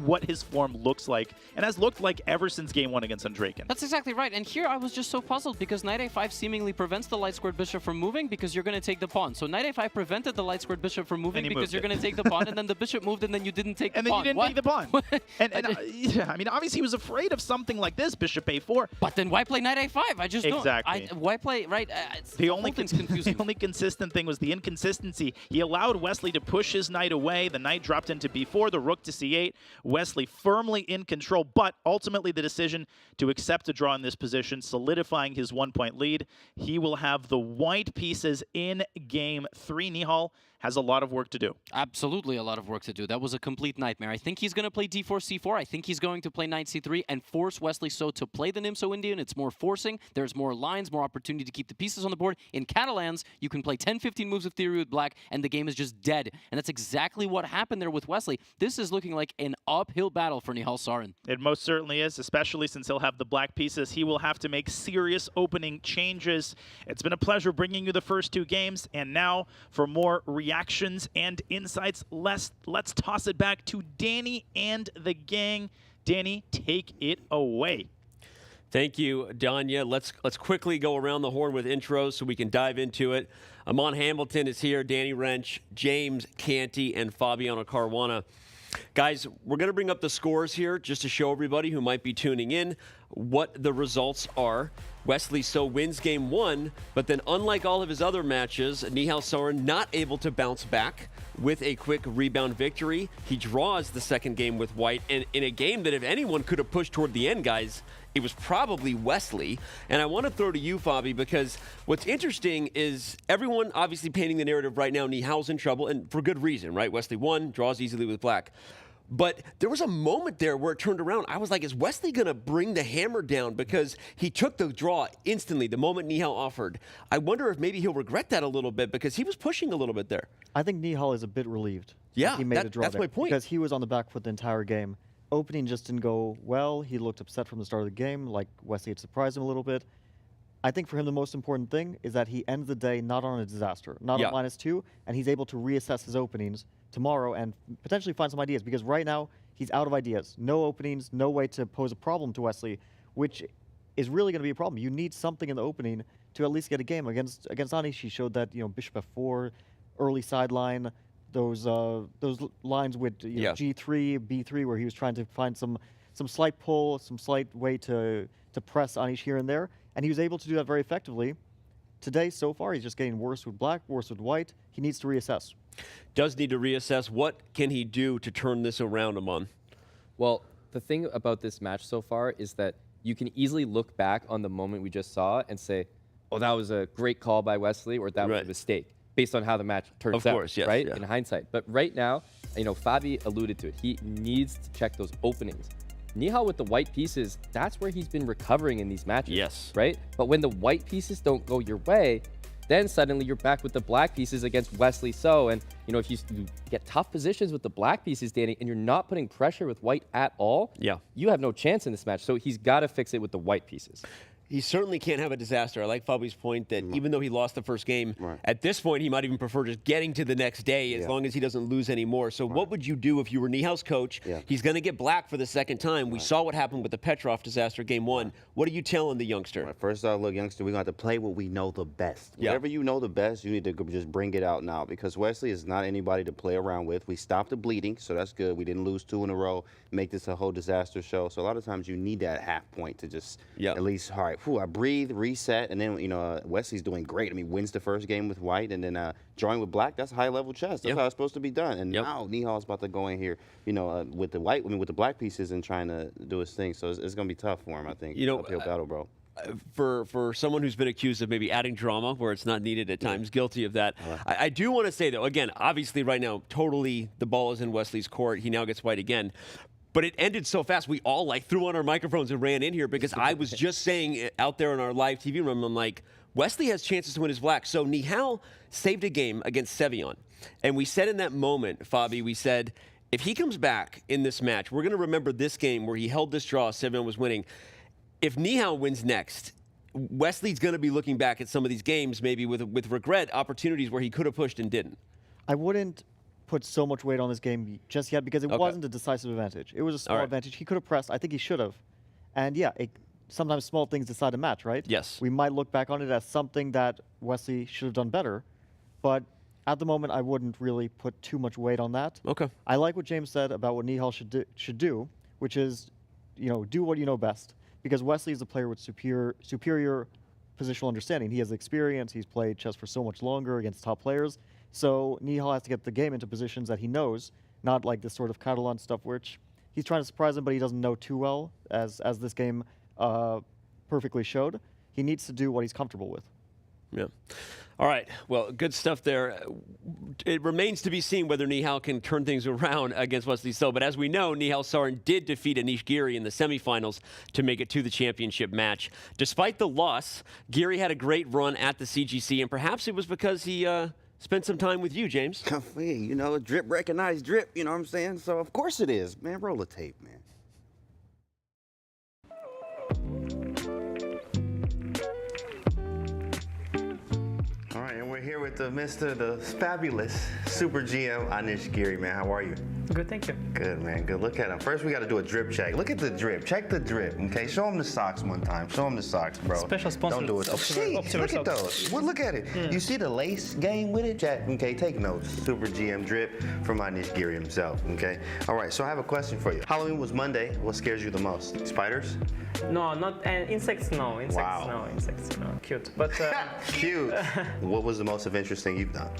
what his form looks like, and has looked like ever since game 1 against Andraken. That's exactly right, and here I was just so puzzled because knight a5 seemingly prevents the light squared bishop from moving because you're going to take the pawn. So knight a5 prevented the light squared bishop from moving because you're going to take the pawn, and then the bishop moved, and then you didn't take the pawn. And then you didn't take the pawn. Yeah, I mean, obviously he was afraid of something like this, bishop a4. But then why play knight a5? I just don't. Exactly. Why play, right? The only consistent thing was the inconsistency. He allowed Wesley to push his knight away. The knight dropped into b4, the rook to c8. Wesley firmly in control, but ultimately the decision to accept a draw in this position, solidifying his 1-point lead. He will have the white pieces in game 3. Nihal has a lot of work to do. Absolutely a lot of work to do. That was a complete nightmare. I think he's going to play d4, c4. I think he's going to play knight c3 and force Wesley So to play the Nimso Indian. It's more forcing. There's more lines, more opportunity to keep the pieces on the board. In Catalans, you can play 10, 15 moves of theory with Black, and the game is just dead. And that's exactly what happened there with Wesley. This is looking like an uphill battle for Nihal Sarin. It most certainly is, especially since he'll have the black pieces. He will have to make serious opening changes. It's been a pleasure bringing you the first 2 games, and now for more reactions and insights, let's toss it back to Danny and the gang. Danny, take it away. Thank you, Danya. Let's quickly go around the horn with intros so we can dive into it. Amon Hamilton is here, Danny Wrench, James Canty, and Fabiano Caruana. Guys, we're going to bring up the scores here just to show everybody who might be tuning in what the results are. Wesley So wins game 1, but then unlike all of his other matches, Nihal Sarin not able to bounce back with a quick rebound victory. He draws the second game with White, and in a game that if anyone could have pushed toward the end, guys, it was probably Wesley. And I want to throw to you, Fabi, because what's interesting is everyone obviously painting the narrative right now, Nihal's in trouble, and for good reason, right? Wesley won, draws easily with Black. But there was a moment there where it turned around. I was like, is Wesley going to bring the hammer down? Because he took the draw instantly the moment Nihal offered. I wonder if maybe he'll regret that a little bit because he was pushing a little bit there. I think Nihal is a bit relieved. Yeah, he made a draw that's there my point. Because he was on the back foot the entire game. Opening just didn't go well. He looked upset from the start of the game, like Wesley had surprised him a little bit. I think for him the most important thing is that he ends the day not on a disaster, not on -2, and he's able to reassess his openings tomorrow and potentially find some ideas, because right now he's out of ideas. No openings, no way to pose a problem to Wesley, which is really going to be a problem. You need something in the opening to at least get a game. Against Anish, he showed that, bishop f4, early sideline, those lines with G3, B3, where he was trying to find some slight pull, some slight way to press Anish here and there, and he was able to do that very effectively. today, so far, he's just getting worse with black, worse with white. He needs to reassess. Does need to reassess. What can he do to turn this around, Aman? Well, the thing about this match so far is that you can easily look back on the moment we just saw and say, oh, that was a great call by Wesley, or that was a mistake, based on how the match turns out, Of course, yes, right? yeah. In hindsight. But right now, Fabi alluded to it. He needs to check those openings. Nihal with the white pieces, that's where he's been recovering in these matches. Yes. Right? But when the white pieces don't go your way, then suddenly you're back with the black pieces against Wesley So. And, if you get tough positions with the black pieces, Danny, and you're not putting pressure with white at all, you have no chance in this match. So he's got to fix it with the white pieces. He certainly can't have a disaster. I like Fabi's point that even though he lost the first game, at this point he might even prefer just getting to the next day as long as he doesn't lose anymore. So what would you do if you were Nihal's coach? He's going to get black for the second time. We saw what happened with the Petrov disaster game 1. What are you telling the youngster? First off, look, youngster, we're going to have to play what we know the best. Whatever you know the best, you need to just bring it out now, because Wesley is not anybody to play around with. We stopped the bleeding, so that's good. We didn't lose 2 in a row, make this a whole disaster show. So a lot of times you need that half point to just at least, all right, I breathe, reset, and then, Wesley's doing great. I mean, wins the first game with white, and then drawing with black, that's high-level chess. That's how it's supposed to be done. And now Nihal's about to go in here, with the with the black pieces and trying to do his thing. So it's going to be tough for him, I think. Uphill battle, bro. For someone who's been accused of maybe adding drama where it's not needed at times, guilty of that. I do want to say, though, again, obviously right now, totally the ball is in Wesley's court. He now gets white again. But it ended so fast, we all threw on our microphones and ran in here, because I was just saying out there in our live TV room, I'm like, Wesley has chances to win his black. So Nihal saved a game against Sevion. And we said in that moment, Fabi, we said, if he comes back in this match, we're going to remember this game where he held this draw, Sevion was winning. If Nihal wins next, Wesley's going to be looking back at some of these games maybe with regret, opportunities where he could have pushed and didn't. I wouldn't put so much weight on this game just yet, because it wasn't a decisive advantage. It was a small advantage. He could have pressed. I think he should have. And sometimes small things decide a match, right? Yes. We might look back on it as something that Wesley should have done better, but at the moment I wouldn't really put too much weight on that. Okay. I like what James said about what Nihal should do, which is, do what you know best. Because Wesley is a player with superior positional understanding. He has experience. He's played chess for so much longer against top players. So Nihal has to get the game into positions that he knows, not like this sort of Catalan stuff, which he's trying to surprise him, but he doesn't know too well, as this game perfectly showed. He needs to do what he's comfortable with. Yeah. All right. Well, good stuff there. It remains to be seen whether Nihal can turn things around against Wesley So. But as we know, Nihal Sarin did defeat Anish Giri in the semifinals to make it to the championship match. Despite the loss, Giri had a great run at the CGC, and perhaps it was because he spent some time with you, James. Drip recognize drip, you know what I'm saying? So, of course it is. Man, roll the tape, man. All right, and we're here with the fabulous Super GM, Anish Giri, man. How are you? Good, thank you. Good, man. Good. Look at him. First, we got to do a drip check. Look at the drip. Check the drip, okay? Show him the socks one time. Show him the socks, bro. Special sponsor. Don't do it. Jeez, look at those. Well, look at it. Yeah. You see the lace game with it? Chat, okay, take notes. Super GM drip from Anish Giri himself, okay? All right, so I have a question for you. Halloween was Monday. What scares you the most? Spiders? No, not insects, no. Insects, no. Insects, no. Cute. But cute. What was the most adventurous thing you've done?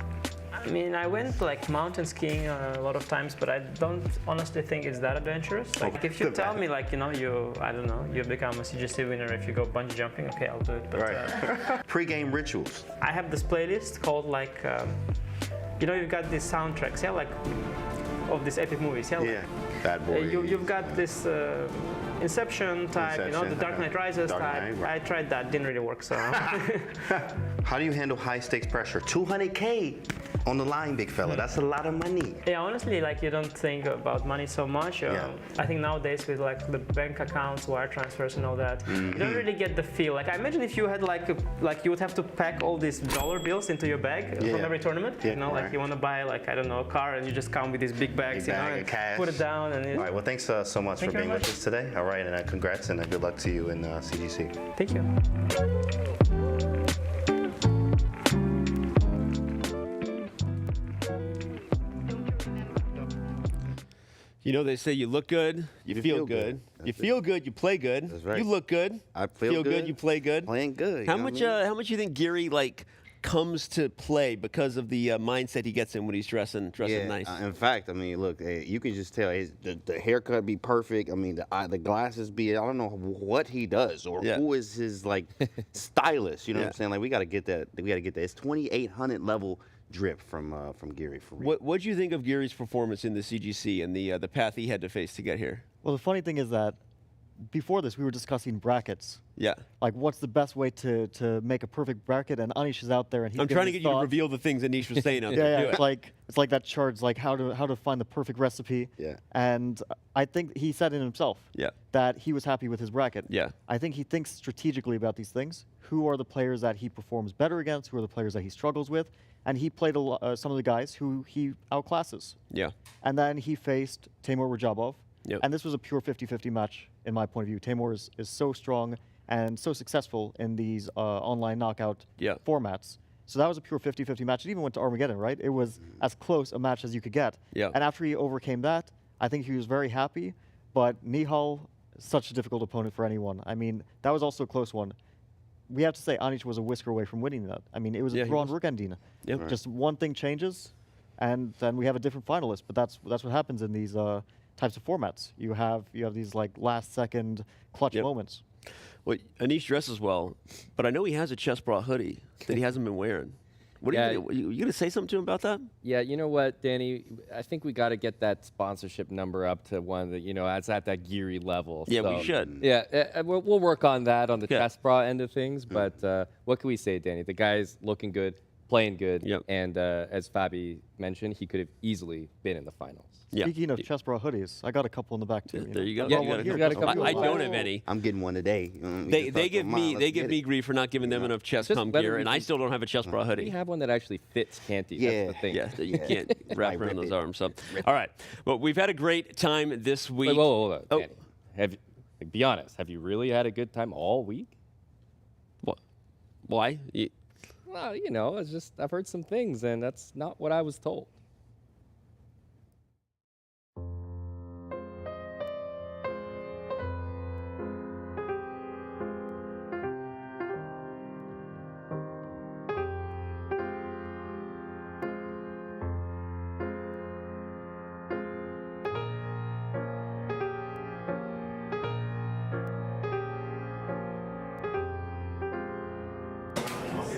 I mean, I went mountain skiing a lot of times, but I don't honestly think it's that adventurous. If you tell me, I don't know, you become a CGC winner if you go bungee jumping, okay, I'll do it. But, Pre-game rituals. I have this playlist called you've got these soundtracks, of these epic movies, Bad Boy. You've got this Inception type, the Dark Knight Rises type. I tried that, didn't really work, so. How do you handle high stakes pressure? 200K on the line, big fella. That's a lot of money. Yeah, honestly, you don't think about money so much. I think nowadays with the bank accounts, wire transfers and all that, you don't really get the feel. I imagine if you had you would have to pack all these dollar bills into your bag from every tournament. You want to buy I don't know, a car, and you just come with these big bags, and cash. put it down. And all right, well, thanks so much for being with us today. All right, and congrats and good luck to you in CGC. Thank you. You know, they say you look good, you feel good. You feel good, you play good. That's right. You look good. I feel good, you play good. Playing good. How you know much? what I mean? How much you think Giri comes to play because of the mindset he gets in when he's dressing nice? In fact, I mean, look, you can just tell the haircut be perfect. I mean, the glasses be. I don't know what he does or who is his stylist. You know what I'm saying? Like we got to get that. We got to get that. It's 2,800 level drip from Giri for real. What do you think of Giri's performance in the CGC and the path he had to face to get here? Well, the funny thing is that before this, we were discussing brackets. Yeah. Like, what's the best way to make a perfect bracket? And Anish is out there, and he's I'm trying to get you to reveal the things Anish was saying out there. Yeah, it's like that chart's like how to find the perfect recipe. Yeah. And I think he said in himself that he was happy with his bracket. Yeah. I think he thinks strategically about these things. Who are the players that he performs better against? Who are the players that he struggles with? And he played some of the guys who he outclasses. Yeah. And then he faced Timur Rajabov. Yep. And this was a pure 50-50 match, in my point of view. Timur is so strong and so successful in these online knockout formats. So that was a pure 50-50 match. It even went to Armageddon, right? It was as close a match as you could get. Yeah. And after he overcame that, I think he was very happy. But Nihal, such a difficult opponent for anyone. I mean, that was also a close one. We have to say Anish was a whisker away from winning that. I mean, it was a drawn Rukandina. Yep. Just one thing changes, and then we have a different finalist. But that's what happens in these types of formats. You have these like last-second clutch moments. Well, Anish dresses well, but I know he has a Chess Bra hoodie that he hasn't been wearing. What are you going to say something to him about that? Yeah, you know what, Danny? I think we got to get that sponsorship number up to one that, it's at that Giri level. Yeah, so, we should. Yeah, we'll work on that on the Chess Bra end of things. But what can we say, Danny? The guy's looking good, playing good, and as Fabi mentioned, he could have easily been in the finals. Yeah. Speaking of Chess Bra hoodies, I got a couple in the back too. There you go. You got a couple. I don't have any. I'm getting one today. They give me grief for not giving them enough Chesscom gear, and I still don't have a Chess Bra hoodie. We have one that actually fits Canty. Yeah. That's the thing. Yeah, that you can't wrap around those arms. So, all right. Well, we've had a great time this week. Wait, hold on, Danny. Be honest. Have you really had a good time all week? What? Why? Well, it's just I've heard some things, and that's not what I was told.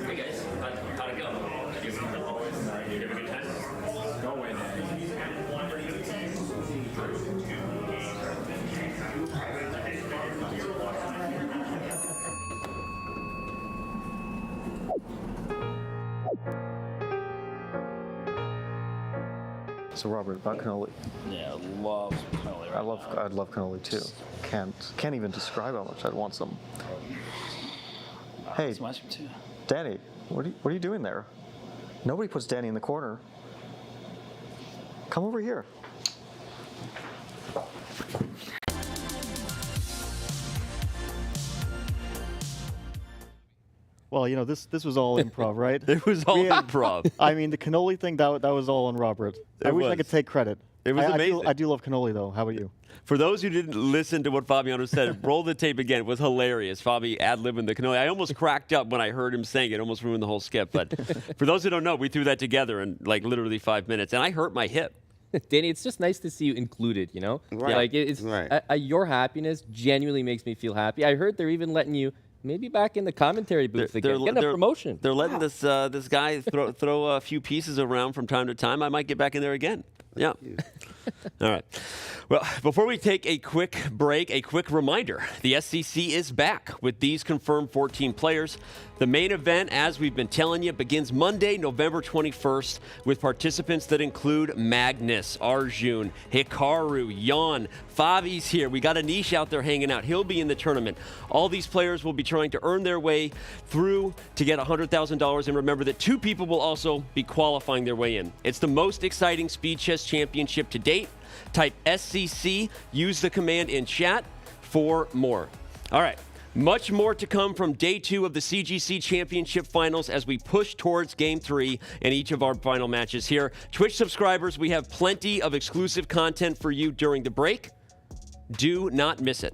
Hey guys, how'd it go? You have a good time? Go win. So Robert, about cannoli. Yeah, love cannoli. I'd love cannoli too. Can't even describe how much I'd want some. Hey, Some ice cream too. Danny, what are you doing there? Nobody puts Danny in the corner. Come over here. Well, this was all improv, right? It was all improv. I mean, the cannoli thing, that was all on Robert. I wish I could take credit. It was amazing. I do love cannoli, though. How about you? For those who didn't listen to what Fabiano said, roll the tape again. It was hilarious. Fabi ad-libbing the cannoli. I almost cracked up when I heard him saying it. Almost ruined the whole skip. But for those who don't know, we threw that together in literally 5 minutes. And I hurt my hip. Danny, it's just nice to see you included, Right. Like, it's your happiness genuinely makes me feel happy. I heard they're even letting you maybe back in the commentary booth again. Getting a promotion. They're letting this guy throw a few pieces around from time to time. I might get back in there again. Yeah. All right. Well, before we take a quick break, a quick reminder. The SCC is back with these confirmed 14 players. The main event, as we've been telling you, begins Monday, November 21st, with participants that include Magnus, Arjun, Hikaru, Jan, Favi's here. We got Anish out there hanging out. He'll be in the tournament. All these players will be trying to earn their way through to get $100,000. And remember that 2 people will also be qualifying their way in. It's the most exciting speed chess championship to date. Type SCC, use the command in chat for more. All right. Much more to come from day 2 of the CGC Championship Finals as we push towards Game 3 in each of our final matches here. Twitch subscribers, we have plenty of exclusive content for you during the break. Do not miss it.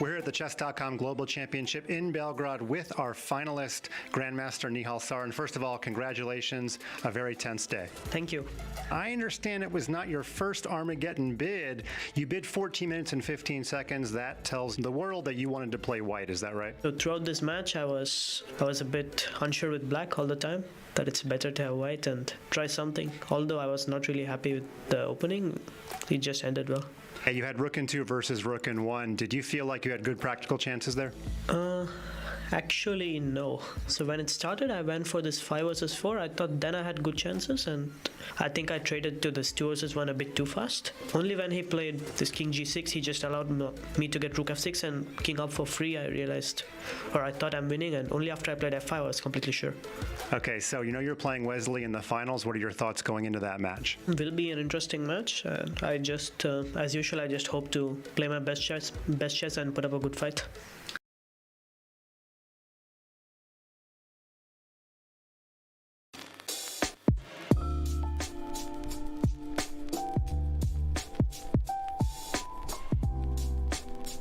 We're here at the Chess.com Global Championship in Belgrade with our finalist, Grandmaster Nihal Sarin. First of all, congratulations. A very tense day. Thank you. I understand it was not your first Armageddon bid. You bid 14 minutes and 15 seconds. That tells the world that you wanted to play white. Is that right? So throughout this match, I was a bit unsure with black all the time, that it's better to have white and try something. Although I was not really happy with the opening, it just ended well. Hey, you had Rook in 2 versus Rook in 1. Did you feel like you had good practical chances there? Actually, no. So when it started, I went for this 5 versus 4. I thought then I had good chances, and I think I traded to this 2 versus 1 a bit too fast. Only when he played this King G6, he just allowed me to get Rook F6 and King up for free. I realized, or I thought I'm winning, and only after I played F5, I was completely sure. Okay, so you know you're playing Wesley in the finals. What are your thoughts going into that match? It will be an interesting match. I just, as usual, I just hope to play my best chess and put up a good fight.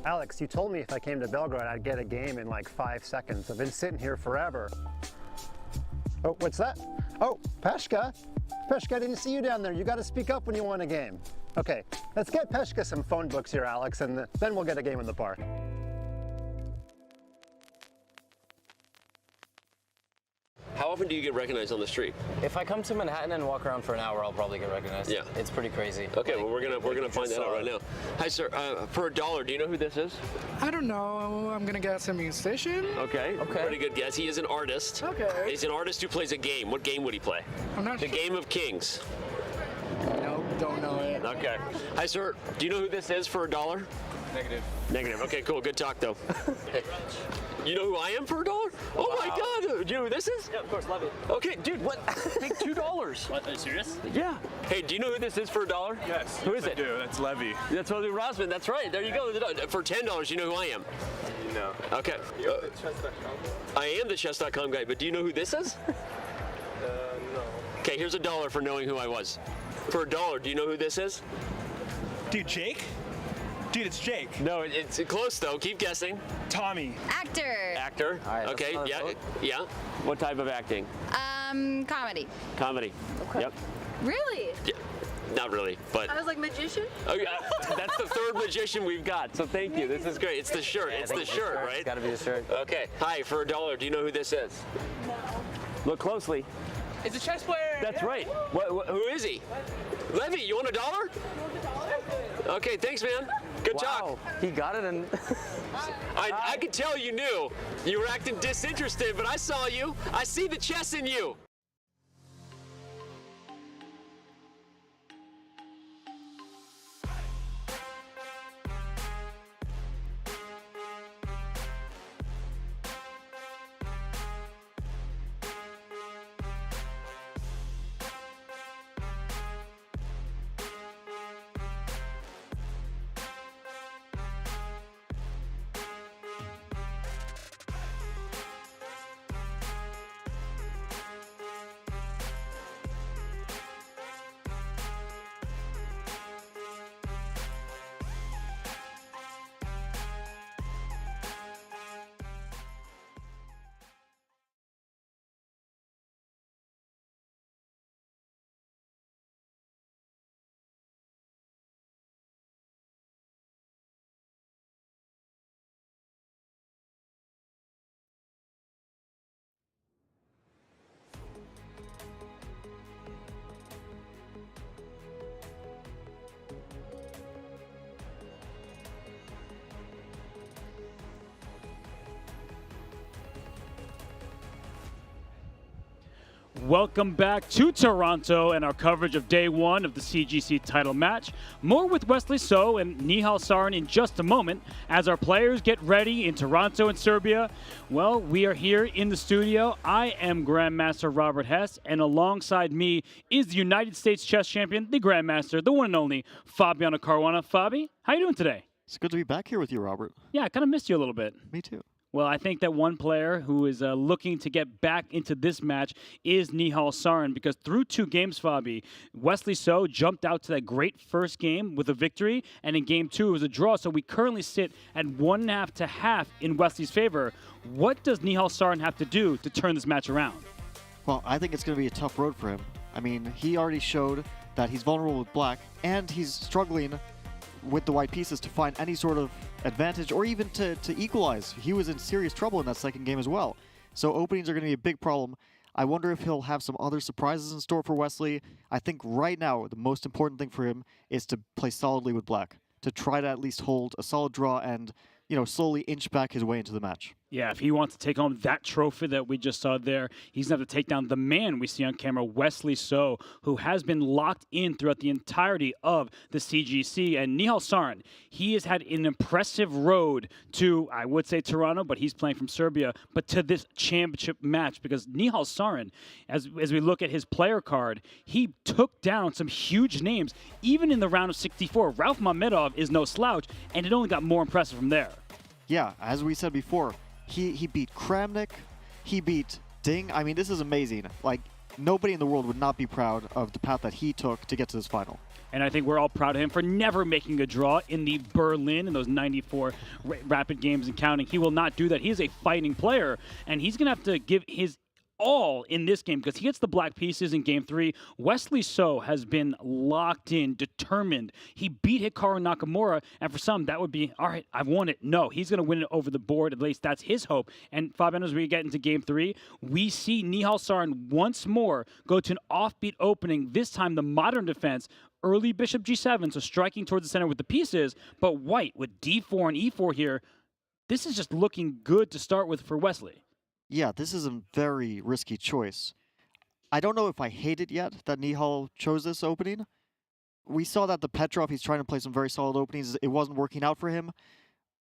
Alex, you told me if I came to Belgrade, I'd get a game in like 5 seconds. I've been sitting here forever. Oh, what's that? Oh, Peshka. Peshka, I didn't see you down there. You got to speak up when you want a game. Okay, let's get Peshka some phone books here, Alex, and then we'll get a game in the park. How often do you get recognized on the street? If I come to Manhattan and walk around for an hour, I'll probably get recognized. Yeah. It's pretty crazy. Okay, well, we're gonna find that out right now. Hi, sir. For $1, do you know who this is? I don't know. I'm gonna guess a musician. Okay. Pretty good guess. He is an artist. Okay. He's an artist who plays a game. What game would he play? I'm not The sure. Game of Kings. Nope, don't know it. Okay. Hi, sir. Do you know who this is for $1? Negative. Negative. Okay, cool. Good talk, though. You know who I am for $1? Oh my God! Do you know who this is? Yeah, of course, love it. Okay, dude. What? Take $2. What? Are you serious? Yeah. Hey, do you know who this is for $1? Yes. Who is it? I do. That's Levy. That's Levy Rosman. That's right. There you go. For $10, you know who I am. No. Okay. You're the Chess.com. I am the Chess.com guy, but do you know who this is? No. Okay, here's $1 for knowing who I was. For $1, do you know who this is? Dude, Jake? Dude, it's Jake. No, it's close though. Keep guessing. Tommy. Actor. Actor. right, Okay. that's Yeah. another Yeah. What type of acting? Comedy. Comedy. Okay. Yep. Really? Yeah. not really, but. I was like, magician? Oh, yeah, that's the third magician we've got, so thank you. This is great. It's the shirt. It's the shirt, right? It's got to be the shirt. Okay. Hi, for $1, do you know who this is? No. Look closely. It's a chess player. That's right. Who is he? Levy, you want $1? Okay, thanks, man. Good talk. He got it and I could tell you knew. You were acting disinterested, but I saw you. I see the chess in you. Welcome back to Toronto and our coverage of day one of the CGC title match. More with Wesley So and Nihal Sarin in just a moment as our players get ready in Toronto and Serbia. Well, we are here in the studio. I am Grandmaster Robert Hess, and alongside me is the United States chess champion, the Grandmaster, the one and only Fabiano Caruana. Fabi, how you doing today? It's good to be back here with you, Robert. Yeah, I kind of missed you a little bit. Me too. Well, I think that one player who is looking to get back into this match is Nihal Sarin, because through 2 games, Fabi, Wesley So jumped out to that great first game with a victory, and in game 2 it was a draw. So we currently sit at 1.5 to half in Wesley's favor. What does Nihal Sarin have to do to turn this match around? Well, I think it's going to be a tough road for him. I mean, he already showed that he's vulnerable with black, and he's struggling with the white pieces to find any sort of advantage or even to equalize. He was in serious trouble in that second game as well. So openings are going to be a big problem. I wonder if he'll have some other surprises in store for Wesley. I think right now the most important thing for him is to play solidly with black, to try to at least hold a solid draw and, you know, slowly inch back his way into the match. Yeah, if he wants to take home that trophy that we just saw there, he's going to have to take down the man we see on camera, Wesley So, who has been locked in throughout the entirety of the CGC. And Nihal Sarin, he has had an impressive road to, I would say Toronto, but he's playing from Serbia, but to this championship match, because Nihal Sarin, as we look at his player card, he took down some huge names, even in the round of 64. Rauf Mamedov is no slouch, and it only got more impressive from there. Yeah, as we said before, he beat Kramnik, he beat Ding. I mean, this is amazing. Like, nobody in the world would not be proud of the path that he took to get to this final. And I think we're all proud of him for never making a draw in the Berlin in those 94 rapid games and counting. He will not do that. He is a fighting player, and he's going to have to give his all in this game because he gets the black pieces in game 3. Wesley So has been locked in, determined. He beat Hikaru Nakamura, and for some, that would be, all right, I've won it. No, he's going to win it over the board. At least that's his hope. And Fabiano, as we get into game 3, we see Nihal Sarin once more go to an offbeat opening, this time the modern defense. Early bishop g7, so striking towards the center with the pieces, but white with d4 and e4 here. This is just looking good to start with for Wesley. Yeah, this is a very risky choice. I don't know if I hate it yet that Nihal chose this opening. We saw that the Petrov, he's trying to play some very solid openings. It wasn't working out for him.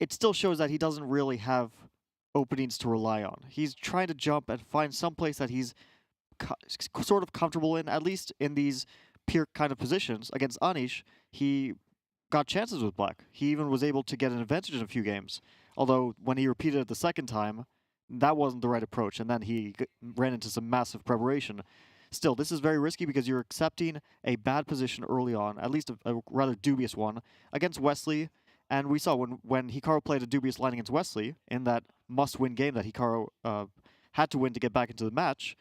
It still shows that he doesn't really have openings to rely on. He's trying to jump and find some place that he's sort of comfortable in, at least in these peer kind of positions. Against Anish, he got chances with black. He even was able to get an advantage in a few games. Although, when he repeated it the second time, that wasn't the right approach, and then he ran into some massive preparation. Still, this is very risky because you're accepting a bad position early on, at least a rather dubious one, against Wesley. And we saw when Hikaru played a dubious line against Wesley in that must-win game that Hikaru had to win to get back into the match,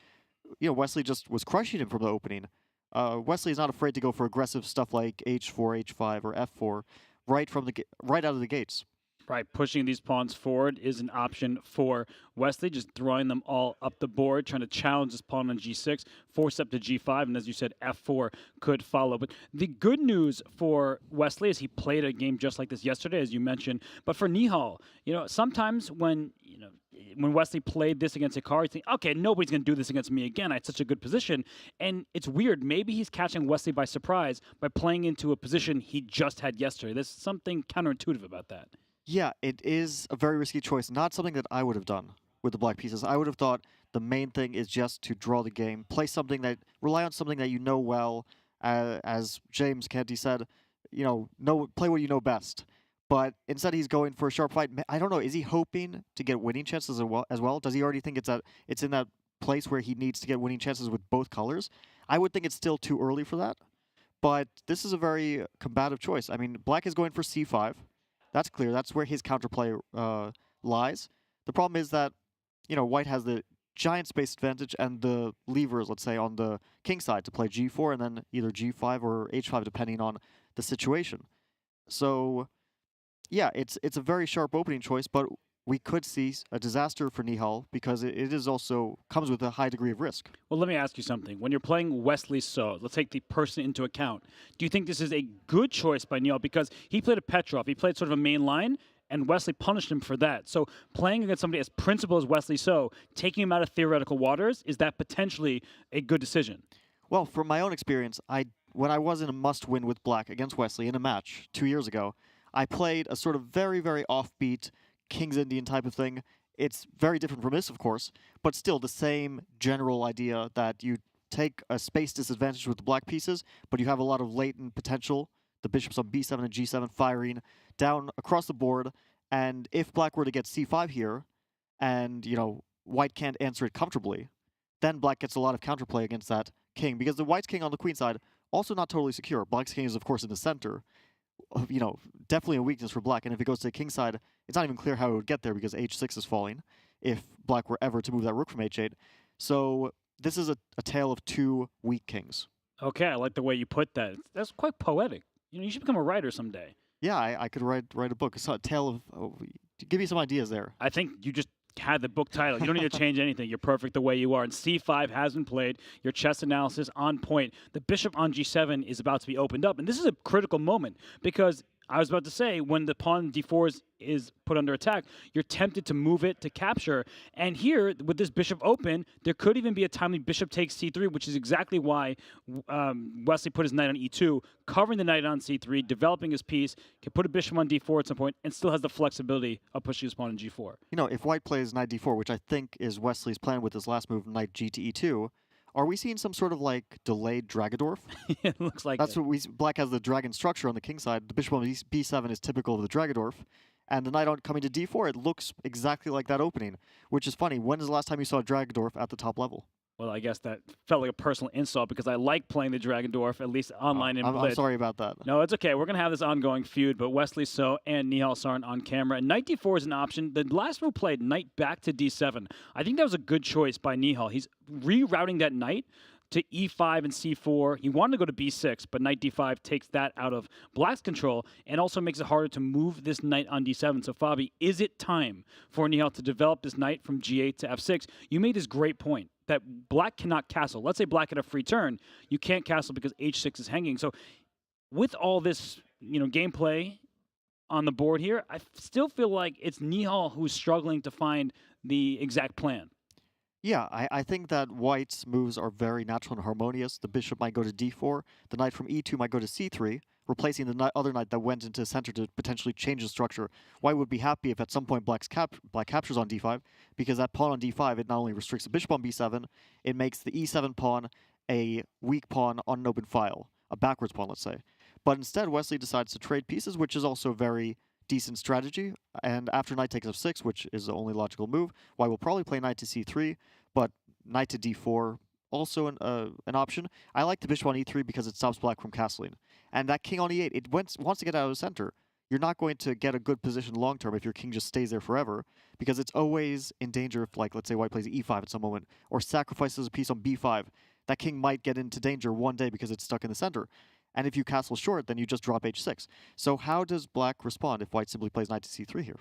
you know, Wesley just was crushing him from the opening. Wesley is not afraid to go for aggressive stuff like h4, h5, or f4 right out of the gates. Right, pushing these pawns forward is an option for Wesley, just throwing them all up the board, trying to challenge this pawn on g6, force up to g5, and as you said, f4 could follow. But the good news for Wesley is he played a game just like this yesterday, as you mentioned. But for Nihal, sometimes when Wesley played this against Hikaru, you think, okay, nobody's going to do this against me again. I had such a good position. And it's weird. Maybe he's catching Wesley by surprise by playing into a position he just had yesterday. There's something counterintuitive about that. Yeah, it is a very risky choice. Not something that I would have done with the black pieces. I would have thought the main thing is just to draw the game, rely on something that you know well. As James Canty said, play what you know best. But instead, he's going for a sharp fight. I don't know. Is he hoping to get winning chances as well? Does he already think it's in that place where he needs to get winning chances with both colors? I would think it's still too early for that. But this is a very combative choice. I mean, black is going for c5. That's clear. That's where his counterplay lies. The problem is that, white has the giant space advantage and the levers, let's say, on the king side to play g4 and then either g5 or h5, depending on the situation. So, yeah, it's a very sharp opening choice, but we could see a disaster for Nihal because it is also comes with a high degree of risk. Well, let me ask you something. When you're playing Wesley So, let's take the person into account. Do you think this is a good choice by Nihal? Because he played a Petrov. He played sort of a main line, and Wesley punished him for that. So playing against somebody as principled as Wesley So, taking him out of theoretical waters, is that potentially a good decision? Well, from my own experience, when I was in a must-win with black against Wesley in a match 2 years ago, I played a sort of very, very offbeat King's Indian type of thing. It's very different from this, of course, but still the same general idea that you take a space disadvantage with the black pieces, but you have a lot of latent potential. The bishops on b7 and g7 firing down across the board, and if black were to get c5 here, and, white can't answer it comfortably, then black gets a lot of counterplay against that king, because the white's king on the queen side, also not totally secure. Black's king is, of course, in the center. Definitely a weakness for black. And if it goes to the king side, it's not even clear how it would get there because h6 is falling if black were ever to move that rook from h8. So this is a tale of two weak kings. Okay, I like the way you put that. That's quite poetic. You should become a writer someday. Yeah, I could write a book. It's a tale of... give me some ideas there. I think you just had the book title. You don't need to change anything. You're perfect the way you are. And c5 has been played. Your chess analysis on point. The bishop on g7 is about to be opened up. And this is a critical moment because I was about to say, when the pawn d4 is put under attack, you're tempted to move it to capture. And here, with this bishop open, there could even be a timely bishop takes c3, which is exactly why Wesley put his knight on e2, covering the knight on c3, developing his piece, can put a bishop on d4 at some point, and still has the flexibility of pushing his pawn on g4. If white plays knight d4, which I think is Wesley's plan with his last move, knight g to e2, are we seeing some sort of delayed Dragodorf? It looks like that's what black has the dragon structure on the king side. The bishop on b7 is typical of the Dragodorf. And the knight on coming to d4, it looks exactly like that opening, which is funny. When is the last time you saw a Dragodorf at the top level? Well, I guess that felt like a personal insult because I like playing the Dragendorf, at least online in Blitz. I'm sorry about that. No, it's okay. We're going to have this ongoing feud, but Wesley So and Nihal Sarin on camera. And knight d4 is an option. The last move played, knight back to d7. I think that was a good choice by Nihal. He's rerouting that knight to e5 and c4. He wanted to go to b6, but knight d5 takes that out of black's control and also makes it harder to move this knight on d7. So, Fabi, is it time for Nihal to develop this knight from g8 to f6? You made this great point that black cannot castle. Let's say black had a free turn. You can't castle because h6 is hanging. So with all this, gameplay on the board here, I still feel like it's Nihal who's struggling to find the exact plan. Yeah, I think that white's moves are very natural and harmonious. The bishop might go to d4. The knight from e2 might go to c3, replacing the other knight that went into center to potentially change the structure. White would be happy if at some point black captures on d5, because that pawn on d5, it not only restricts the bishop on b7, it makes the e7 pawn a weak pawn on an open file, a backwards pawn, let's say. But instead, Wesley decides to trade pieces, which is also very decent strategy. And after knight takes f6, which is the only logical move, white will probably play knight to c3, but knight to d4, also an option. I like the bishop on e3 because it stops black from castling. And that king on e8, it wants to get out of the center. You're not going to get a good position long term if your king just stays there forever, because it's always in danger if, let's say white plays e5 at some moment, or sacrifices a piece on b5. that king might get into danger one day because it's stuck in the center. And if you castle short, then you just drop h6. So how does black respond if white simply plays knight to c3 here?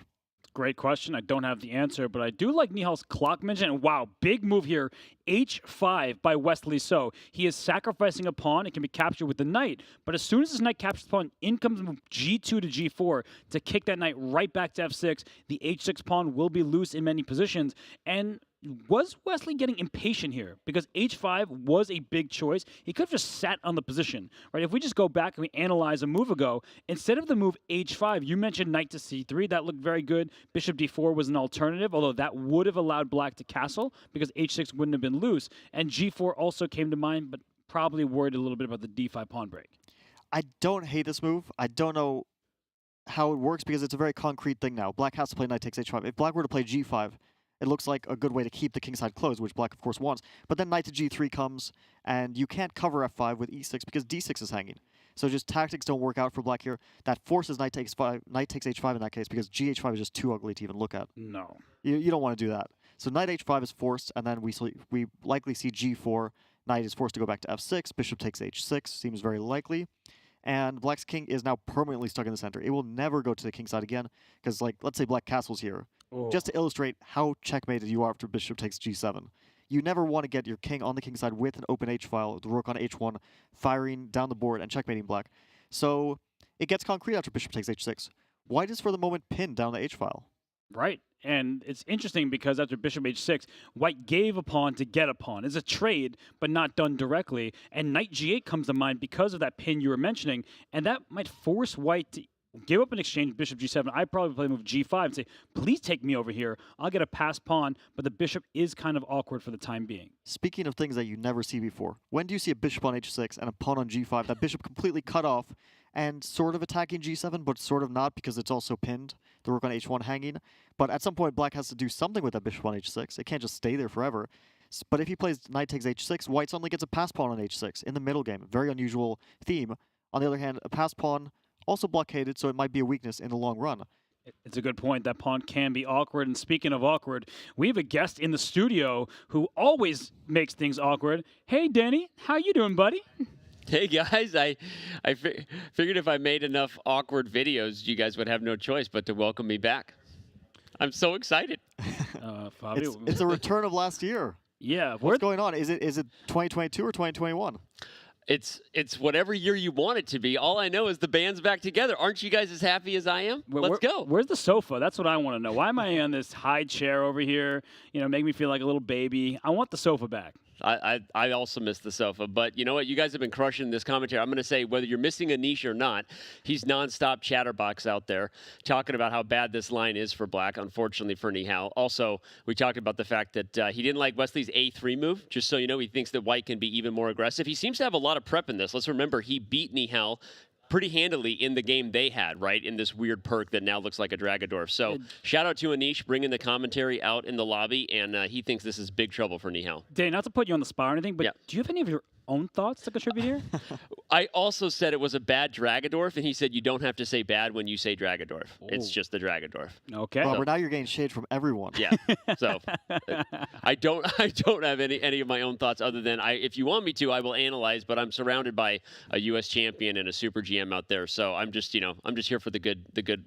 Great question. I don't have the answer, but I do like Nihal's clock mention. And wow, big move here. H5 by Wesley So. He is sacrificing a pawn. It can be captured with the knight. But as soon as this knight captures the pawn, in comes move G2 to G4 to kick that knight right back to F6. The H6 pawn will be loose in many positions. And was Wesley getting impatient here? Because H5 was a big choice. He could have just sat on the position, right? If we just go back and we analyze a move ago, instead of the move H5, you mentioned knight to C3. That looked very good. Bishop D4 was an alternative, although that would have allowed black to castle because H6 wouldn't have been loose. And G4 also came to mind, but probably worried a little bit about the D5 pawn break. I don't hate this move. I don't know how it works because it's a very concrete thing now. Black has to play knight takes H5. If black were to play G5, it looks like a good way to keep the kingside closed, which black, of course, wants. But then knight to G3 comes, and you can't cover F5 with E6 because D6 is hanging. So just tactics don't work out for black here. That forces knight takes H5 in that case because GH5 is just too ugly to even look at. No. You don't want to do that. So knight H5 is forced, and then we likely see G4. Knight is forced to go back to F6. Bishop takes H6. Seems very likely. And black's king is now permanently stuck in the center. It will never go to the king side again because, like, let's say black castles here. Oh. Just to illustrate how checkmated you are after bishop takes G7. You never want to get your king on the king side with an open H file, the rook on H1, firing down the board and checkmating black. So it gets concrete after bishop takes H6. White is for the moment pinned down the H file. Right. And it's interesting because after bishop H6, white gave a pawn to get a pawn. It's a trade, but not done directly. And knight G8 comes to mind because of that pin you were mentioning. And that might force white to give up an exchange, bishop G7. I'd probably play move G5 and say, please take me over here. I'll get a passed pawn, but the bishop is kind of awkward for the time being. Speaking of things that you never see before, when do you see a bishop on H6 and a pawn on G5, that bishop completely cut off and sort of attacking G7, but sort of not because it's also pinned, the rook on H1 hanging. But at some point, black has to do something with that bishop on H6. It can't just stay there forever. But if he plays knight takes H6, white suddenly gets a pass pawn on H6 in the middle game. Very unusual theme. On the other hand, a pass pawn also blockaded, so it might be a weakness in the long run. It's a good point. That pawn can be awkward. And speaking of awkward, we have a guest in the studio who always makes things awkward. Hey, Danny. How you doing, buddy? Hey, guys. I figured if I made enough awkward videos, you guys would have no choice but to welcome me back. I'm so excited. Fabio. It's a return of last year. Yeah. What's going on? Is it 2022 or 2021? It's whatever year you want it to be. All I know is the band's back together. Aren't you guys as happy as I am? Let's go. Where's the sofa? That's what I want to know. Why am I on this high chair over here? You know, make me feel like a little baby. I want the sofa back. I also miss the sofa, but you know what? You guys have been crushing this commentary. I'm going to say, whether you're missing Anish or not, he's nonstop chatterbox out there talking about how bad this line is for black, unfortunately for Nihal. Also, we talked about the fact that he didn't like Wesley's A3 move. Just so you know, he thinks that white can be even more aggressive. He seems to have a lot of prep in this. Let's remember, he beat Nihal pretty handily in the game they had, right, in this weird perk that now looks like a Dragadorf. So shout out to Anish bringing the commentary out in the lobby, and he thinks this is big trouble for Nihal. Dave, not to put you on the spot or anything, but do you have any of your own thoughts to contribute here? I also said it was a bad Dragadorf, and he said you don't have to say bad when you say Dragadorf. It's just the Dragadorf. Okay. Well, now you're getting shade from everyone. Yeah. So I don't have any of my own thoughts other than if you want me to, I will analyze. But I'm surrounded by a U.S. champion and a super GM out there, so I'm just here for the good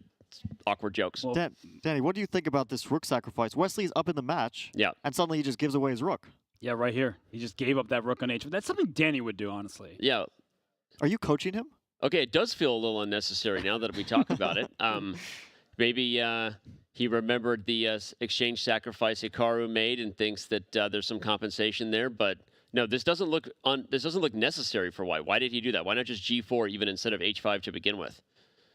awkward jokes. Well, Danny, what do you think about this rook sacrifice? Wesley's up in the match, and suddenly he just gives away his rook. Yeah, right here. He just gave up that rook on H. That's something Danny would do, honestly. Yeah. Are you coaching him? Okay, it does feel a little unnecessary now that we talk about it. Maybe he remembered the exchange sacrifice Hikaru made and thinks that there's some compensation there, but no, this doesn't look necessary for white. Why did he do that? Why not just G4 even instead of H5 to begin with?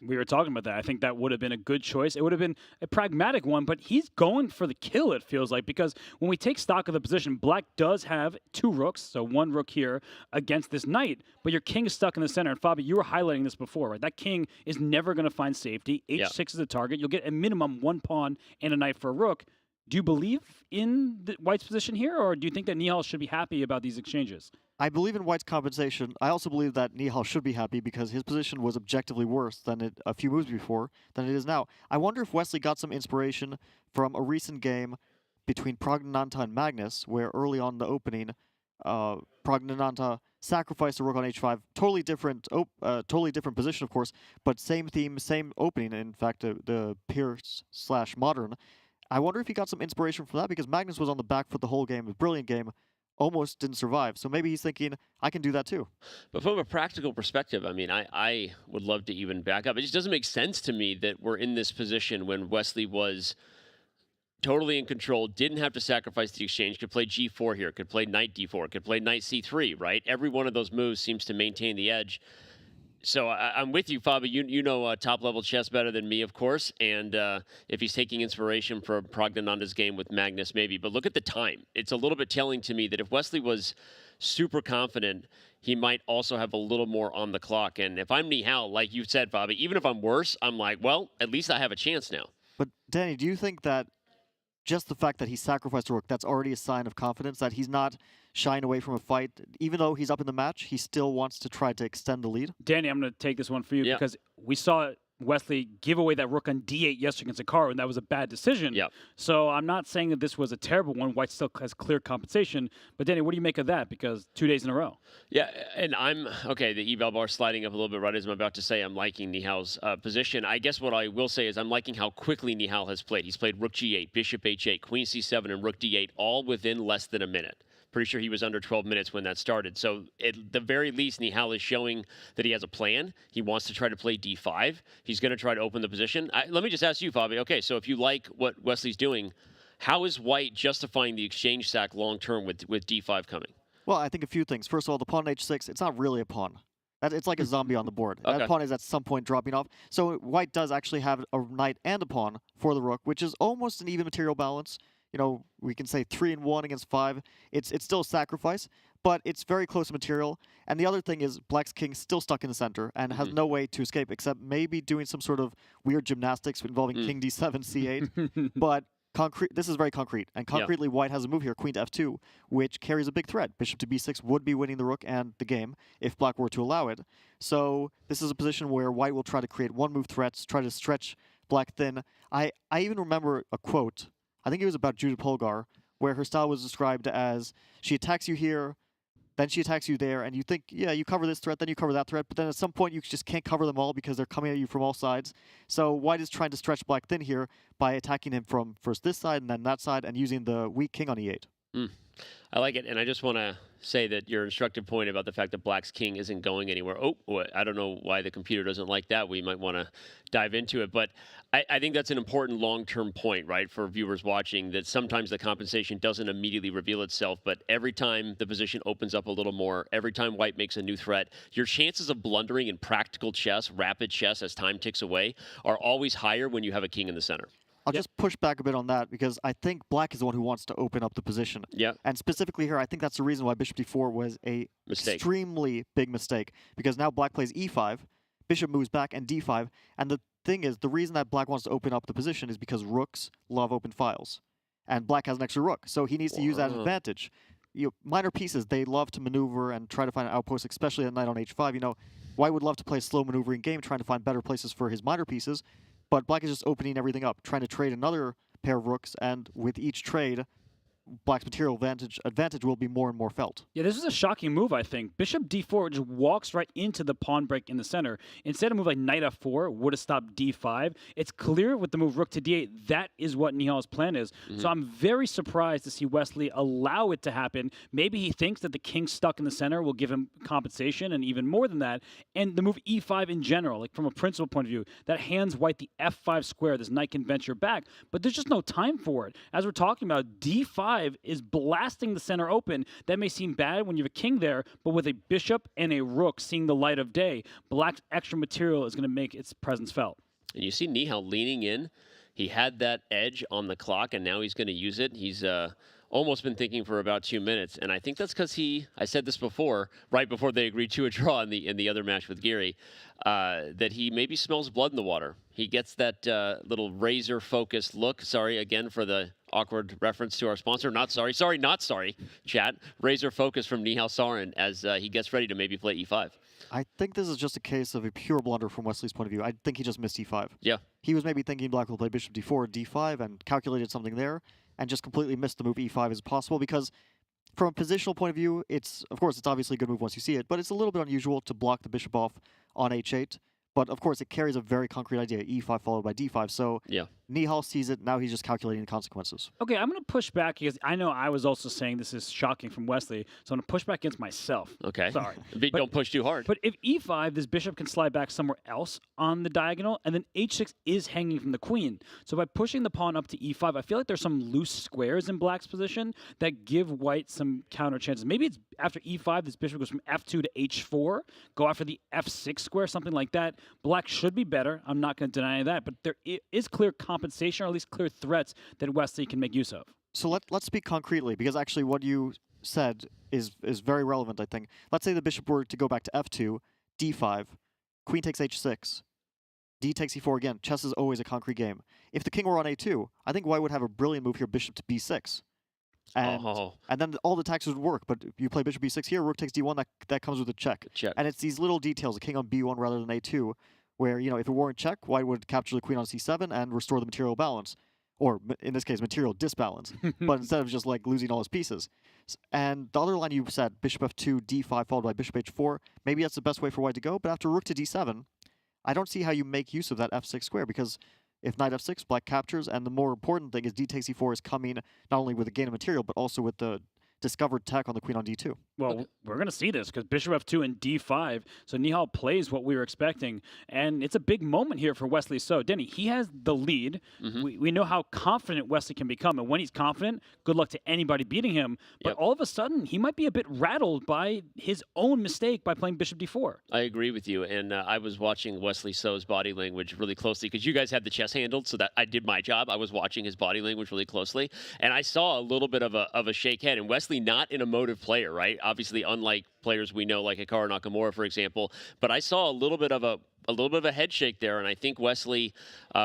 We were talking about that. I think that would have been a good choice. It would have been a pragmatic one, but he's going for the kill, it feels like, because when we take stock of the position, black does have two rooks, so one rook here against this knight, but your king is stuck in the center. And Fabi, you were highlighting this before, right? That king is never going to find safety. H6 is a target. You'll get a minimum one pawn and a knight for a rook. Do you believe in the white's position here, or do you think that Nihal should be happy about these exchanges? I believe in white's compensation. I also believe that Nihal should be happy because his position was objectively worse than a few moves before than it is now. I wonder if Wesley got some inspiration from a recent game between Pragnanta and Magnus, where early on in the opening, Pragnananta sacrificed the rook on h5. Totally different position, of course, but same theme, same opening. In fact, the Pierce/Modern. I wonder if he got some inspiration from that, because Magnus was on the back foot the whole game, a brilliant game, almost didn't survive. So maybe he's thinking, I can do that too. But from a practical perspective, I mean, I would love to even back up. It just doesn't make sense to me that we're in this position when Wesley was totally in control, didn't have to sacrifice the exchange, could play g4 here, could play knight d4, could play knight c3, right? Every one of those moves seems to maintain the edge. So I'm with you, Fabi. You know top-level chess better than me, of course, and if he's taking inspiration from Pragnananda's game with Magnus, maybe. But look at the time. It's a little bit telling to me that if Wesley was super confident, he might also have a little more on the clock. And if I'm Nihal, like you said, Fabi, even if I'm worse, I'm like, well, at least I have a chance now. But Danny, do you think that just the fact that he sacrificed a rook, that's already a sign of confidence, that he's not shying away from a fight? Even though he's up in the match, he still wants to try to extend the lead? Danny, I'm going to take this one for you because we saw Wesley give away that rook on d8 yesterday against Hikaru, and that was a bad decision. So I'm not saying that this was a terrible one. White still has clear compensation. But Danny, what do you make of that? Because 2 days in a row. Yeah, and the eval bar sliding up a little bit right as I'm about to say. I'm liking Nihal's position. I guess what I will say is I'm liking how quickly Nihal has played. He's played rook g8, bishop h8, queen c7, and rook d8 all within less than a minute. Pretty sure he was under 12 minutes when that started. So at the very least, Nihal is showing that he has a plan. He wants to try to play d5. He's going to try to open the position. Let me just ask you, Fabi. Okay, so if you like what Wesley's doing, how is White justifying the exchange sack long-term with d5 coming? Well, I think a few things. First of all, the pawn on h6, it's not really a pawn. It's like a zombie on the board. Okay. That pawn is at some point dropping off. So White does actually have a knight and a pawn for the rook, which is almost an even material balance. You know, we can say 3 and 1 against 5. It's still a sacrifice, but it's very close material. And the other thing is Black's king still stuck in the center and has no way to escape except maybe doing some sort of weird gymnastics involving king d7, c8. But this is very concrete. And concretely, White has a move here, queen to f2, which carries a big threat. Bishop to b6 would be winning the rook and the game if Black were to allow it. So this is a position where White will try to create one-move threats, try to stretch Black thin. I even remember a quote, I think it was about Judith Polgar, where her style was described as she attacks you here, then she attacks you there, and you think, yeah, you cover this threat, then you cover that threat, but then at some point you just can't cover them all because they're coming at you from all sides. So White is trying to stretch Black thin here by attacking him from first this side and then that side and using the weak king on e8. I like it, and I just want to say that your instructive point about the fact that Black's king isn't going anywhere. I don't know why the computer doesn't like that. We might want to dive into it, but I think that's an important long-term point, right, for viewers watching, that sometimes the compensation doesn't immediately reveal itself, but every time the position opens up a little more, every time White makes a new threat, your chances of blundering in practical chess, rapid chess as time ticks away, are always higher when you have a king in the center. I'll just push back a bit on that because I think Black is the one who wants to open up the position. And specifically here, I think that's the reason why bishop d4 was a extremely big mistake, because now Black plays e5, bishop moves back, and d5. And the thing is, the reason that Black wants to open up the position is because rooks love open files. And Black has an extra rook, so he needs to use that advantage. Minor pieces, they love to maneuver and try to find an outpost, especially at knight on h5. White would love to play a slow maneuvering game, trying to find better places for his minor pieces. But Black is just opening everything up, trying to trade another pair of rooks, and with each trade, Black's material advantage will be more and more felt. Yeah, this is a shocking move, I think. Bishop d4 just walks right into the pawn break in the center. Instead of a move like knight f4 would have stopped d5. It's clear with the move rook to d8, that is what Nihal's plan is. So I'm very surprised to see Wesley allow it to happen. Maybe he thinks that the king stuck in the center will give him compensation, and even more than that. And the move e5 in general, like from a principal point of view, that hands White the f5 square. This knight can venture back, but there's just no time for it. As we're talking about, d5 is blasting the center open. That may seem bad when you have a king there, but with a bishop and a rook seeing the light of day, Black's extra material is going to make its presence felt. And you see Nihal leaning in. He had that edge on the clock, and now he's going to use it. He's almost been thinking for about 2 minutes, and I think that's because I said this before, right before they agreed to a draw in the other match with Giri, that he maybe smells blood in the water. He gets that little razor-focused look. Sorry again for the awkward reference to our sponsor. Not sorry, chat. Razor focus from Nihal Sarin as he gets ready to maybe play e5. I think this is just a case of a pure blunder from Wesley's point of view. I think he just missed e5. Yeah. He was maybe thinking Black will play bishop d4, d5, and calculated something there, and just completely missed the move e5 as possible, because from a positional point of view, of course, it's obviously a good move once you see it, but it's a little bit unusual to block the bishop off on h8. But of course, it carries a very concrete idea, e5 followed by d5. So Nihal sees it, now he's just calculating the consequences. Okay, I'm going to push back because I know I was also saying this is shocking from Wesley, so I'm going to push back against myself. Okay. Sorry. But don't push too hard. But if e5, this bishop can slide back somewhere else on the diagonal, and then h6 is hanging from the queen. So by pushing the pawn up to e5, I feel like there's some loose squares in black's position that give white some counter chances. Maybe it's after e5, this bishop goes from f2 to h4, go after the f6 square, something like that. Black should be better. I'm not going to deny that, but there is clear compensation, or at least clear threats that Wesley can make use of. So let's speak concretely, because actually what you said is very relevant, I think. Let's say the bishop were to go back to f2, d5, queen takes h6, d takes e4 again. Chess is always a concrete game. If the king were on a2, I think white would have a brilliant move here, bishop to b6. And then all the tactics would work, but if you play bishop b6 here, rook takes d1, that comes with a check. And it's these little details, a king on b1 rather than a2, where, if it weren't check, white would capture the queen on c7 and restore the material balance. Or, in this case, material disbalance. But instead of just, losing all his pieces. And the other line you said, bishop f2, d5, followed by bishop h4, maybe that's the best way for white to go, but after rook to d7, I don't see how you make use of that f6 square, because if knight f6, black captures, and the more important thing is d takes e4 is coming not only with the gain of material, but also with the discovered tech on the queen on d2. Well, we're going to see this because bishop f2 and d5. So Nihal plays what we were expecting. And it's a big moment here for Wesley So. Denny, he has the lead. We know how confident Wesley can become. And when he's confident, good luck to anybody beating him. But all of a sudden, he might be a bit rattled by his own mistake by playing bishop d4. I agree with you. And I was watching Wesley So's body language really closely because you guys had the chess handled, so that I did my job. I was watching his body language really closely. And I saw a little bit of a shake head. And Wesley not an emotive player, right? Obviously, unlike players we know like Hikaru Nakamura, for example. But I saw a little bit of a head shake there, and I think Wesley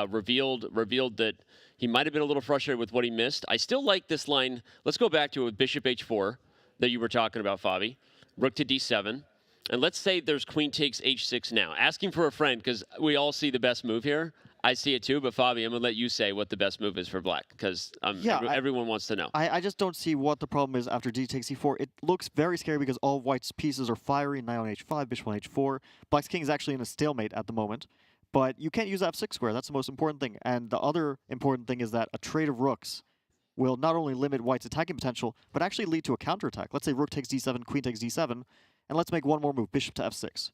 revealed that he might have been a little frustrated with what he missed. I still like this line. Let's go back to it with bishop h4 that you were talking about, Fabi. Rook to d7. And let's say there's queen takes h6 now. Asking for a friend, because we all see the best move here. I see it too, but Fabi, I'm going to let you say what the best move is for black, because everyone wants to know. I just don't see what the problem is after d takes e4. It looks very scary because all of white's pieces are fiery, knight on h5, bishop on h4. Black's king is actually in a stalemate at the moment, but you can't use f6 square. That's the most important thing. And the other important thing is that a trade of rooks will not only limit white's attacking potential, but actually lead to a counterattack. Let's say rook takes d7, queen takes d7, and let's make one more move, bishop to f6.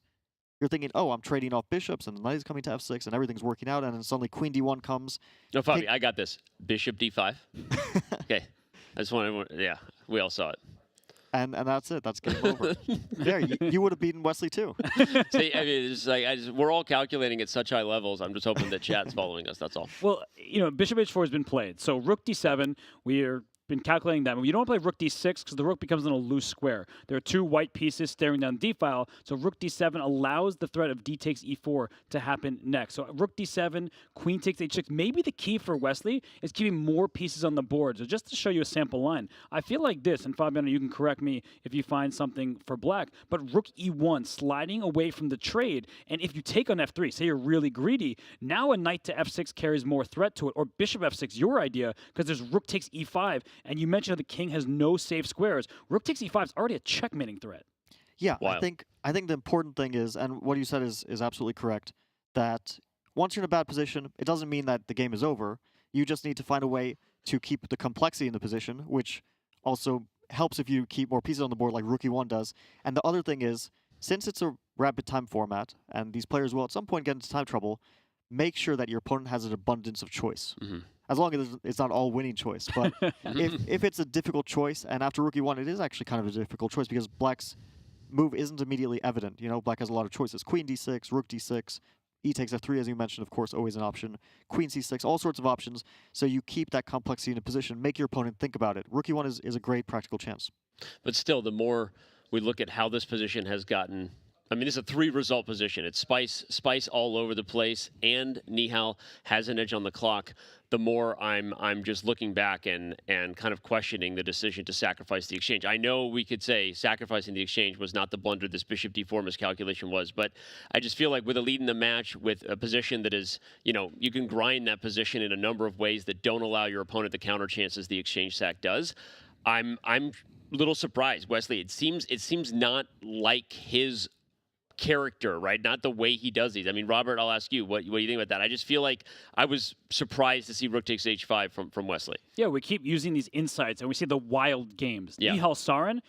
You're thinking, oh, I'm trading off bishops, and the knight is coming to f6, and everything's working out, and then suddenly queen d1 comes. No, Fabi, I got this. Bishop d5. Okay. I just want to, yeah, we all saw it. And that's it. That's game over. Yeah, you would have beaten Wesley too. See, I mean, it's like we're all calculating at such high levels. I'm just hoping that chat's following us. That's all. Well, bishop h4 has been played. So rook d7, we're been calculating that. You don't play rook d6 because the rook becomes in a loose square. There are two white pieces staring down the d-file, so rook d7 allows the threat of d takes e4 to happen next. So rook d7, queen takes h6. Maybe the key for Wesley is keeping more pieces on the board. So just to show you a sample line, I feel like this, and Fabiano, you can correct me if you find something for black, but rook e1 sliding away from the trade, and if you take on f3, say you're really greedy, now a knight to f6 carries more threat to it, or bishop f6, your idea, because there's rook takes e5, and you mentioned the king has no safe squares. Rook takes e5 is already a checkmating threat. Yeah, I think the important thing is, and what you said is absolutely correct, that once you're in a bad position, it doesn't mean that the game is over. You just need to find a way to keep the complexity in the position, which also helps if you keep more pieces on the board like rook e1 does. And the other thing is, since it's a rapid time format, and these players will at some point get into time trouble, make sure that your opponent has an abundance of choice. As long as it's not all winning choice. But if it's a difficult choice, and after rook e1, it is actually kind of a difficult choice because black's move isn't immediately evident. Black has a lot of choices. Queen d6, rook d6, e takes f3, as you mentioned, of course, always an option. Queen c6, all sorts of options. So you keep that complexity in a position, make your opponent think about it. Rook e1 is a great practical chance. But still, the more we look at how this position has gotten, I mean, it's a 3-result position. It's spice all over the place, and Nihal has an edge on the clock. The more I'm just looking back and kind of questioning the decision to sacrifice the exchange. I know we could say sacrificing the exchange was not the blunder this bishop d4 miscalculation was, but I just feel like with a lead in the match, with a position that is, you can grind that position in a number of ways that don't allow your opponent the counter chances the exchange sack does. I'm little surprised, Wesley. It seems not like his character, right? Not the way he does these. I mean, Robert, I'll ask you, what do you think about that? I just feel like I was surprised to see rook takes h5 from Wesley. Yeah, we keep using these insights, and we see the wild games. Yeah. Nihal Sarin,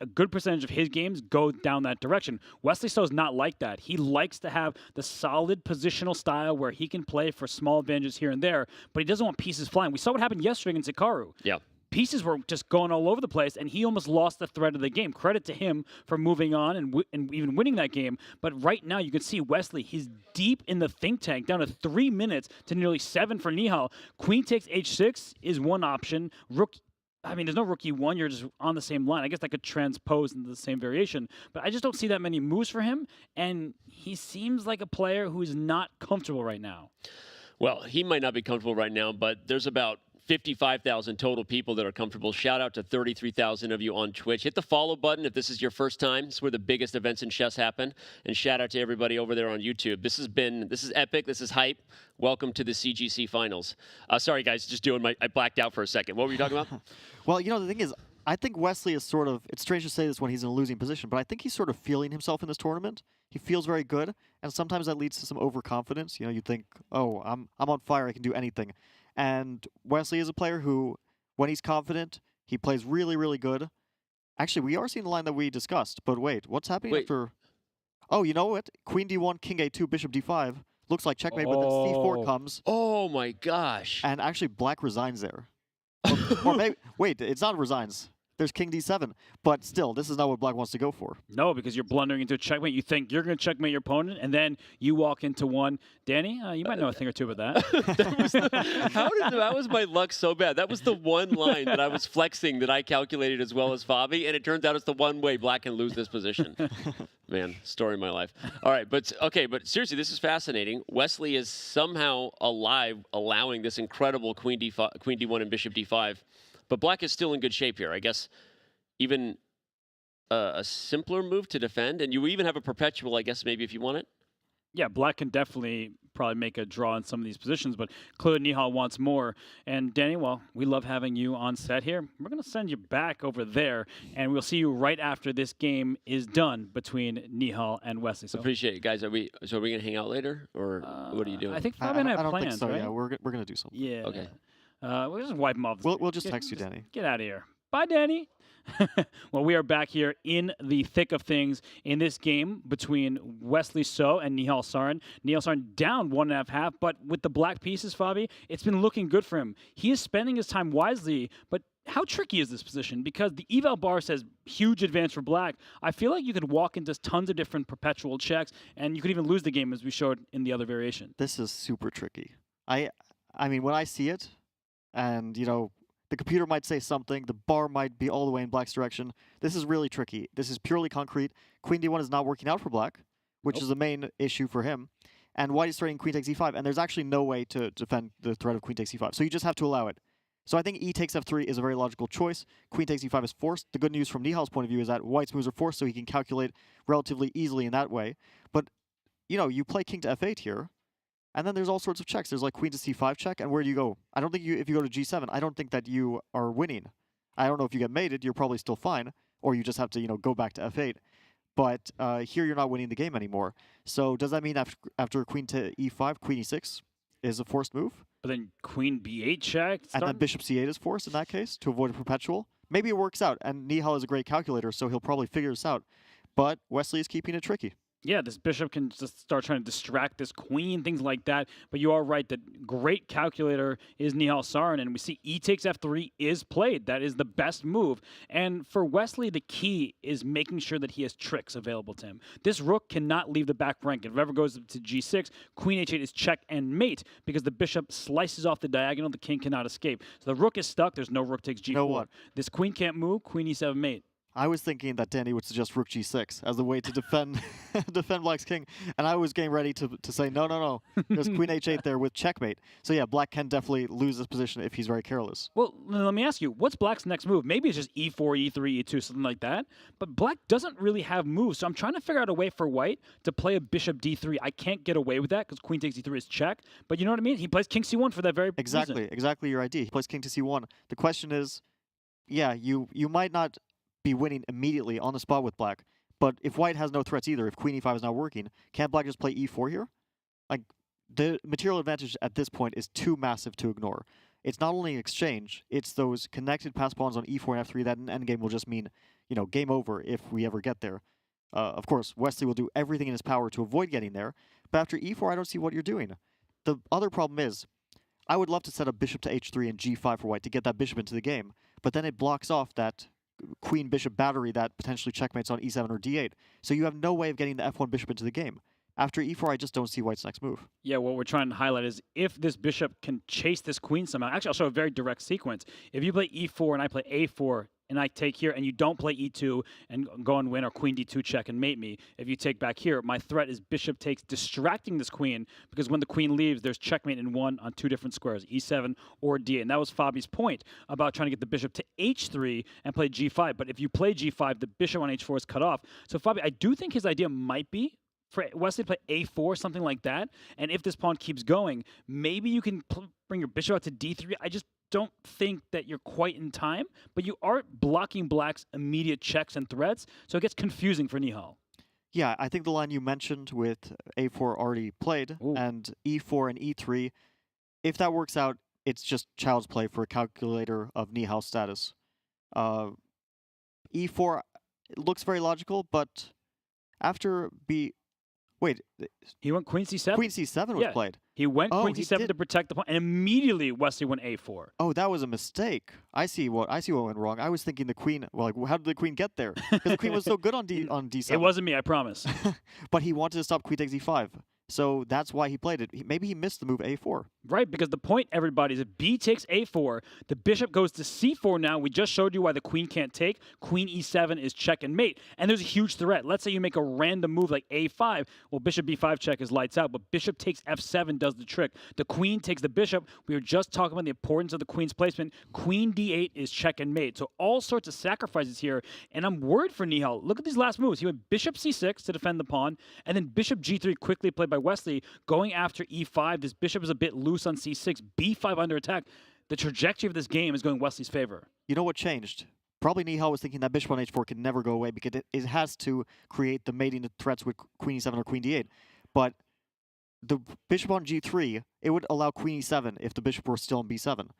a good percentage of his games go down that direction. Wesley So is not like that. He likes to have the solid positional style where he can play for small advantages here and there, but he doesn't want pieces flying. We saw what happened yesterday against Hikaru. Yeah. Pieces were just going all over the place, and he almost lost the thread of the game. Credit to him for moving on and even winning that game. But right now, you can see Wesley, he's deep in the think tank, down to 3 minutes to nearly 7 for Nihal. Queen takes h6 is one option. There's no rook e1. You're just on the same line. I guess that could transpose into the same variation. But I just don't see that many moves for him, and he seems like a player who is not comfortable right now. Well, he might not be comfortable right now, but there's about 55,000 total people that are comfortable. Shout out to 33,000 of you on Twitch. Hit the follow button if this is your first time. It's where the biggest events in chess happen. And shout out to everybody over there on YouTube. This is epic. This is hype. Welcome to the CGC finals. Sorry, guys, I blacked out for a second. What were you talking about? Well, the thing is, I think Wesley is sort of, it's strange to say this when he's in a losing position, but I think he's sort of feeling himself in this tournament. He feels very good, and sometimes that leads to some overconfidence. You think, oh, I'm on fire, I can do anything. And Wesley is a player who, when he's confident, he plays really, really good. Actually, we are seeing the line that we discussed, but wait, what's happening after... Oh, you know what? Queen d1, king a2, bishop d5. Looks like checkmate, but then c4 comes. Oh my gosh. And actually, black resigns there. Or maybe, wait, it's not resigns. There's king d7. But still, this is not what black wants to go for. No, because you're blundering into a checkmate. You think you're going to checkmate your opponent, and then you walk into one. Danny, you might know a thing or two about that. That was my luck so bad. That was the one line that I was flexing that I calculated as well as Fabi, and it turns out it's the one way black can lose this position. Man, story of my life. All right, but seriously, this is fascinating. Wesley is somehow alive, allowing this incredible queen d1 and bishop d5. But black is still in good shape here. I guess even a simpler move to defend, and you even have a perpetual, I guess, maybe if you want it. Yeah, black can definitely probably make a draw in some of these positions, but clearly Nihal wants more. And Danny, well, we love having you on set here. We're going to send you back over there, and we'll see you right after this game is done between Nihal and Wesley. So appreciate it, guys. Are we going to hang out later, or what are you doing? I think Fabi and I have don't plans, think so. right? Yeah, we're going to do something. Yeah. Okay. We'll just wipe them off. We'll just text you, Danny. Get out of here. Bye, Danny. Well, we are back here in the thick of things in this game between Wesley So and Nihal Sarin. Nihal Sarin down 1.5, but with the black pieces, Fabi, it's been looking good for him. He is spending his time wisely, but how tricky is this position? Because the eval bar says huge advance for black. I feel like you could walk into tons of different perpetual checks, and you could even lose the game as we showed in the other variation. This is super tricky. I mean, when I see it, and, the computer might say something, the bar might be all the way in black's direction. This is really tricky. This is purely concrete. Queen d1 is not working out for black, which is the main issue for him. And white is threatening queen takes e5, and there's actually no way to defend the threat of queen takes e5. So you just have to allow it. So I think e takes f3 is a very logical choice. Queen takes e5 is forced. The good news from Nihal's point of view is that white's moves are forced, so he can calculate relatively easily in that way. But, you play king to f8 here, and then there's all sorts of checks. There's like queen to c5 check, and where do you go? I don't think if you go to g7, I don't think that you are winning. I don't know if you get mated, you're probably still fine, or you just have to, go back to f8. But here you're not winning the game anymore. So does that mean after queen to e5, queen e6 is a forced move? But then queen b8 check. And then bishop c8 is forced in that case to avoid a perpetual. Maybe it works out, and Nihal is a great calculator, so he'll probably figure this out. But Wesley is keeping it tricky. Yeah, this bishop can just start trying to distract this queen, things like that. But you are right, that great calculator is Nihal Sarin, and we see e takes f3 is played. That is the best move. And for Wesley, the key is making sure that he has tricks available to him. This rook cannot leave the back rank. If it ever goes to g6, queen h8 is check and mate, because the bishop slices off the diagonal, the king cannot escape. So the rook is stuck, there's no rook takes g4. You know what? This queen can't move, queen e7 mate. I was thinking that Danny would suggest rook g6 as the way to defend defend black's king, and I was getting ready to say, no. There's queen h8 there with checkmate. So yeah, black can definitely lose this position if he's very careless. Well, let me ask you, what's black's next move? Maybe it's just e4, e3, e2, something like that. But black doesn't really have moves, so I'm trying to figure out a way for white to play a bishop d3. I can't get away with that because queen takes e3 is check. But you know what I mean? He plays king c1 for that very reason. Exactly your idea. He plays king to c1. The question is, yeah, you might not be winning immediately on the spot with black, but if white has no threats either, if queen e5 is not working, can't black just play e4 here? Like, the material advantage at this point is too massive to ignore. It's not only exchange, it's those connected pass pawns on e4 and f3 that in endgame will just mean, game over if we ever get there. Of course, Wesley will do everything in his power to avoid getting there, but after e4, I don't see what you're doing. The other problem is, I would love to set up bishop to h3 and g5 for white to get that bishop into the game, but then it blocks off that queen-bishop battery that potentially checkmates on e7 or d8, so you have no way of getting the f1 bishop into the game. After e4, I just don't see white's next move. Yeah, what we're trying to highlight is if this bishop can chase this queen somehow. Actually, I'll show a very direct sequence. If you play e4 and I play a4 and I take here and you don't play e2 and go and win or queen d2 check and mate me, if you take back here, my threat is bishop takes, distracting this queen, because when the queen leaves, there's checkmate in one on two different squares, e7 or d8. And that was Fabi's point about trying to get the bishop to h3 and play g5. But if you play g5, the bishop on h4 is cut off. So Fabi, I do think his idea might be for Wesley to play a4, something like that. And if this pawn keeps going, maybe you can bring your bishop out to d3. I just don't think that you're quite in time, but you are blocking black's immediate checks and threats, so it gets confusing for Nihal. Yeah, I think the line you mentioned with a4 already played, and e4 and e3, if that works out, it's just child's play for a calculator of Nihal's status. E4 looks very logical, but after Wait. He went queen c7. Queen c7 was played. He went queen c7 to protect the pawn, and immediately Wesley went a4. Oh, that was a mistake. I see what went wrong. I was thinking the queen. Well, like, how did the queen get there? Because the queen was so good on d7. It wasn't me, I promise. But he wanted to stop queen takes e5. So that's why he played it. Maybe he missed the move a4. Right, because the point, everybody, is if b takes a4, the bishop goes to c4 now. We just showed you why the queen can't take. Queen e7 is check and mate. And there's a huge threat. Let's say you make a random move like a5. Well, bishop b5 check is lights out, but bishop takes f7 does the trick. The queen takes the bishop. We were just talking about the importance of the queen's placement. Queen d8 is check and mate. So all sorts of sacrifices here, and I'm worried for Nihal. Look at these last moves. He went bishop c6 to defend the pawn, and then bishop g3 quickly played by Wesley, going after e5. This bishop is a bit loose on c6, b5 under attack. The trajectory of this game is going Wesley's favor. You know what changed? Probably Nihal was thinking that bishop on h4 can never go away because it has to create the mating threats with queen e7 or queen d8. But the bishop on g3, it would allow queen e7 if the bishop were still on b7.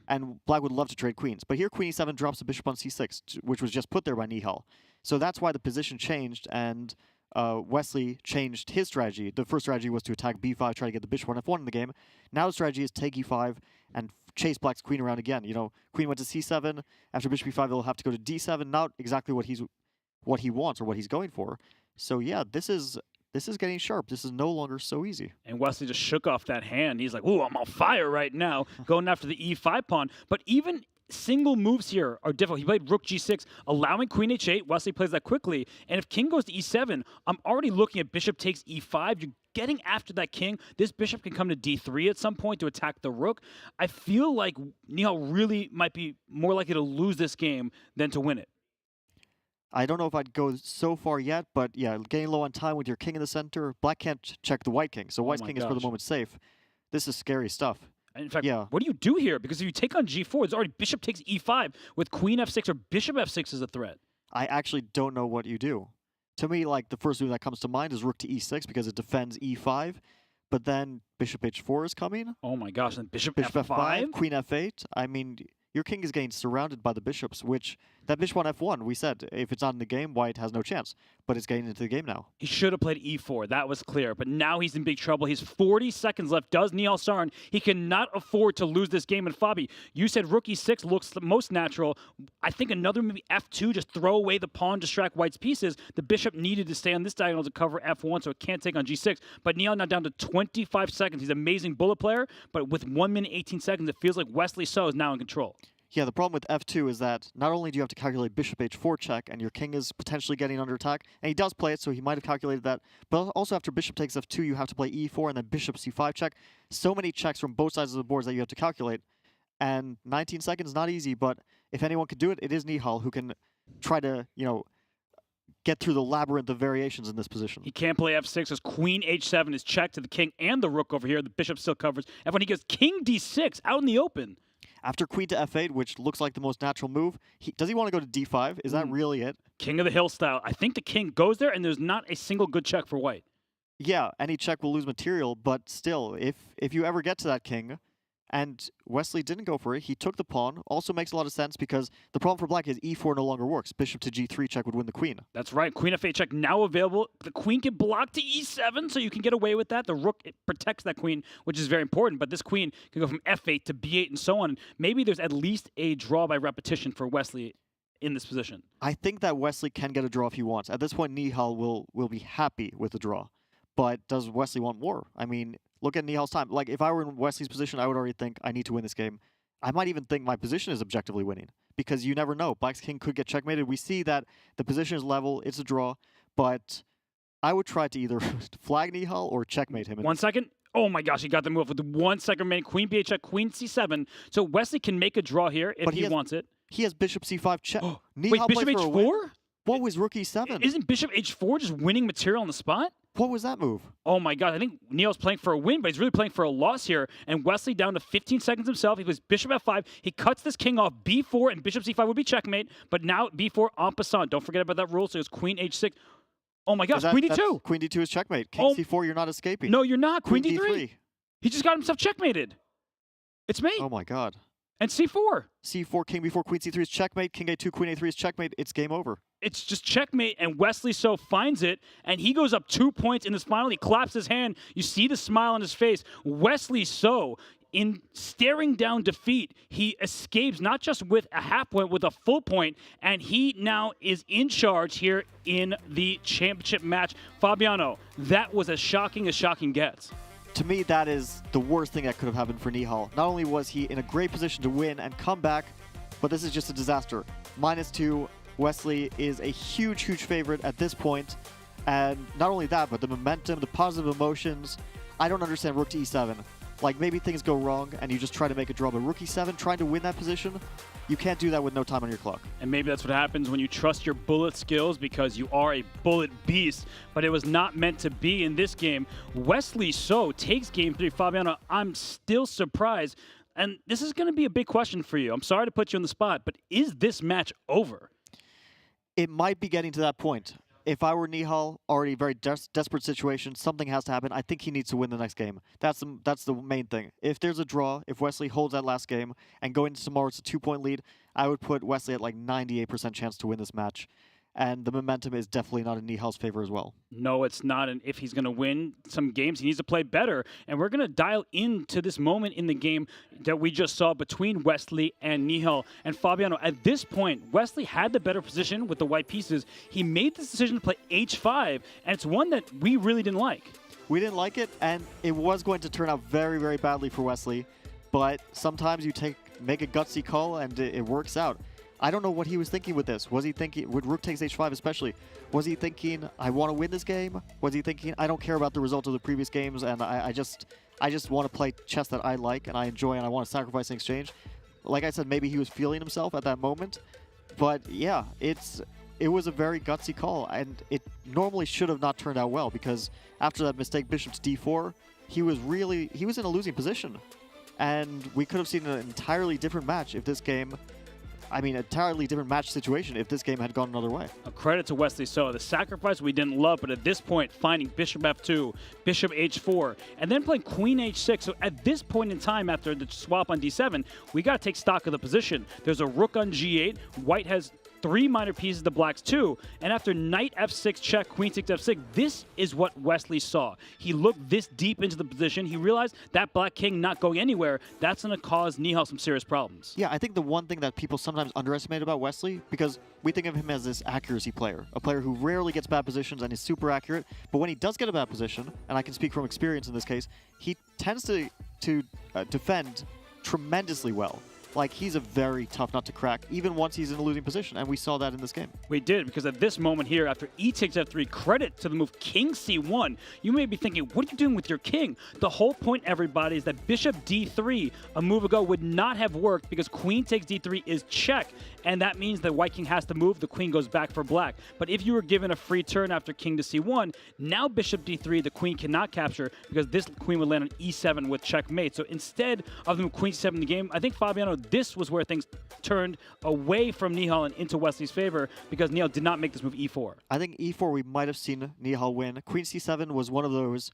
And black would love to trade queens. But here queen e7 drops the bishop on c6, which was just put there by Nihal. So that's why the position changed, and Wesley changed his strategy. The first strategy was to attack b5, try to get the bishop on f1 in the game. Now the strategy is take e5 and chase black's queen around again. Queen went to c7. After bishop e5, they'll have to go to d7. Not exactly what he wants or what he's going for. So yeah, this is getting sharp. This is no longer so easy. And Wesley just shook off that hand. He's like, ooh, I'm on fire right now, going after the e5 pawn. But even single moves here are difficult. He played rook g6, allowing queen h8. Wesley plays that quickly. And if king goes to e7, I'm already looking at bishop takes e5. You're getting after that king. This bishop can come to d3 at some point to attack the rook. I feel like Nihal really might be more likely to lose this game than to win it. I don't know if I'd go so far yet, but yeah, getting low on time with your king in the center. Black can't check the white king, so white's king is for the moment safe. This is scary stuff. In fact, what do you do here? Because if you take on g4, there's already bishop takes e5 with queen f6 or bishop f6 is a threat. I actually don't know what you do. To me, like, the first move that comes to mind is rook to e6 because it defends e5, but then bishop h4 is coming. Oh my gosh, and bishop f5, queen f8. I mean, your king is getting surrounded by the bishops, which that bishop on f1, we said, if it's not in the game, white has no chance. But it's getting into the game now. He should have played e4. That was clear. But now he's in big trouble. He's 40 seconds left. Does Nihal Sarin? He cannot afford to lose this game. And Fabi, you said rook e6 looks the most natural. I think another maybe f2, just throw away the pawn, distract white's pieces. The bishop needed to stay on this diagonal to cover f1, so it can't take on g6. But Nihal now down to 25 seconds. He's an amazing bullet player. But with 1 minute 18 seconds, it feels like Wesley So is now in control. Yeah, the problem with f2 is that not only do you have to calculate bishop h4 check, and your king is potentially getting under attack, and he does play it, so he might have calculated that, but also after bishop takes f2, you have to play e4 and then bishop c5 check. So many checks from both sides of the boards that you have to calculate, and 19 seconds, not easy, but if anyone can do it, it is Nihal who can try to, get through the labyrinth of variations in this position. He can't play f6 as queen h7 is checked to the king and the rook over here. The bishop still covers. And when he goes king d6 out in the open. After queen to f8, which looks like the most natural move, does he want to go to d5? Is that really it? King of the hill style. I think the king goes there, and there's not a single good check for white. Yeah, any check will lose material, but still, if you ever get to that king, and Wesley didn't go for it, he took the pawn. Also makes a lot of sense because the problem for black is e4 no longer works. Bishop to g3 check would win the queen. That's right. Queen f8 check now available. The queen can block to e7, so you can get away with that. The rook, it protects that queen, which is very important, but this queen can go from f8 to b8 and so on. Maybe there's at least a draw by repetition for Wesley in this position. I think that Wesley can get a draw if he wants. At this point, Nihal will be happy with the draw. But does Wesley want more? I mean, look at Nihal's time. Like, if I were in Wesley's position, I would already think I need to win this game. I might even think my position is objectively winning because you never know. Black's king could get checkmated. We see that the position is level. It's a draw. But I would try to either flag Nihal or checkmate him. 1 second. Oh my gosh, he got the move with the 1 second remaining. Queen b8 check, queen c7. So Wesley can make a draw here if he wants it. He has bishop c5 check. Wait, bishop h4? What was rook e7? Isn't bishop h4 just winning material on the spot? What was that move? Oh my god, I think Nihal's playing for a win, but he's really playing for a loss here. And Wesley down to 15 seconds himself. He plays bishop f5. He cuts this king off b4, and bishop c5 would be checkmate. But now b4 en passant. Don't forget about that rule. So it's queen h6. Oh my gosh, queen d2. Queen d2 is checkmate. King c4, you're not escaping. No, you're not. Queen d3. d3. He just got himself checkmated. It's mate. Oh my god. And c4. c4, king b4, queen c3 is checkmate. King a2, queen a3 is checkmate. It's game over. It's just checkmate, and Wesley So finds it, and he goes up 2 points in this final. He claps his hand. You see the smile on his face. Wesley So, in staring down defeat, he escapes not just with a half point, with a full point, and he now is in charge here in the championship match. Fabiano, that was as shocking gets. To me, that is the worst thing that could have happened for Nihal. Not only was he in a great position to win and come back, but this is just a disaster. -2. Wesley is a huge, huge favorite at this point. And not only that, but the momentum, the positive emotions. I don't understand rook to e7. Like, maybe things go wrong and you just try to make a draw. But rook e7, trying to win that position, you can't do that with no time on your clock. And maybe that's what happens when you trust your bullet skills because you are a bullet beast. But it was not meant to be in this game. Wesley So takes game 3. Fabiano, I'm still surprised. And this is going to be a big question for you. I'm sorry to put you on the spot, but is this match over? It might be getting to that point. If I were Nihal, already very desperate situation, something has to happen. I think he needs to win the next game. That's the main thing. If there's a draw, if Wesley holds that last game, and going into tomorrow it's a 2-point lead, I would put Wesley at like 98% chance to win this match. And the momentum is definitely not in Nihal's favor as well. No, it's not. And if he's going to win some games, he needs to play better. And we're going to dial into this moment in the game that we just saw between Wesley and Nihal. And Fabiano, at this point, Wesley had the better position with the white pieces. He made this decision to play h5, and it's one that we really didn't like. We didn't like it, and it was going to turn out very, very badly for Wesley. But sometimes you make a gutsy call, and it works out. I don't know what he was thinking with this. Was he thinking, with rook takes h5 especially, was he thinking, I want to win this game? Was he thinking, I don't care about the result of the previous games, and I just want to play chess that I like and I enjoy and I want to sacrifice in exchange? Like I said, maybe he was feeling himself at that moment. But yeah, it was a very gutsy call, and it normally should have not turned out well because after that mistake, bishop to d4, he was in a losing position. And we could have seen an entirely different match if this game... entirely different match situation if this game had gone another way. A credit to Wesley So. The sacrifice we didn't love, but at this point, finding bishop f2, bishop h4, and then playing queen h6. So at this point in time, after the swap on d7, we got to take stock of the position. There's a rook on g8. White has 3 minor pieces to black's 2. And after knight f6 check, queen 6 f6, this is what Wesley saw. He looked this deep into the position. He realized that black king not going anywhere, that's going to cause Nihal some serious problems. Yeah, I think the one thing that people sometimes underestimate about Wesley, because we think of him as this accuracy player, a player who rarely gets bad positions and is super accurate, but when he does get a bad position, and I can speak from experience in this case, he tends to defend tremendously well. Like, he's a very tough nut to crack, even once he's in a losing position, and we saw that in this game. We did, because at this moment here, after e takes f3, credit to the move king c1, you may be thinking, what are you doing with your king? The whole point, everybody, is that bishop d3 a move ago would not have worked because queen takes d3 is check, and that means the white king has to move, the queen goes back for black. But if you were given a free turn after king to c1, now bishop d3, the queen cannot capture because this queen would land on e7 with checkmate. So instead of the move queen c7 in the game, I think, Fabiano, this was where things turned away from Nihal and into Wesley's favor because Nihal did not make this move e4. I think e4 we might have seen Nihal win. Queen c7 was one of those,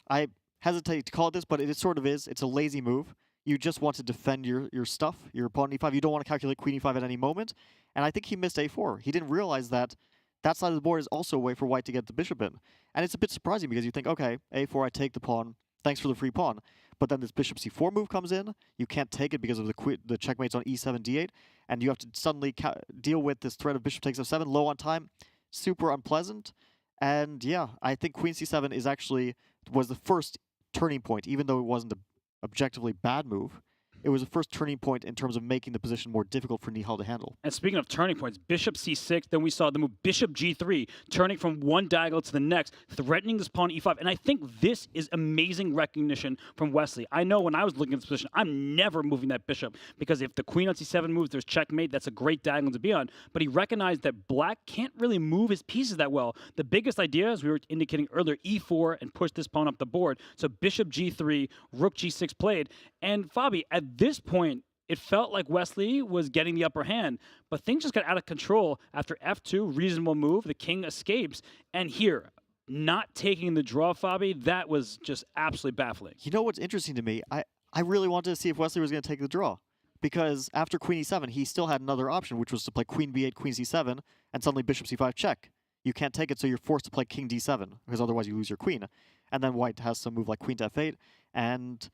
I hesitate to call it this, but it sort of is. It's a lazy move. You just want to defend your stuff, your pawn e5. You don't want to calculate queen e5 at any moment. And I think he missed a4. He didn't realize that that side of the board is also a way for white to get the bishop in. And it's a bit surprising because you think, okay, a4, I take the pawn. Thanks for the free pawn. But then this bishop c4 move comes in. You can't take it because of the checkmates on e7, d8. And you have to suddenly deal with this threat of bishop takes f7, low on time. Super unpleasant. And yeah, I think queen c7 was the first turning point, even though it wasn't an objectively bad move. It was the first turning point in terms of making the position more difficult for Nihal to handle. And speaking of turning points, bishop c6, then we saw the move bishop g3, turning from one diagonal to the next, threatening this pawn e5. And I think this is amazing recognition from Wesley. I know when I was looking at this position, I'm never moving that bishop, because if the queen on c7 moves, there's checkmate. That's a great diagonal to be on. But he recognized that black can't really move his pieces that well. The biggest idea, as we were indicating earlier, e4 and push this pawn up the board. So bishop g3, rook g6 played. And Fabi, at this point, it felt like Wesley was getting the upper hand, but things just got out of control after f2, reasonable move, the king escapes, and here, not taking the draw, Fabi, that was just absolutely baffling. You know what's interesting to me? I really wanted to see if Wesley was going to take the draw, because after queen e7, he still had another option, which was to play queen b8, queen c7, and suddenly bishop c5 check. You can't take it, so you're forced to play king d7, because otherwise you lose your queen. And then white has some move like queen to f8, and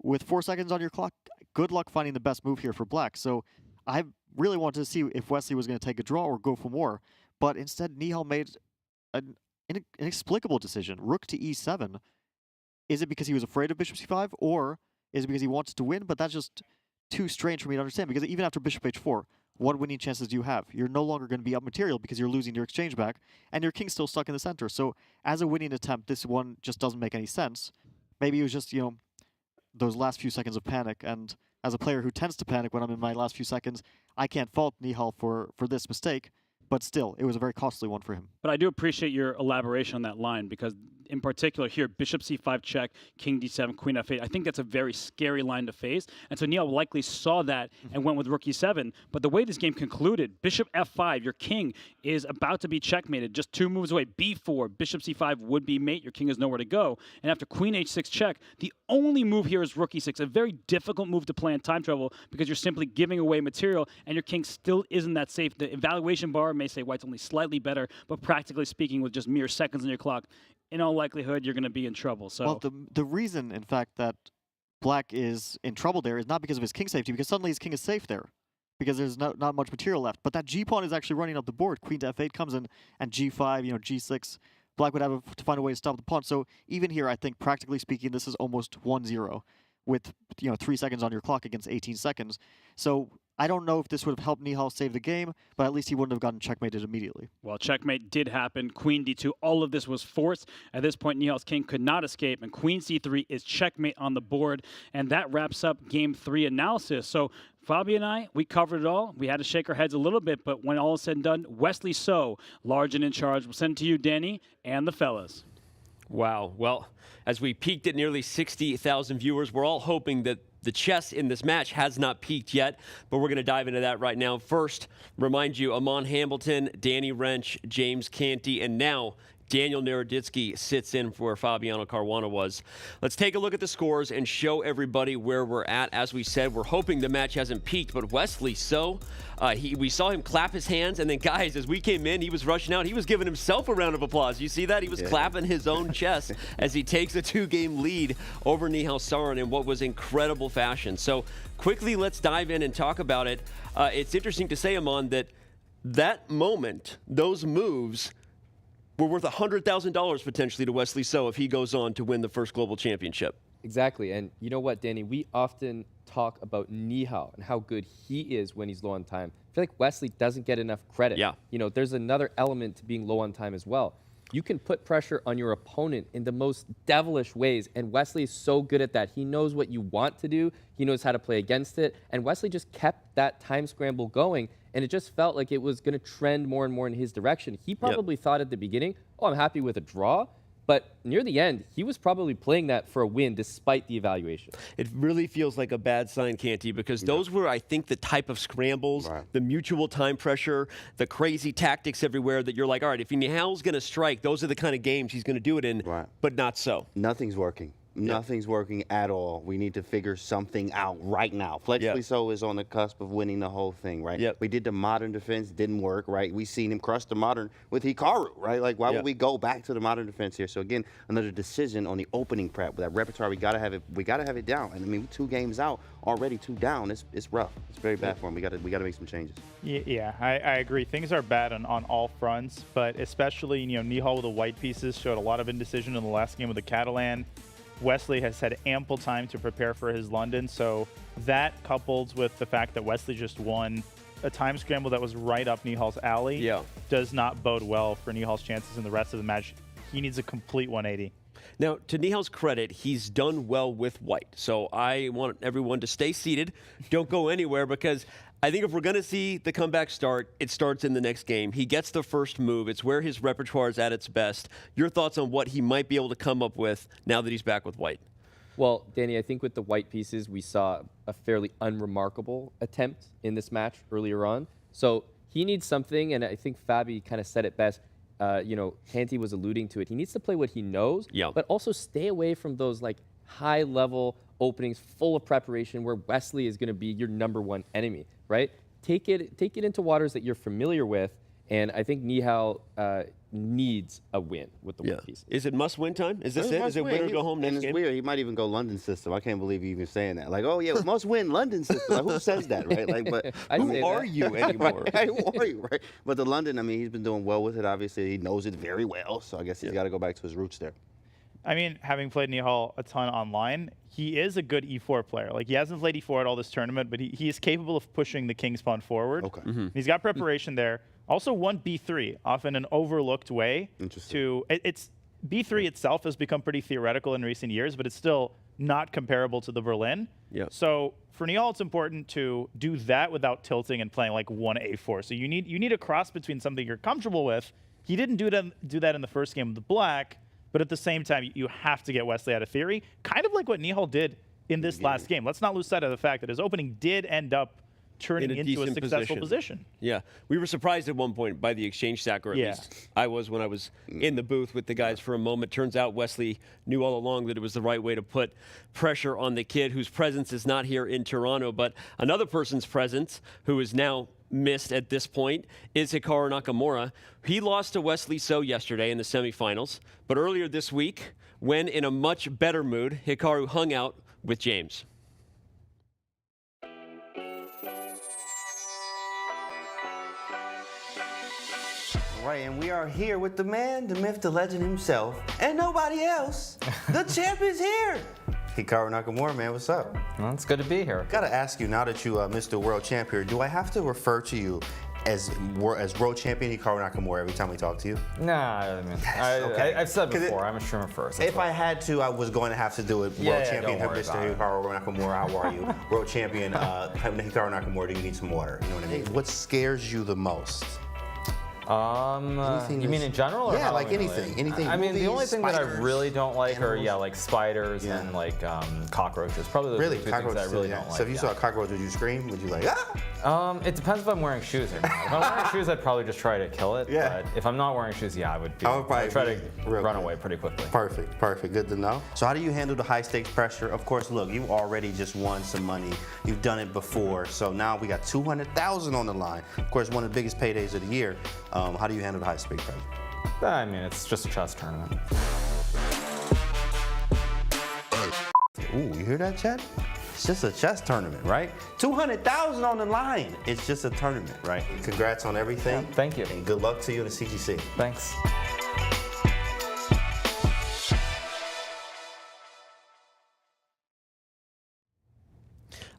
with 4 seconds on your clock, good luck finding the best move here for black. So I really wanted to see if Wesley was going to take a draw or go for more. But instead, Nihal made an inexplicable decision. Rook to e7. Is it because he was afraid of bishop c5? Or is it because he wanted to win? But that's just too strange for me to understand. Because even after bishop h4, what winning chances do you have? You're no longer going to be up material because you're losing your exchange back. And your king's still stuck in the center. So as a winning attempt, this one just doesn't make any sense. Maybe it was just, those last few seconds of panic, and as a player who tends to panic when I'm in my last few seconds, I can't fault Nihal for this mistake, but still, it was a very costly one for him. But I do appreciate your elaboration on that line, because in particular here, bishop c5 check, king d7, queen f8, I think that's a very scary line to face, and so Nihal likely saw that and went with rook e7, but the way this game concluded, bishop f5, your king is about to be checkmated, just 2 moves away, b4, bishop c5 would be mate, your king has nowhere to go, and after queen h6 check, the only move here is rook e6, a very difficult move to play in time trouble, because you're simply giving away material, and your king still isn't that safe. The evaluation bar may say white's only slightly better, but practically speaking, with just mere seconds on your clock, in all likelihood, you're going to be in trouble. So, well, the reason, in fact, that black is in trouble there is not because of his king safety, because suddenly his king is safe there, because there's not much material left. But that g-pawn is actually running up the board. Queen to f8 comes in, and g5, g6. Black would have to find a way to stop the pawn. So even here, I think, practically speaking, this is almost 1-0 with 3 seconds on your clock against 18 seconds. So I don't know if this would have helped Nihal save the game, but at least he wouldn't have gotten checkmated immediately. Well, checkmate did happen. Queen d2, all of this was forced. At this point, Nihal's king could not escape, and queen c3 is checkmate on the board. And that wraps up game 3 analysis. So Fabi and I, we covered it all. We had to shake our heads a little bit, but when all is said and done, Wesley So, large and in charge. We'll send it to you, Danny, and the fellas. Wow. Well, as we peaked at nearly 60,000 viewers, we're all hoping that the chess in this match has not peaked yet, but we're going to dive into that right now. First, remind you, Amon Hamilton, Danny Wrench, James Canty, and now Daniel Naroditsky sits in for where Fabiano Caruana was. Let's take a look at the scores and show everybody where we're at. As we said, we're hoping the match hasn't peaked, but Wesley So, we saw him clap his hands, and then, guys, as we came in, he was rushing out. He was giving himself a round of applause. You see that? He was clapping his own chest as he takes a 2-game lead over Nihal Sarin in what was incredible fashion. So quickly, let's dive in and talk about it. It's interesting to say, Amon, that moment, those moves, were worth $100,000 potentially to Wesley So if he goes on to win the first global championship. Exactly. And you know what, Danny? We often talk about Nihal and how good he is when he's low on time. I feel like Wesley doesn't get enough credit. Yeah. There's another element to being low on time as well. You can put pressure on your opponent in the most devilish ways, and Wesley is so good at that. He knows what you want to do. He knows how to play against it, and Wesley just kept that time scramble going, and it just felt like it was going to trend more and more in his direction. He probably thought at the beginning, oh, I'm happy with a draw, But near the end, he was probably playing that for a win despite the evaluation. It really feels like a bad sign, Canty, because those were, I think, the type of scrambles, the mutual time pressure, the crazy tactics everywhere that you're like, all right, if Nihal's going to strike, those are the kind of games he's going to do it in, but not so. Nothing's working. Nothing's working at all. We need to figure something out right now. Wesley So is on the cusp of winning the whole thing, right? We did the modern defense, didn't work, right? We seen him crush the modern with Hikaru, right? Like, why would we go back to the modern defense here? So again, another decision on the opening prep. With that repertoire, we gotta have it. We gotta have it down. And I mean, 2 games out already, 2 down. It's rough. It's very bad for him. We gotta make some changes. Yeah, I agree. Things are bad on all fronts, but especially Nihal with the white pieces showed a lot of indecision in the last game with the Catalan. Wesley has had ample time to prepare for his London, so that coupled with the fact that Wesley just won a time scramble that was right up Nihal's alley does not bode well for Nihal's chances in the rest of the match. He needs a complete 180. Now, to Nihal's credit, he's done well with white, so I want everyone to stay seated. Don't go anywhere, because I think if we're going to see the comeback start, it starts in the next game. He gets the first move. It's where his repertoire is at its best. Your thoughts on what he might be able to come up with now that he's back with white? Well, Danny, I think with the white pieces, we saw a fairly unremarkable attempt in this match earlier on. So he needs something, and I think Fabi kind of said it best. Canty was alluding to it. He needs to play what he knows, but also stay away from those like high-level openings full of preparation where Wesley is going to be your #1 enemy, right? Take it into waters that you're familiar with, and I think Nihal needs a win with the white pieces. Is it must-win time? Is this it? Is it win or go home next game? It's weird. He might even go London system. I can't believe you even saying that. Like, oh yeah, must-win London system. Like, who says that, right? Like, but who are you anymore? Who are you, right? But the London, I mean, he's been doing well with it. Obviously, he knows it very well. So I guess he's got to go back to his roots there. I mean, having played Nihal a ton online, he is a good e4 player. Like, he hasn't played e4 at all this tournament, but he is capable of pushing the king's pawn forward. Okay. He's got preparation there. Also won b3, often an overlooked way to... B3 itself has become pretty theoretical in recent years, but it's still not comparable to the Berlin. So for Nihal, it's important to do that without tilting and playing like 1a4. So you need a cross between something you're comfortable with. He didn't do that in the first game with the black, but at the same time, you have to get Wesley out of theory, kind of like what Nihal did in this last game. Let's not lose sight of the fact that his opening did end up turning into a successful position. Yeah, we were surprised at one point by the exchange sack, or at least I was when I was in the booth with the guys for a moment. Turns out Wesley knew all along that it was the right way to put pressure on the kid whose presence is not here in Toronto, but another person's presence who is now missed at this point is Hikaru Nakamura. He lost to Wesley So yesterday in the semifinals, but earlier this week, when in a much better mood, Hikaru hung out with James. Right, and we are here with the man, the myth, the legend himself, and nobody else. The champ is here. Hikaru Nakamura, man, what's up? Well, it's good to be here. Gotta ask you, now that you Mr. World Champ here, do I have to refer to you as World Champion Hikaru Nakamura every time we talk to you? Nah, I mean, I've said before, I'm a streamer first. If I had to, I was going to have to do it. World Champion Mr. Hikaru Nakamura, how are you? World Champion Hikaru Nakamura, do you need some water? You know what I mean? What scares you the most? You mean in general? Or yeah, like anything. Anything. I mean, the only thing that I really don't like animals. are like spiders and like cockroaches. Probably the two things that I really don't like. So if you saw a cockroach, would you scream? Would you like ah? It depends if I'm wearing shoes or not. If I'm wearing shoes, I'd probably just try to kill it. But if I'm not wearing shoes, I would try to run away pretty quickly. Perfect. Good to know. So how do you handle the high stakes pressure? Of course, look, you already just won some money. You've done it before. So now we got $200,000 on the line. Of course, one of the biggest paydays of the year. How do you handle the high stakes pressure? I mean, it's just a chess tournament. Ooh, you hear that, Chad? It's just a chess tournament, right? $200,000 on the line. It's just a tournament, right? Congrats on everything. Yeah, thank you. And good luck to you in the CGC. Thanks.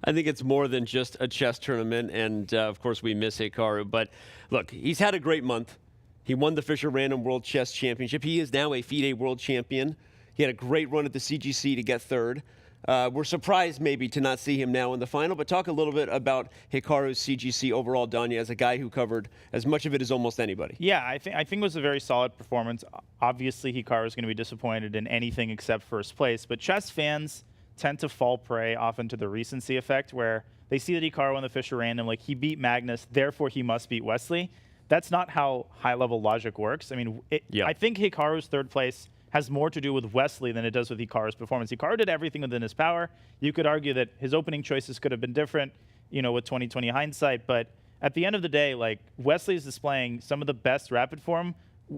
I think it's more than just a chess tournament, and of course we miss Hikaru. But look, he's had a great month. He won the Fisher Random World Chess Championship. He is now a FIDE World Champion. He had a great run at the CGC to get third. we're surprised maybe to not see him now in the final, but talk a little bit about Hikaru's CGC overall, Danya, as a guy who covered as much of it as almost anybody. Yeah, I think it was a very solid performance. Obviously, Hikaru is going to be disappointed in anything except first place, but chess fans tend to fall prey often to the recency effect, where they see that Hikaru won the Fischer random, like he beat Magnus, therefore he must beat Wesley. That's not how high-level logic works. I mean, I think Hikaru's third place has more to do with Wesley than it does with Hikaru's performance. Hikaru did everything within his power. You could argue that his opening choices could have been different, with 2020 hindsight, but at the end of the day, like, Wesley is displaying some of the best rapid form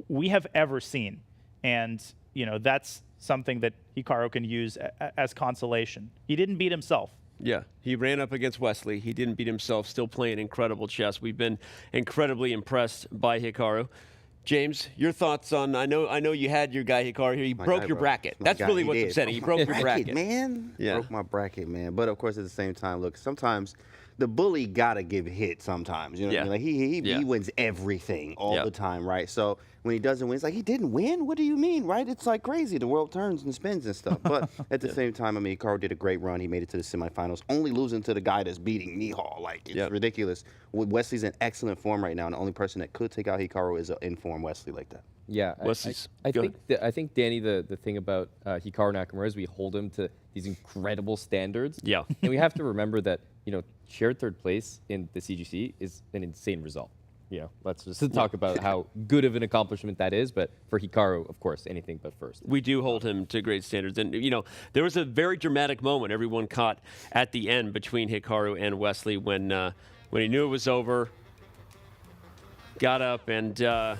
we have ever seen. And, that's something that Hikaru can use as consolation. He didn't beat himself. Yeah, he ran up against Wesley. He didn't beat himself, still playing incredible chess. We've been incredibly impressed by Hikaru. James, your thoughts on, I know you had your guy Hikaru here. He broke your bracket. That's really what's upsetting. He broke your bracket. Man. Yeah. Broke my bracket, man. But, of course, at the same time, look, sometimes the bully got to give hit sometimes. You know what I mean? Like, he wins everything all the time, right? So when he doesn't win, it's like, he didn't win? What do you mean, right? It's like crazy. The world turns and spins and stuff. But at the same time, I mean, Hikaru did a great run. He made it to the semifinals, only losing to the guy that's beating Nihal. Like, it's ridiculous. Wesley's in excellent form right now, and the only person that could take out Hikaru is an in-form Wesley like that. Yeah, I think, Danny, the thing about Hikaru Nakamura is we hold him to these incredible standards. Yeah. And we have to remember that, shared third place in the CGC is an insane result. Let's just talk about how good of an accomplishment that is. But for Hikaru, of course, anything but first. We do hold him to great standards. And, there was a very dramatic moment everyone caught at the end between Hikaru and Wesley when he knew it was over, got up and, I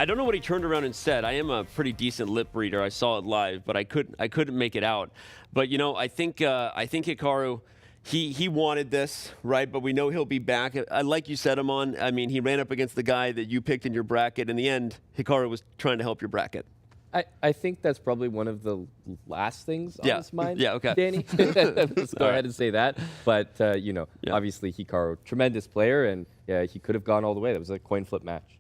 don't know what he turned around and said. I am a pretty decent lip reader. I saw it live, but I couldn't make it out. But, I think Hikaru, he wanted this, right? But we know he'll be back. Like you said, Amon, I mean, he ran up against the guy that you picked in your bracket. In the end, Hikaru was trying to help your bracket. I think that's probably one of the last things on his mind, okay. Danny. Let's go ahead and say that. But, obviously Hikaru, tremendous player, and he could have gone all the way. That was a coin flip match.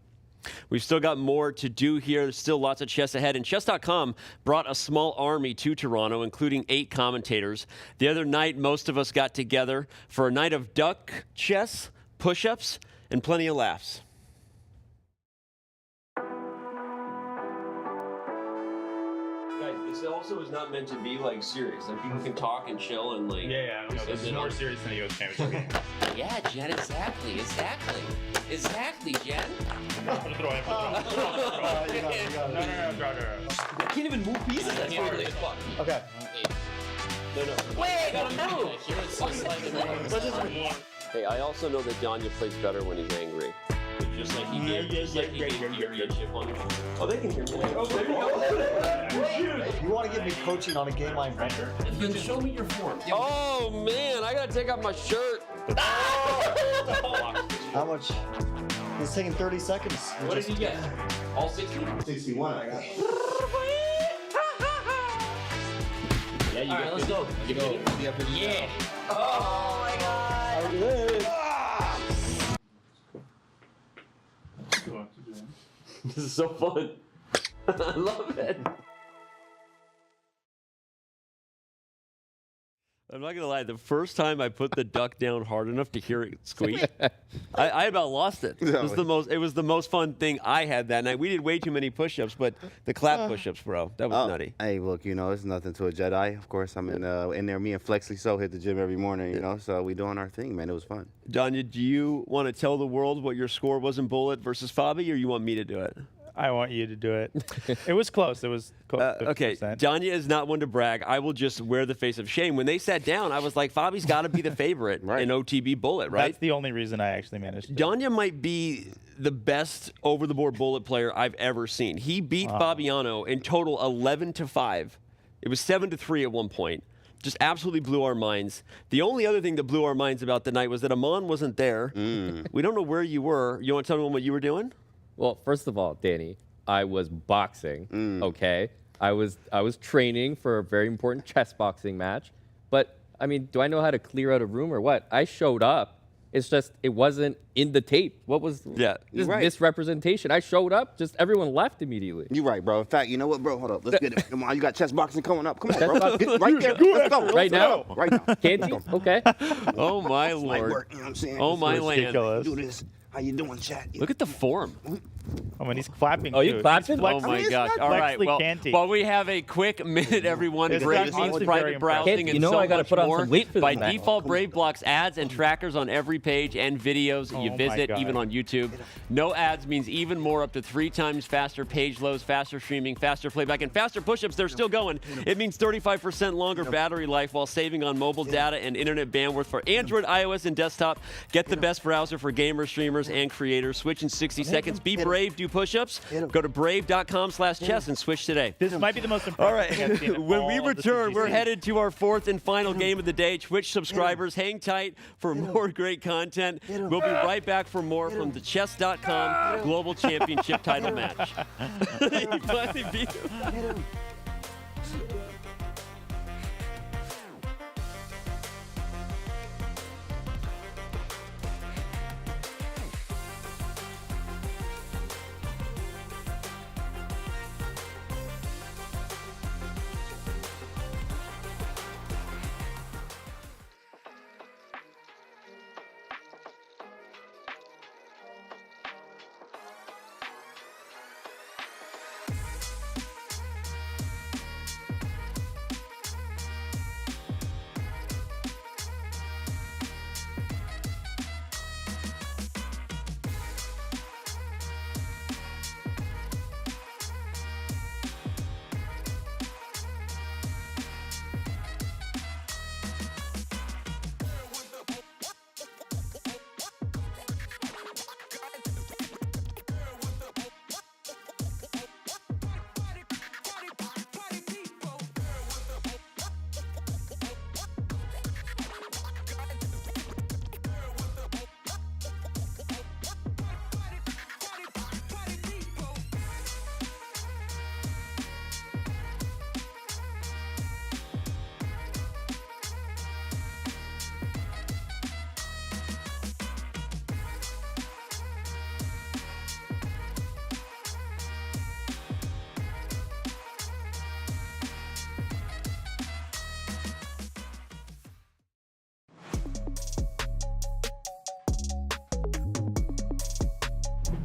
We've still got more to do here. There's still lots of chess ahead. And Chess.com brought a small army to Toronto, including 8 commentators. The other night, most of us got together for a night of duck chess, push-ups, and plenty of laughs. Guys, this also is not meant to be, like, serious. Like, people can talk and chill and, like... Yeah, no, this is more serious than a U.S. Championship game. Yeah, Jen, exactly, Jen. No, I can't even move pieces. That's weird as fuck. Okay. Wait, gotta move. Hey, I also know that Danya plays better when he's angry. Just like he gave a chip on him. Oh, they can hear me. Oh, there you go. You want to give me coaching on a game I invented? Then show me your form. Oh, man, I got to take off my shirt. How much? It's taking 30 seconds. What did you get? All 60? 61. I got. Yeah, you let's go. Yeah. Oh my god. This is so fun. I love it. I'm not gonna lie. The first time I put the duck down hard enough to hear it squeak, I about lost it. It was the most fun thing I had that night. We did way too many push-ups, but the clap push-ups, bro, that was nutty. Hey, look, it's nothing to a Jedi. Of course, I'm in there. Me and Wesley So hit the gym every morning, so we doing our thing, man. It was fun. Danya, do you want to tell the world what your score was in Bullet versus Fabi, or you want me to do it? I want you to do it. It was close. It was close. Okay, Danya is not one to brag. I will just wear the face of shame. When they sat down, I was like, Fabi's got to be the favorite in OTB Bullet, right? That's the only reason I actually managed to. Danya might be the best over-the-board Bullet player I've ever seen. He beat Fabiano in total 11-5. It was 7-3 at one point. Just absolutely blew our minds. The only other thing that blew our minds about the night was that Amon wasn't there. We don't know where you were. You want to tell me what you were doing? Well, first of all, Danny, I was boxing, okay? I was training for a very important chess boxing match. But, I mean, do I know how to clear out a room or what? I showed up It's just it wasn't in the tape. What was this misrepresentation? I showed up, just everyone left immediately. You're right, bro. In fact, you know what, bro? Hold up. Let's get it. Come on, you got chess boxing coming up. Come on, bro. Get right there. Let's go. Right now? Right now. Can't you? Okay. Oh, my Lord. Work, you know what I'm saying? Oh, my land. Do this. How you doing, chat? Look at the form. Oh, and he's clapping. Oh, you too. clapping? Oh my gosh! All right. Well, while we have a quick minute, everyone, It's Brave honestly means very private impressive. browsing and You know so I gotta much put on more. some weight for By this match. default, Brave blocks ads and trackers on every page and videos you my visit, God. even on YouTube. No ads means even more, up to 3 times faster page loads, faster streaming, faster playback, and faster push-ups. They're still going. It means 35% longer battery life while saving on mobile data and internet bandwidth for Android, iOS, and desktop. Get the best browser for gamers, streamers, and creators. Switch in 60 seconds. Be brave. Do push-ups. Go to brave.com/chess and switch today. This might be the most impressive All right. thing I've seen in When all we of the return, we're CGC. headed to our 4th and final game of the day. Twitch subscribers, hang tight for more great content. We'll be right back for more from the Chess.com Global Championship title match. He finally beat him.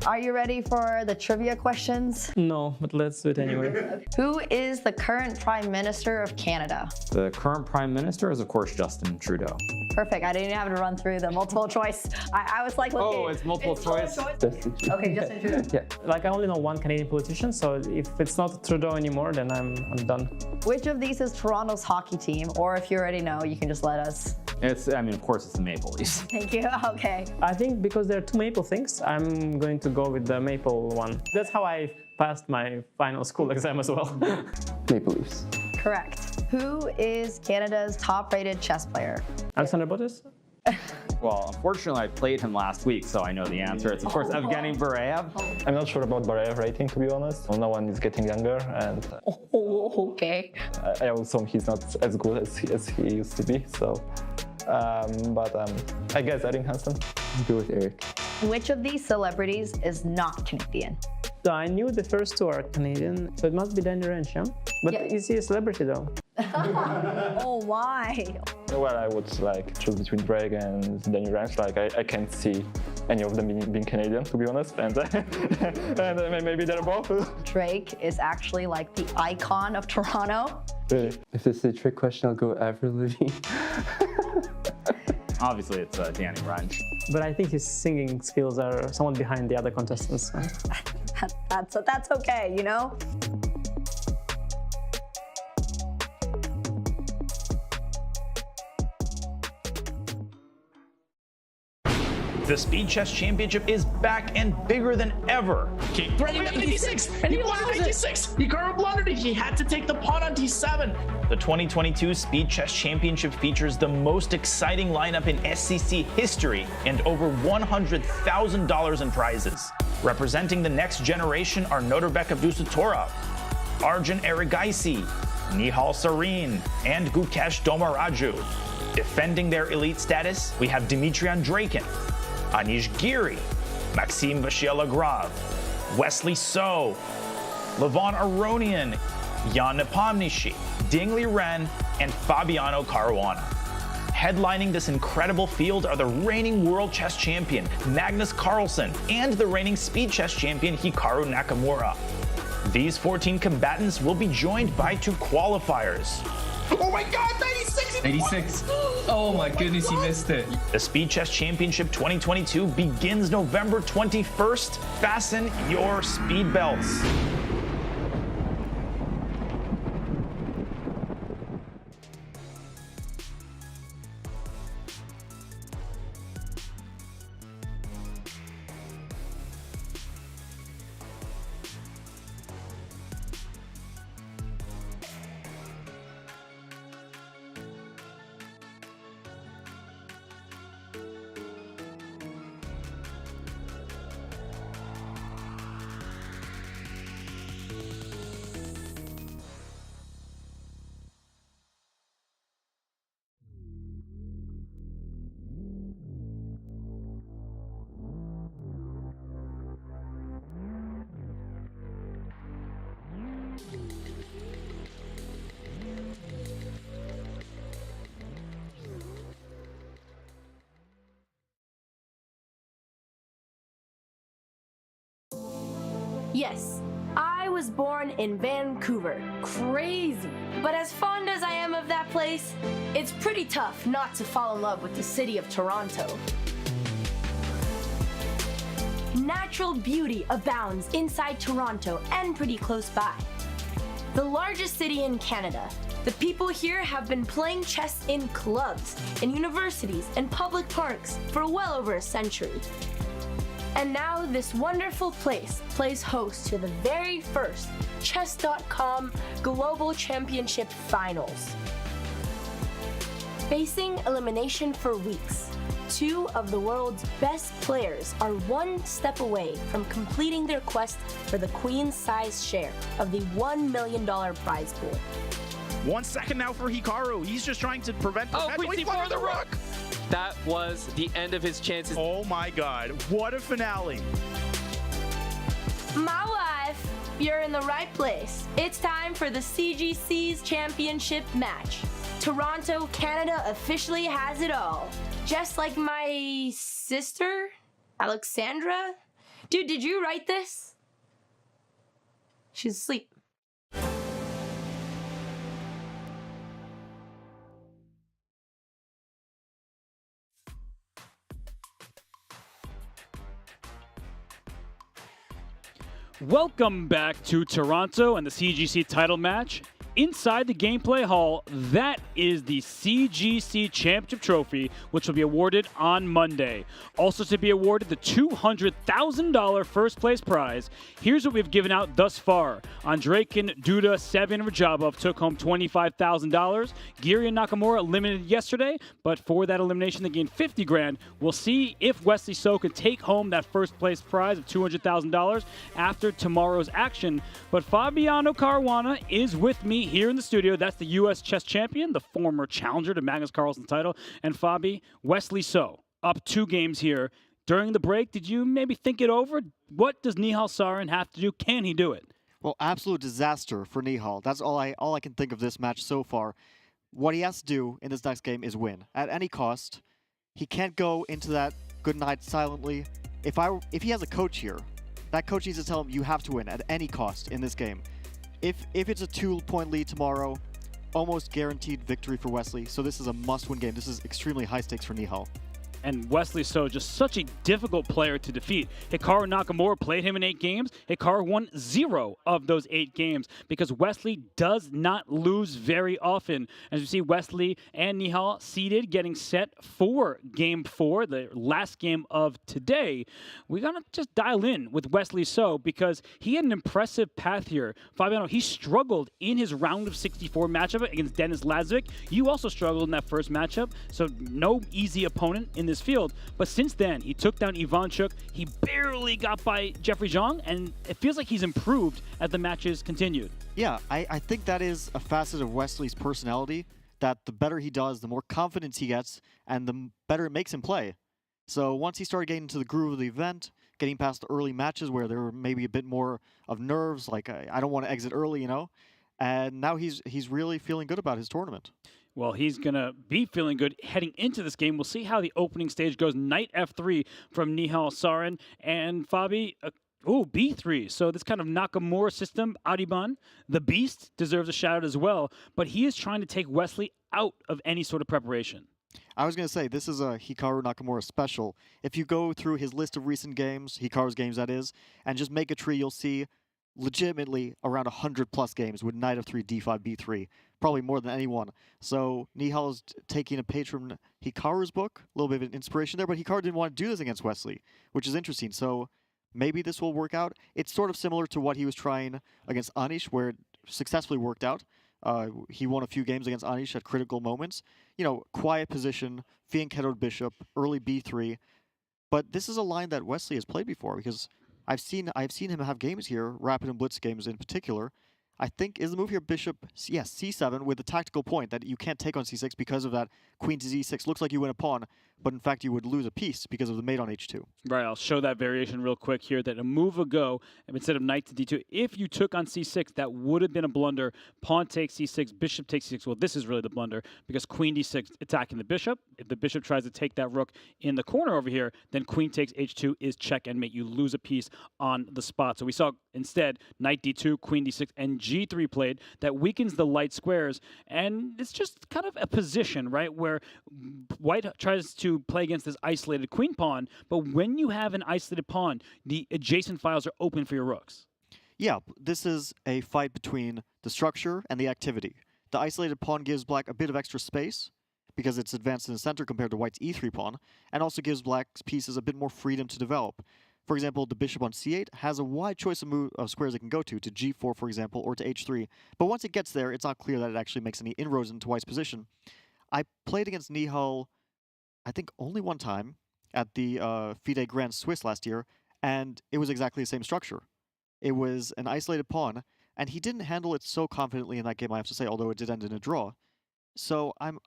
Are you ready for the trivia questions? No, but let's do it anyway. Who is the current Prime Minister of Canada? The current Prime Minister is, of course, Justin Trudeau. Perfect. I didn't have to run through the multiple choice. I was like, looking. Oh, it's multiple choice? Okay, Justin Trudeau. Yeah. Like I only know one Canadian politician, so if it's not Trudeau anymore, then I'm done. Which of these is Toronto's hockey team? Or if you already know, you can just let us. Of course, it's the Maple Leafs. Thank you. Okay. I think because there are two Maple things, I'm going to go with the Maple one. That's how I passed my final school exam as well. Maple Leafs. Correct. Who is Canada's top-rated chess player? Alexander Botis? Well, unfortunately, I played him last week, so I know the answer. It's, of course, Evgeny Barayev. I'm not sure about Barayev rating, to be honest. No one is getting younger, and okay. I assume he's not as good as he used to be. So, I guess Erik Hansen. Go with Eric. Which of these celebrities is not Canadian? So I knew the first two are Canadian, so it must be Danny Ranch, yeah? But is he a celebrity though? Oh, why? Well, I would choose between Drake and Danny Ranch. I can't see any of them being Canadian, to be honest, and maybe they're both. Drake is actually like the icon of Toronto. Really? If this is a trick question, I'll go Avril Lavigne. Obviously, it's Danny Ranch. But I think his singing skills are somewhat behind the other contestants. That's okay, you know? The Speed Chess Championship is back and bigger than ever. Okay, ready on d6, and he blundered d6. Hikaru blundered it. He had to take the pawn on d7. The 2022 Speed Chess Championship features the most exciting lineup in SCC history and over $100,000 in prizes. Representing the next generation are Norbek Abdusatorov, Arjun Erigaisi, Nihal Sarin, and Gukesh Domaraju. Defending their elite status, we have Dmitry Andreikin, Anish Giri, Maxime Vachier-Lagrave, Wesley So, Levon Aronian, Jan Nepomniachtchi, Ding Liren, and Fabiano Caruana. Headlining this incredible field are the reigning world chess champion Magnus Carlsen and the reigning speed chess champion Hikaru Nakamura. These 14 combatants will be joined by 2 qualifiers. Oh my god, 96! 86. Oh my goodness, he missed it. The Speed Chess Championship 2022 begins November 21st. Fasten your speed belts. Yes, I was born in Vancouver. Crazy. But as fond as I am of that place, it's pretty tough not to fall in love with the city of Toronto. Natural beauty abounds inside Toronto and pretty close by. The largest city in Canada, the people here have been playing chess in clubs, in universities, and public parks for well over a century. And now this wonderful place plays host to the very first Chess.com Global Championship Finals. Facing elimination for weeks, 2 of the world's best players are one step away from completing their quest for the queen-size share of the $1 million prize pool. 1 second now for Hikaru. He's just trying to prevent the match. Queen C4 the rook. That was the end of his chances. Oh my god, what a finale. My wife, you're in the right place. It's time for the CGC's championship match. Toronto, Canada officially has it all. Just like my sister, Alexandra. Dude, did you write this? She's asleep. Welcome back to Toronto and the CGC title match. Inside the gameplay hall, that is the CGC Championship Trophy, which will be awarded on Monday. Also to be awarded the $200,000 first place prize. Here's what we've given out thus far. Andreikin, Duda, Sevin, and Rajabov took home $25,000. Giri and Nakamura eliminated yesterday, but for that elimination they gained $50,000. We'll see if Wesley So can take home that first place prize of $200,000 after tomorrow's action. But Fabiano Caruana is with me here in the studio. That's the U.S. chess champion, the former challenger to Magnus Carlsen's title. And Fabi, Wesley So, up 2 games here. During the break, did you maybe think it over? What does Nihal Sarin have to do? Can he do it? Well, absolute disaster for Nihal. That's all I can think of this match so far. What he has to do in this next game is win at any cost. He can't go into that good night silently. If he has a coach here, that coach needs to tell him you have to win at any cost in this game. If it's a 2-point lead tomorrow, almost guaranteed victory for Wesley. So this is a must-win game. This is extremely high stakes for Nihal. And Wesley So, just such a difficult player to defeat. Hikaru Nakamura played him in 8 games. Hikaru won 0 of those 8 games because Wesley does not lose very often. As you see, Wesley and Nihal seeded, getting set for Game 4, the last game of today. We got to just dial in with Wesley So because he had an impressive path here. Fabiano, he struggled in his round of 64 matchup against Denis Lazovic. You also struggled in that first matchup, so no easy opponent in this field. But since then, he took down Ivanchuk. He barely got by Jeffrey Zhang, and it feels like he's improved as the matches continued. Yeah, I think that is a facet of Wesley's personality that the better he does, the more confidence he gets, and the better it makes him play. So once he started getting into the groove of the event, getting past the early matches where there were maybe a bit more of nerves, like I don't want to exit early, you know, and now he's really feeling good about his tournament. Well, he's going to be feeling good heading into this game. We'll see how the opening stage goes. Knight F3 from Nihal Sarin. And Fabi, B3. So this kind of Nakamura system, Ariban, the Beast, deserves a shout as well. But he is trying to take Wesley out of any sort of preparation. I was going to say, this is a Hikaru Nakamura special. If you go through his list of recent games, Hikaru's games that is, and just make a tree, you'll see legitimately around 100+ games with Knight of 3, D5, B3, probably more than anyone. So Nihal is taking a page from Hikaru's book, a little bit of an inspiration there, but Hikaru didn't want to do this against Wesley, which is interesting. So maybe this will work out. It's sort of similar to what he was trying against Anish, where it successfully worked out. He won a few games against Anish at critical moments. You know, quiet position, fianchettoed bishop, early B3. But this is a line that Wesley has played before, because I've seen him have games here, rapid and blitz games in particular. I think, is the move here bishop, yes, C7 with the tactical point that you can't take on C6 because of that queen to Z6. Looks like you win a pawn, but in fact you would lose a piece because of the mate on H2. Right, I'll show that variation real quick here, that a move ago, instead of knight to D2, if you took on C6, that would have been a blunder. Pawn takes C6, bishop takes C6. Well, this is really the blunder because queen D6 attacking the bishop. If the bishop tries to take that rook in the corner over here, then queen takes H2 is check and mate. You lose a piece on the spot. So we saw instead knight D2, queen D6, and G3 played. That weakens the light squares, and it's just kind of a position, right, where white tries to play against this isolated queen pawn, but when you have an isolated pawn, the adjacent files are open for your rooks. Yeah, this is a fight between the structure and the activity. The isolated pawn gives black a bit of extra space because it's advanced in the center compared to white's E3 pawn, and also gives black's pieces a bit more freedom to develop. For example, the bishop on C8 has a wide choice of squares it can go to G4, for example, or to H3. But once it gets there, it's not clear that it actually makes any inroads into white's position. I played against Nihal, I think, only one time at the FIDE Grand Swiss last year, and it was exactly the same structure. It was an isolated pawn, and he didn't handle it so confidently in that game, I have to say, although it did end in a draw. So I'm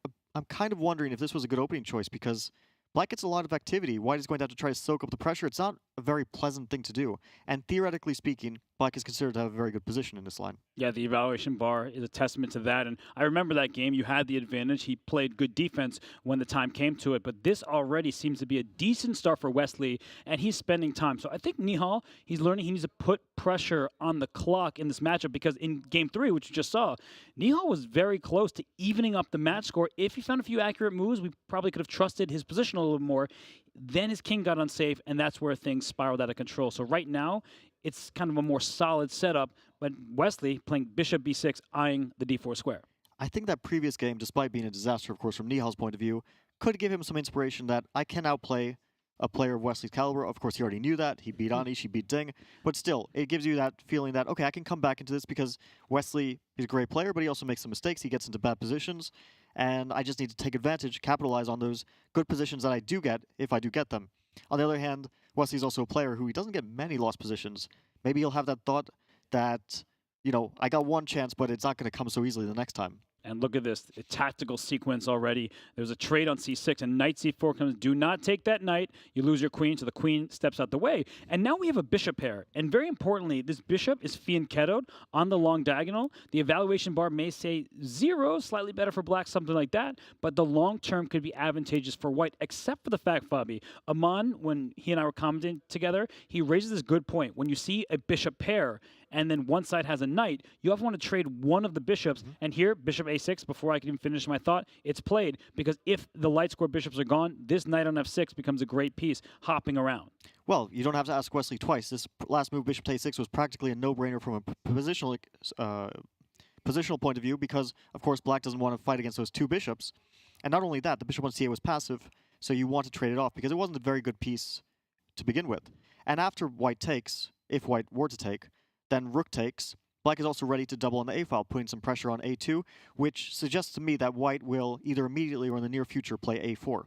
kind of wondering if this was a good opening choice, because black gets a lot of activity. White is going to have to try to soak up the pressure. It's not a very pleasant thing to do. And theoretically speaking, black is considered to have a very good position in this line. Yeah, the evaluation bar is a testament to that. And I remember that game. You had the advantage. He played good defense when the time came to it. But this already seems to be a decent start for Wesley, and he's spending time. So I think Nihal, he's learning he needs to put pressure on the clock in this matchup, because in Game 3, which you just saw, Nihal was very close to evening up the match score. If he found a few accurate moves, we probably could have trusted his position a little more. Then his king got unsafe, and that's where things spiraled out of control. So right now, it's kind of a more solid setup, but Wesley playing bishop b6, eyeing the d4 square. I think that previous game, despite being a disaster, of course, from Nihal's point of view, could give him some inspiration that I can outplay a player of Wesley's caliber. Of course, he already knew that. He beat Anish, he beat Ding. But still, it gives you that feeling that, okay, I can come back into this because Wesley is a great player, but he also makes some mistakes. He gets into bad positions, and I just need to take advantage, capitalize on those good positions that I do get, if I do get them. On the other hand, Wesley's also a player who he doesn't get many lost positions. Maybe he'll have that thought that, you know, I got one chance, but it's not going to come so easily the next time. And look at this, a tactical sequence already. There's a trade on c6, and knight c4 comes. Do not take that knight. You lose your queen, so the queen steps out the way. And now we have a bishop pair. And very importantly, this bishop is fianchettoed on the long diagonal. The evaluation bar may say 0, slightly better for black, something like that. But the long term could be advantageous for white, except for the fact, Fabi, Aman, when he and I were commenting together, he raises this good point. When you see a bishop pair, and then one side has a knight, you often want to trade one of the bishops. And here, bishop a6, before I can even finish my thought, it's played, because if the light square bishops are gone, this knight on f6 becomes a great piece hopping around. Well, you don't have to ask Wesley twice. This last move, bishop to a6, was practically a no-brainer from a positional point of view, because, of course, black doesn't want to fight against those two bishops. And not only that, the bishop on c8 was passive, so you want to trade it off, because it wasn't a very good piece to begin with. And after white takes, if white were to take, then rook takes. Black is also ready to double on the a file, putting some pressure on a2, which suggests to me that white will either immediately or in the near future play a4.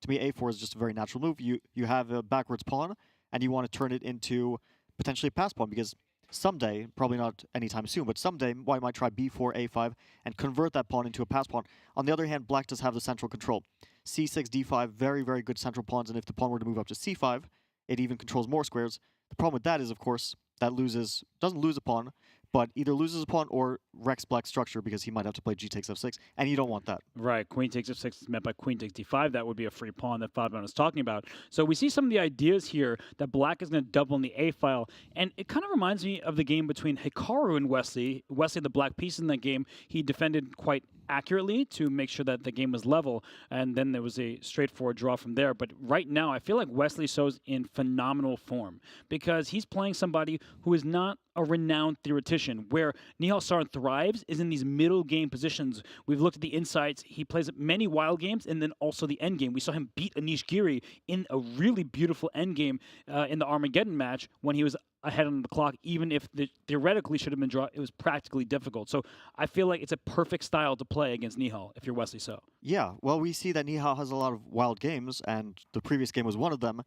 To me, a4 is just a very natural move. You have a backwards pawn, and you want to turn it into potentially a pass pawn, because someday, probably not anytime soon, but someday white might try b4, a5, and convert that pawn into a pass pawn. On the other hand, black does have the central control. c6, d5, very, very good central pawns, and if the pawn were to move up to c5, it even controls more squares. The problem with that is, of course, that doesn't lose a pawn, but either loses a pawn or wrecks black's structure because he might have to play g takes f6, and you don't want that. Right, queen takes f6 is met by queen takes d5. That would be a free pawn that Fabian is talking about. So we see some of the ideas here that black is going to double in the a file, and it kind of reminds me of the game between Hikaru and Wesley. Wesley, the black piece in that game, he defended quite accurately to make sure that the game was level, and then there was a straightforward draw from there. But right now, I feel like Wesley So's in phenomenal form because he's playing somebody who is not a renowned theoretician. Where Nihal Sarin thrives is in these middle game positions. We've looked at the insights. He plays many wild games and then also the end game. We saw him beat Anish Giri in a really beautiful end game in the Armageddon match when he was ahead on the clock, even if theoretically should have been drawn. It was practically difficult. So I feel like it's a perfect style to play against Nihal if you're Wesley So. Yeah, well, we see that Nihal has a lot of wild games, and the previous game was one of them.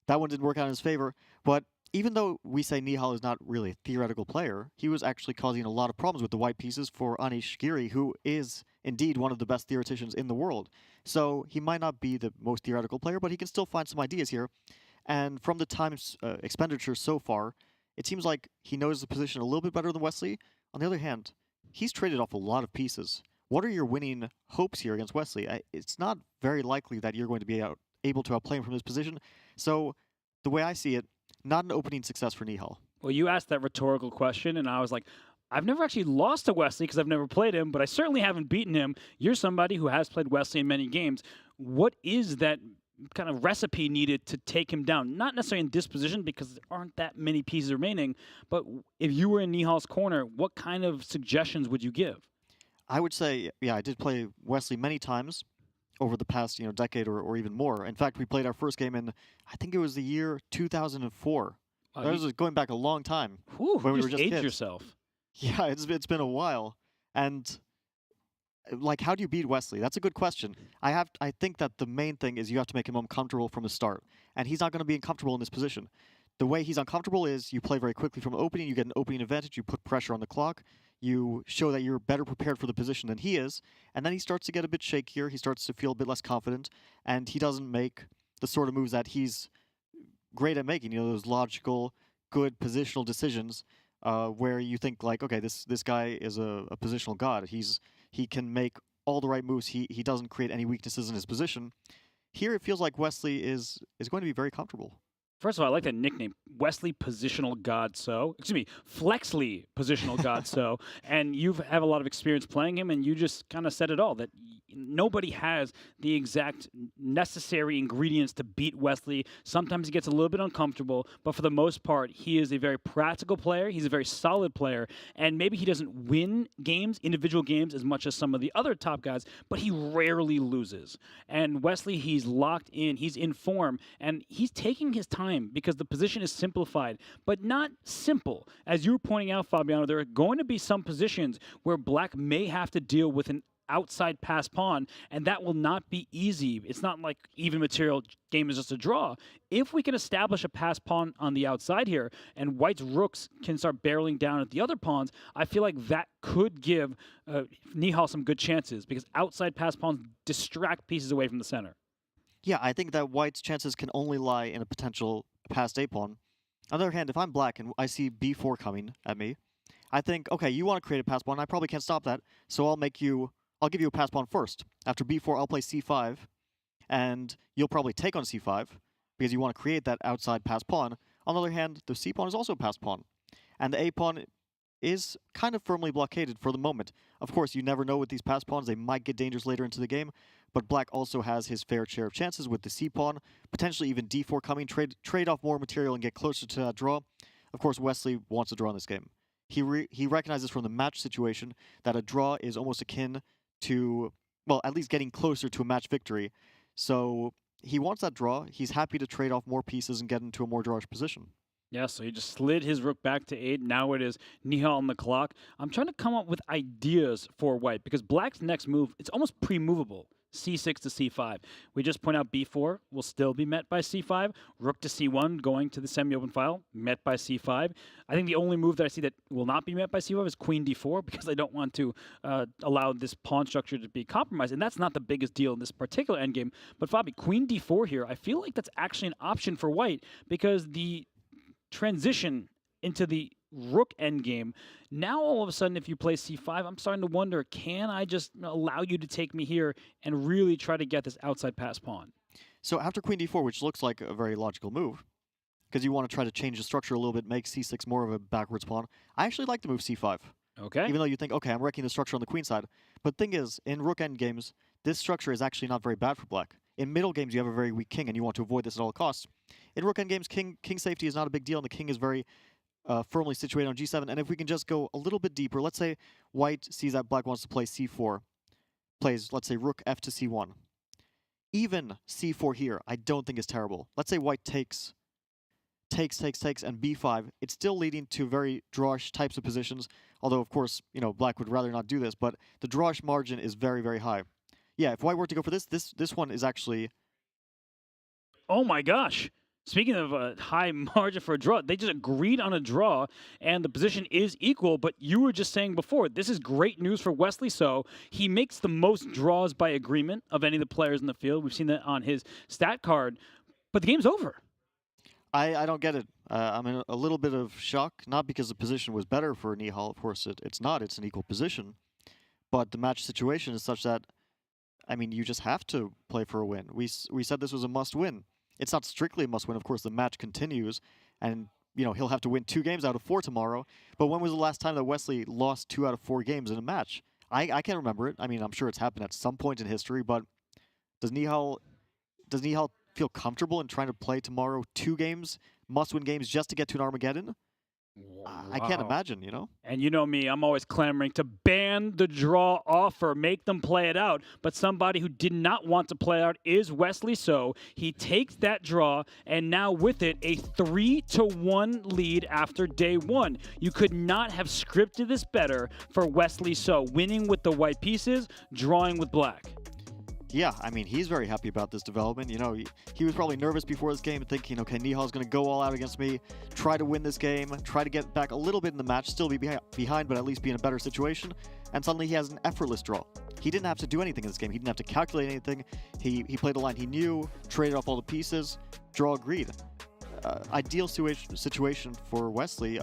That one didn't work out in his favor, but even though we say Nihal is not really a theoretical player, he was actually causing a lot of problems with the white pieces for Anish Giri, who is indeed one of the best theoreticians in the world. So he might not be the most theoretical player, but he can still find some ideas here. And from the time's expenditure so far, it seems like he knows the position a little bit better than Wesley. On the other hand, he's traded off a lot of pieces. What are your winning hopes here against Wesley? It's not very likely that you're going to be able to outplay him from this position. So the way I see it, not an opening success for Nihal. Well, you asked that rhetorical question, and I was like, I've never actually lost to Wesley because I've never played him, but I certainly haven't beaten him. You're somebody who has played Wesley in many games. What is that kind of recipe needed to take him down? Not necessarily in this position because there aren't that many pieces remaining, but if you were in Nihal's corner, what kind of suggestions would you give? I would say, yeah, I did play Wesley many times over the past decade or even more. In fact, we played our first game in, I think it was the year 2004. That was going back a long time. Whew, when we just were just aged kids. yourself. Yeah, it's been a while. And like, how do you beat Wesley? That's a good question. I think that the main thing is you have to make him uncomfortable from the start. And he's not going to be uncomfortable in this position. The way he's uncomfortable is you play very quickly from opening, you get an opening advantage, you put pressure on the clock, you show that you're better prepared for the position than he is, and then he starts to get a bit shakier, he starts to feel a bit less confident, and he doesn't make the sort of moves that he's great at making, those logical, good positional decisions where you think like, okay, this guy is a positional god. He can make all the right moves. He doesn't create any weaknesses in his position. Here it feels like Wesley is going to be very comfortable. First of all, I like that nickname, Wesley Positional God So. Excuse me, Flexley Positional God So. And you have a lot of experience playing him, and you just kind of said it all, that nobody has the exact necessary ingredients to beat Wesley. Sometimes he gets a little bit uncomfortable, but for the most part, he is a very practical player. He's a very solid player, and maybe he doesn't win games, individual games, as much as some of the other top guys, but he rarely loses. And Wesley, he's locked in, he's in form, and he's taking his time because the position is simplified, but not simple. As you were pointing out, Fabiano, there are going to be some positions where black may have to deal with an outside pass pawn, and that will not be easy. It's not like even material game is just a draw. If we can establish a pass pawn on the outside here, and white's rooks can start barreling down at the other pawns, I feel like that could give Nihal some good chances, because outside pass pawns distract pieces away from the center. Yeah, I think that white's chances can only lie in a potential passed a pawn. On the other hand, if I'm black and I see b4 coming at me, I think, okay, you want to create a pass pawn, I probably can't stop that, so I'll give you a pass pawn first. After b4, I'll play c5, and you'll probably take on c5, because you want to create that outside pass pawn. On the other hand, the c pawn is also a pass pawn, and the a pawn is kind of firmly blockaded for the moment. Of course, you never know with these pass pawns, they might get dangerous later into the game, but black also has his fair share of chances with the c pawn, potentially even d4 coming, trade off more material and get closer to that draw. Of course, Wesley wants to draw in this game. He recognizes from the match situation that a draw is almost akin to, well, at least getting closer to a match victory. So he wants that draw. He's happy to trade off more pieces and get into a more drawish position. Yeah, so he just slid his rook back to 8. Now it is Nihal on the clock. I'm trying to come up with ideas for white, because black's next move, it's almost pre-movable. C6 to C5. We just point out B4 will still be met by C5. Rook to C1 going to the semi-open file, met by C5. I think the only move that I see that will not be met by C5 is Queen D4 because I don't want to allow this pawn structure to be compromised. And that's not the biggest deal in this particular endgame. But Fabi, Queen D4 here, I feel like that's actually an option for white because the transition into the Rook endgame. Now all of a sudden, if you play C5, I'm starting to wonder, can I just allow you to take me here and really try to get this outside pass pawn? So after Queen D4, which looks like a very logical move, because you want to try to change the structure a little bit, make C6 more of a backwards pawn, I actually like the move C5. Okay. Even though you think, okay, I'm wrecking the structure on the queen side. But the thing is, in Rook endgames, this structure is actually not very bad for black. In middle games, you have a very weak king, and you want to avoid this at all costs. In Rook endgames, king safety is not a big deal, and the king is very firmly situated on G7, and if we can just go a little bit deeper, let's say white sees that black wants to play C4, plays, let's say, Rook F to C1. Even C4 here, I don't think is terrible. Let's say white takes, and B5. It's still leading to very drawish types of positions, although, of course, black would rather not do this, but the drawish margin is very, very high. Yeah, if white were to go for this one is actually... Oh my gosh! Speaking of a high margin for a draw, they just agreed on a draw, and the position is equal, but you were just saying before, this is great news for Wesley So. He makes the most draws by agreement of any of the players in the field. We've seen that on his stat card, but the game's over. I don't get it. I'm in a little bit of shock, not because the position was better for Nihal. Of course, it's not. It's an equal position. But the match situation is such that, I mean, you just have to play for a win. We said this was a must-win. It's not strictly a must-win. Of course, the match continues, and he'll have to win 2 games out of 4 tomorrow. But when was the last time that Wesley lost 2 out of 4 games in a match? I can't remember it. I mean, I'm sure it's happened at some point in history, but does Nihal feel comfortable in trying to play tomorrow 2 games, must-win games, just to get to an Armageddon? Wow. I can't imagine, And you know me, I'm always clamoring to ban the draw offer, make them play it out. But somebody who did not want to play out is Wesley So. He takes that draw, and now with it, a 3-1 lead after day 1. You could not have scripted this better for Wesley So, winning with the white pieces, drawing with black. Yeah, I mean, he's very happy about this development. He was probably nervous before this game, thinking, okay, Nihal's going to go all out against me, try to win this game, try to get back a little bit in the match, still be behind, but at least be in a better situation. And suddenly he has an effortless draw. He didn't have to do anything in this game. He didn't have to calculate anything. He played a line he knew, traded off all the pieces, draw agreed. Ideal situation for Wesley.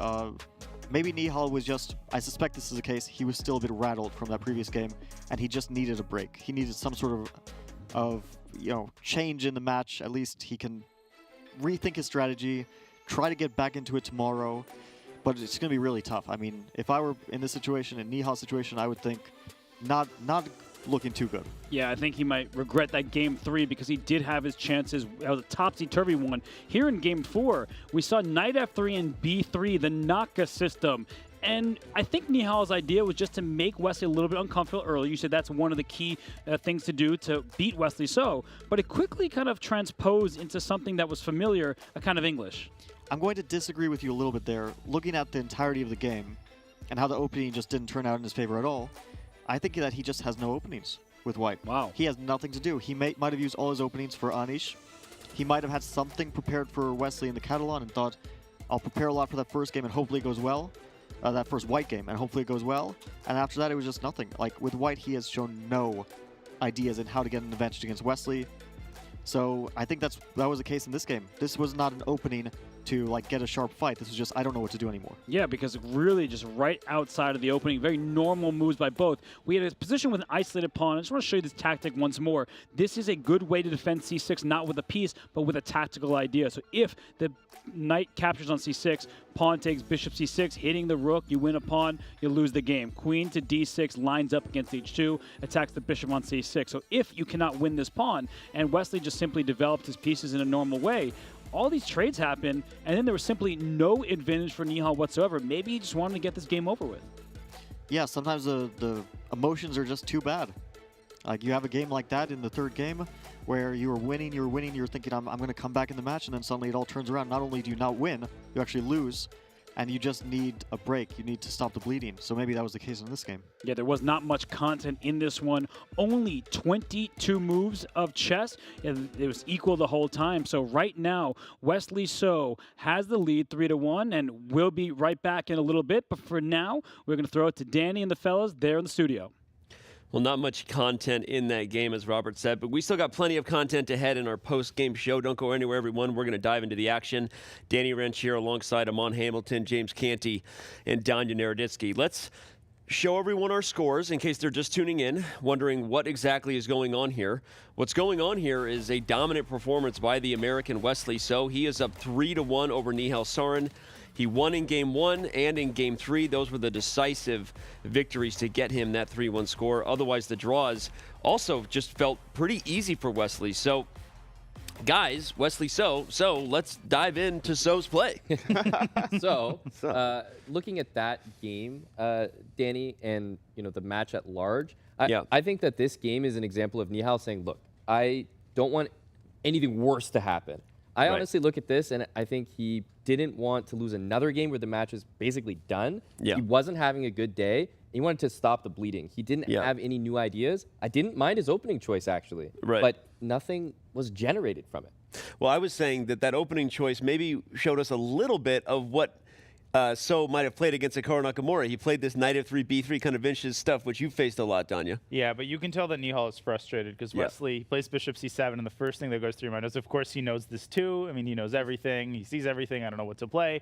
Maybe Nihal was just, I suspect this is the case, he was still a bit rattled from that previous game, and he just needed a break. He needed some sort of change in the match. At least he can rethink his strategy, try to get back into it tomorrow, but it's going to be really tough. I mean, if I were in this situation, in Nihal's situation, I would think not looking too good. Yeah, I think he might regret that game 3 because he did have his chances. That was a topsy-turvy one. Here in game 4, we saw knight f3 and b3, the Naka system. And I think Nihal's idea was just to make Wesley a little bit uncomfortable early. You said that's one of the key things to do to beat Wesley So. But it quickly kind of transposed into something that was familiar, a kind of English. I'm going to disagree with you a little bit there. Looking at the entirety of the game and how the opening just didn't turn out in his favor at all, I think that he just has no openings with white. Wow. He has nothing to do. He might have used all his openings for Anish. He might have had something prepared for Wesley in the Catalan and thought, I'll prepare a lot for that first game and hopefully it goes well. That first white game, and hopefully it goes well. And after that, it was just nothing. Like, with white, he has shown no ideas in how to get an advantage against Wesley. So I think that was the case in this game. This was not an opening to get a sharp fight. This was just, I don't know what to do anymore. Yeah, because really just right outside of the opening, very normal moves by both. We had a position with an isolated pawn. I just want to show you this tactic once more. This is a good way to defend c6, not with a piece, but with a tactical idea. So if the knight captures on c6, pawn takes bishop c6, hitting the rook, you win a pawn, you lose the game. Queen to d6 lines up against h2, attacks the bishop on c6. So if you cannot win this pawn, and Wesley just simply developed his pieces in a normal way, all these trades happen, and then there was simply no advantage for Nihal whatsoever. Maybe he just wanted to get this game over with. Yeah, sometimes the emotions are just too bad. Like, you have a game like that in the third game where you're winning, you're thinking, I'm going to come back in the match, and then suddenly it all turns around. Not only do you not win, you actually lose. and you just need a break. You need to stop the bleeding. So maybe that was the case in this game. Yeah, there was not much content in this one. Only 22 moves of chess, and it was equal the whole time. So right now, Wesley So has the lead 3-1, and we'll be right back in a little bit. But for now, we're going to throw it to Danny and the fellas there in the studio. Well, not much content in that game, as Robert said, but we still got plenty of content ahead in our post-game show. Don't go anywhere, everyone. We're going to dive into the action. Danny Wrench here alongside Amon Hamilton, James Canty, and Danya Naroditsky. Let's show everyone our scores in case they're just tuning in, wondering what exactly is going on here. What's going on here is a dominant performance by the American Wesley So. He is up 3-1 over Nihal Sarin. He won in Game 1 and in Game 3. Those were the decisive victories to get him that 3-1 score. Otherwise, the draws also just felt pretty easy for Wesley. So, guys, Wesley So, let's dive into So's play. So, looking at that game, Danny, and the match at large, I think that this game is an example of Nihal saying, look, I don't want anything worse to happen. I honestly look at this, and I think he didn't want to lose another game where the match is basically done. Yeah. He wasn't having a good day. He wanted to stop the bleeding. He didn't have any new ideas. I didn't mind his opening choice, actually. Right. But nothing was generated from it. Well, I was saying that opening choice maybe showed us a little bit of what So might have played against Hikaru Nakamura. He played this knight of 3, b3 kind of vintage stuff, which you faced a lot, Danya. Yeah, but you can tell that Nihal is frustrated because Wesley plays bishop c7, and the first thing that goes through your mind is, of course, he knows this too. I mean, he knows everything. He sees everything. I don't know what to play.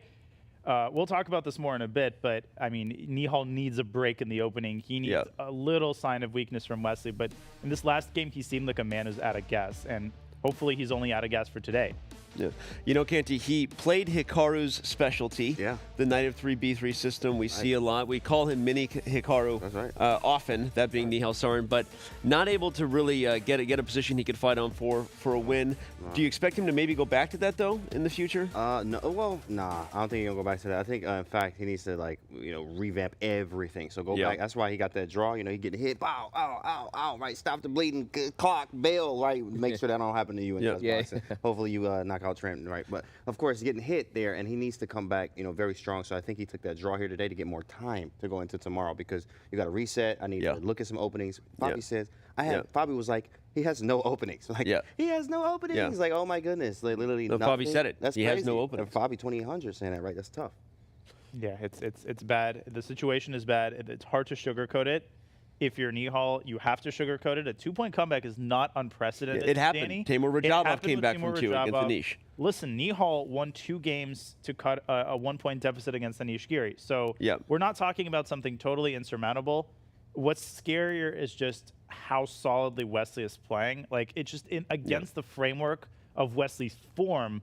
We'll talk about this more in a bit, but, I mean, Nihal needs a break in the opening. He needs a little sign of weakness from Wesley, but in this last game, he seemed like a man who's out of gas, and hopefully he's only out of gas for today. Yeah. You know, Canty, he played Hikaru's specialty, the knight of 3, b3 system we see a lot. We call him mini Hikaru often, that being Nihal Sarin, but not able to really get a position he could fight on for a win. Do you expect him to maybe go back to that, though, in the future? No. Well, nah. I don't think he'll go back to that. I think, in fact, he needs to, like, revamp everything. So go back. That's why he got that draw. He getting hit. Ow, ow, ow, ow. Right. Stop the bleeding. Clock. Bail. Right. Make sure that don't happen to you in boxing. Hopefully you knock out Trent. Right. But, of course, getting hit there, and he needs to come back, very strong. So I think he took that draw here today to get more time to go into tomorrow because you got to reset. I need to look at some openings. Fabi says, Fabi was like, he has no openings. Like, he has no openings. Yeah. Like, oh my goodness. Like, literally nothing. Fabi said it. That's he crazy. has no openings. And Fabi 2800 saying that, right? That's tough. Yeah, it's bad. The situation is bad. It's hard to sugarcoat it. If you're Nihal, you have to sugarcoat it. A 2-point comeback is not unprecedented. It happened. Danny. Timur Rajabov came back from 2 against Anish. Listen, Nihal won 2 games to cut a 1-point deficit against Anish Giri. So we're not talking about something totally insurmountable. What's scarier is just how solidly Wesley is playing. Like, it's just against the framework of Wesley's form.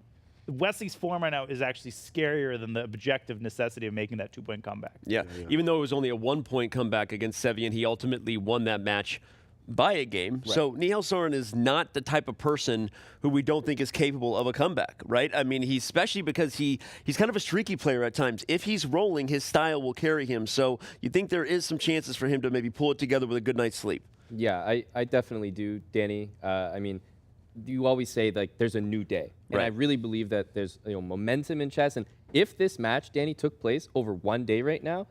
Wesley's form right now is actually scarier than the objective necessity of making that 2-point comeback. Yeah. Even though it was only a 1-point comeback against Sevian, he ultimately won that match by a game. Right. So Nihal Sarin is not the type of person who we don't think is capable of a comeback, right? I mean, he's especially because he's kind of a streaky player at times. If he's rolling, his style will carry him. So you think there is some chances for him to maybe pull it together with a good night's sleep? Yeah, I definitely do, Danny. I mean, you always say, like, there's a new day. And I really believe that there's momentum in chess. And if this match, Danny, took place over one day right now,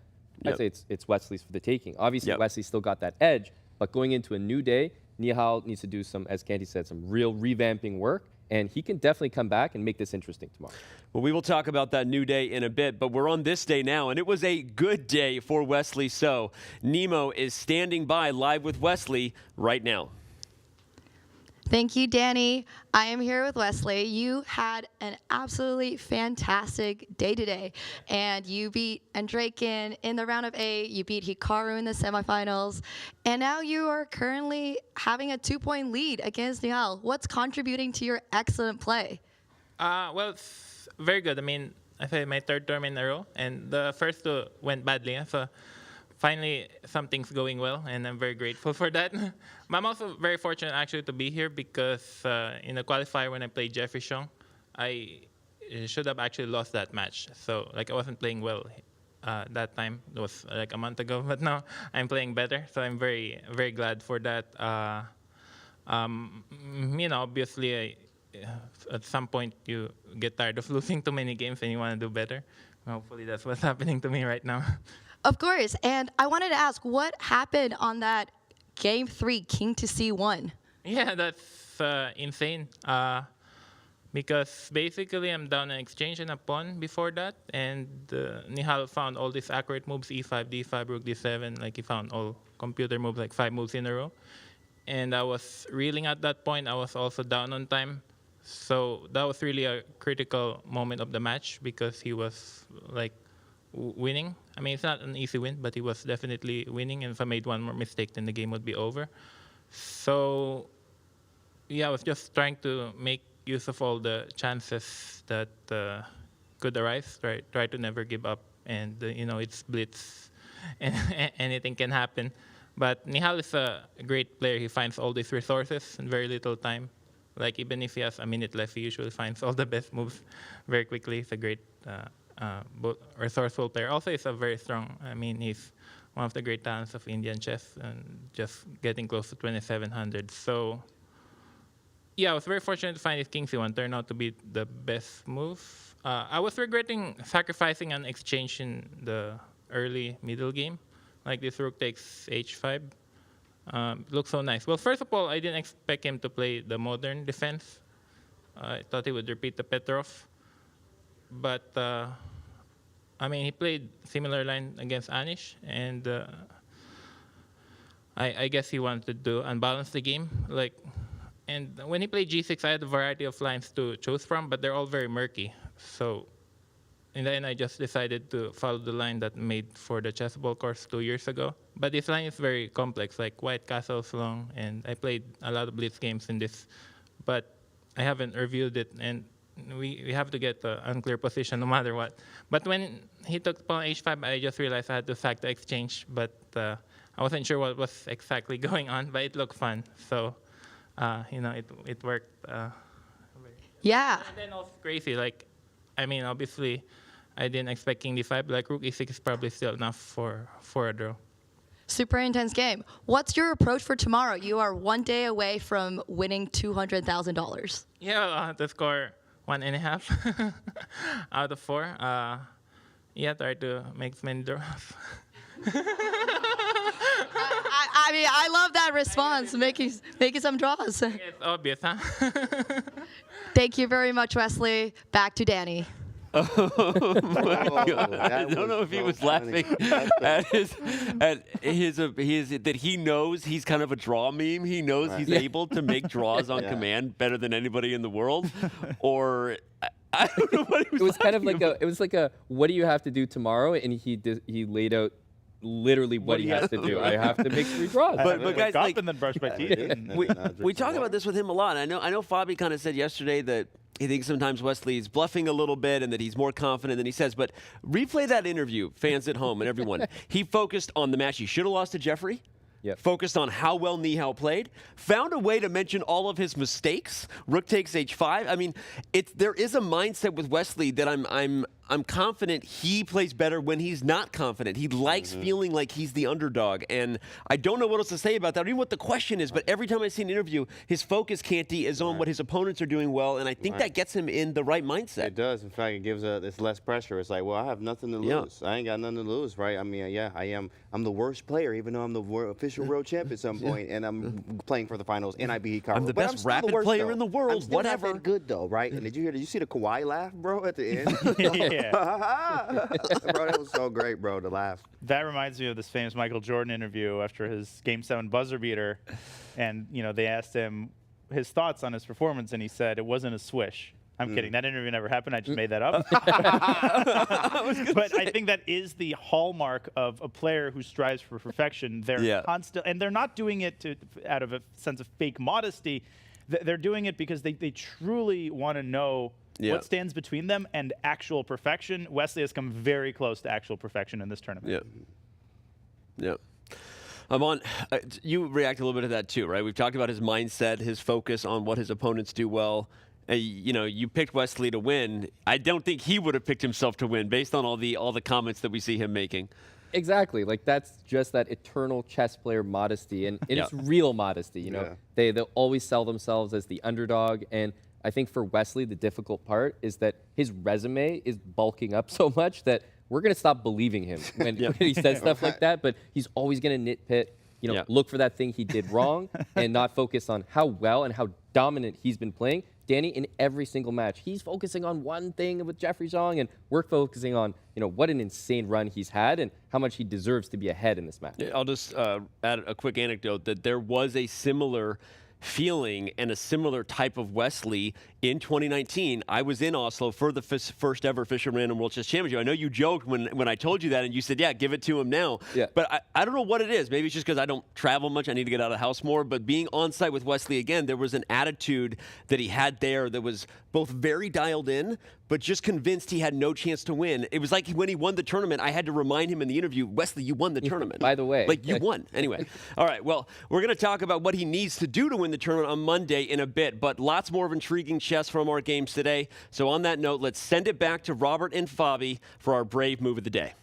I'd say it's Wesley's for the taking. Obviously, Wesley still got that edge. But going into a new day, Nihal needs to do some, as Canty said, some real revamping work. And he can definitely come back and make this interesting tomorrow. Well, we will talk about that new day in a bit, but we're on this day now, and it was a good day for Wesley So. Nemo is standing by live with Wesley right now. Thank you, Danny. I am here with Wesley. You had an absolutely fantastic day today, and you beat Andrakin in the round of 8. You beat Hikaru in the semifinals, and now you are currently having a 2-point lead against Nihal. What's contributing to your excellent play? Well, it's very good. I mean, I played my 3rd tournament in a row, and the first 2 went badly. So finally, something's going well, and I'm very grateful for that. But I'm also very fortunate, actually, to be here because in the qualifier when I played Jeffrey Xiong, I should have actually lost that match. So, like, I wasn't playing well that time. It was like a month ago, but now I'm playing better. So I'm very, very glad for that. Obviously, at some point you get tired of losing too many games and you want to do better. Hopefully that's what's happening to me right now. Of course. And I wanted to ask, what happened on that game 3, King to C1? Yeah, that's insane. Because basically I'm down an exchange and a pawn before that, and Nihal found all these accurate moves, e5, d5, rook d7, like he found all computer moves, like 5 moves in a row. And I was reeling at that point. I was also down on time. So that was really a critical moment of the match because he was like winning. I mean, it's not an easy win, but he was definitely winning. And if I made one more mistake, then the game would be over. So yeah, I was just trying to make use of all the chances that could arise. Try to never give up, and it's blitz, and anything can happen. But Nihal is a great player. He finds all these resources in very little time. Like even if he has a minute left, he usually finds all the best moves very quickly. He's a great resourceful player. Also, he's a very strong. I mean, he's one of the great talents of Indian chess, and just getting close to 2,700. So. Yeah, I was very fortunate to find this King C1 turned out to be the best move. I was regretting sacrificing an exchange in the early middle game. Like this rook takes h5. Looks so nice. Well, first of all, I didn't expect him to play the modern defense. I thought he would repeat the Petrov. But, I mean, he played similar line against Anish, and I guess he wanted to unbalance the game. And when he played g6, I had a variety of lines to choose from, but they're all very murky. So in the end, I just decided to follow the line that made for the chessable course 2 years ago. But this line is very complex, like white castles long, and I played a lot of blitz games in this, but I haven't reviewed it, and we have to get the unclear position no matter what. But when he took pawn h5, I just realized I had to sack the exchange, but I wasn't sure what was exactly going on, but it looked fun. So. It worked. Yeah. And then also crazy. I mean, obviously, I didn't expect King d5, but like rook e6 is probably still enough for a draw. Super intense game. What's your approach for tomorrow? You are 1 day away from winning $200,000. Yeah, I'll have to score 1.5 out of 4. Yeah, try to make as many draws. I mean, I love that response, making some draws. It's obvious, huh? Thank you very much, Wesley. Back to Danny. Oh my God. I don't know if he was laughing at his that he knows he's kind of a draw meme. He knows he's able to make draws on command better than anybody in the world, or I don't know what he was. It was kind of like about. it was like a what do you have to do tomorrow, and he laid out literally what he has to do. I have to make 3 draws. But guys, and then brush my teeth. We talk about this with him a lot. I know Fabi kind of said yesterday that he thinks sometimes Wesley's bluffing a little bit and that he's more confident than he says. But replay that interview, fans at home and everyone. He focused on the match he should have lost to Jeffrey. Yep. Focused on how well Nihal played, found a way to mention all of his mistakes. Rook takes h5. I mean, there is a mindset with Wesley that I'm confident he plays better when he's not confident. He likes feeling like he's the underdog, and I don't know what else to say about that. I don't even know what the question is, but every time I see an interview, his focus, Canty, is on what his opponents are doing well, and I think that gets him in the right mindset. It does. In fact, it gives it's less pressure. It's like, well, I have nothing to lose. I ain't got nothing to lose, right? I mean, yeah, I'm the worst player, even though I'm the official world champ at some point, and I'm playing for the finals, and I beat Hikaru. I'm the best rapid player in the world. I'm still whatever. Not that good though, right? And did you see the Kawhi laugh, bro, at the end? Yeah. Bro, that was so great, bro, to laugh. That reminds me of this famous Michael Jordan interview after his Game 7 buzzer beater. And, they asked him his thoughts on his performance, and he said it wasn't a swish. I'm kidding. That interview never happened. I just made that up. But I think that is the hallmark of a player who strives for perfection. They're constant, and they're not doing it out of a sense of fake modesty. They're doing it because they truly want to know what stands between them and actual perfection. Wesley has come very close to actual perfection in this tournament. Yeah. Amon, you react a little bit to that too, right? We've talked about his mindset, his focus on what his opponents do well. You picked Wesley to win. I don't think he would have picked himself to win based on all the comments that we see him making. Exactly. Like that's just that eternal chess player modesty, and it's real modesty. They'll always sell themselves as the underdog, and I think for Wesley, the difficult part is that his resume is bulking up so much that we're going to stop believing him when he says stuff like that, but he's always going to nitpick, look for that thing he did wrong and not focus on how well and how dominant he's been playing. Danny, in every single match, he's focusing on one thing with Jeffrey Zhang, and we're focusing on, what an insane run he's had and how much he deserves to be ahead in this match. I'll just add a quick anecdote that there was a similar feeling and a similar type of Wesley in 2019. I was in Oslo for the first ever Fisher Random World Chess Championship. I know you joked when I told you that, and you said, yeah, give it to him now. Yeah. But I don't know what it is. Maybe it's just because I don't travel much. I need to get out of the house more. But being on site with Wesley again, there was an attitude that he had there that was both very dialed in, but just convinced he had no chance to win. It was like when he won the tournament, I had to remind him in the interview, Wesley, you won the tournament. By the way. Like, you won. Anyway. All right, well, we're going to talk about what he needs to do to win the tournament on Monday in a bit, but lots more of intriguing chess from our games today. So on that note, let's send it back to Robert and Fabi for our Brave Move of the Day.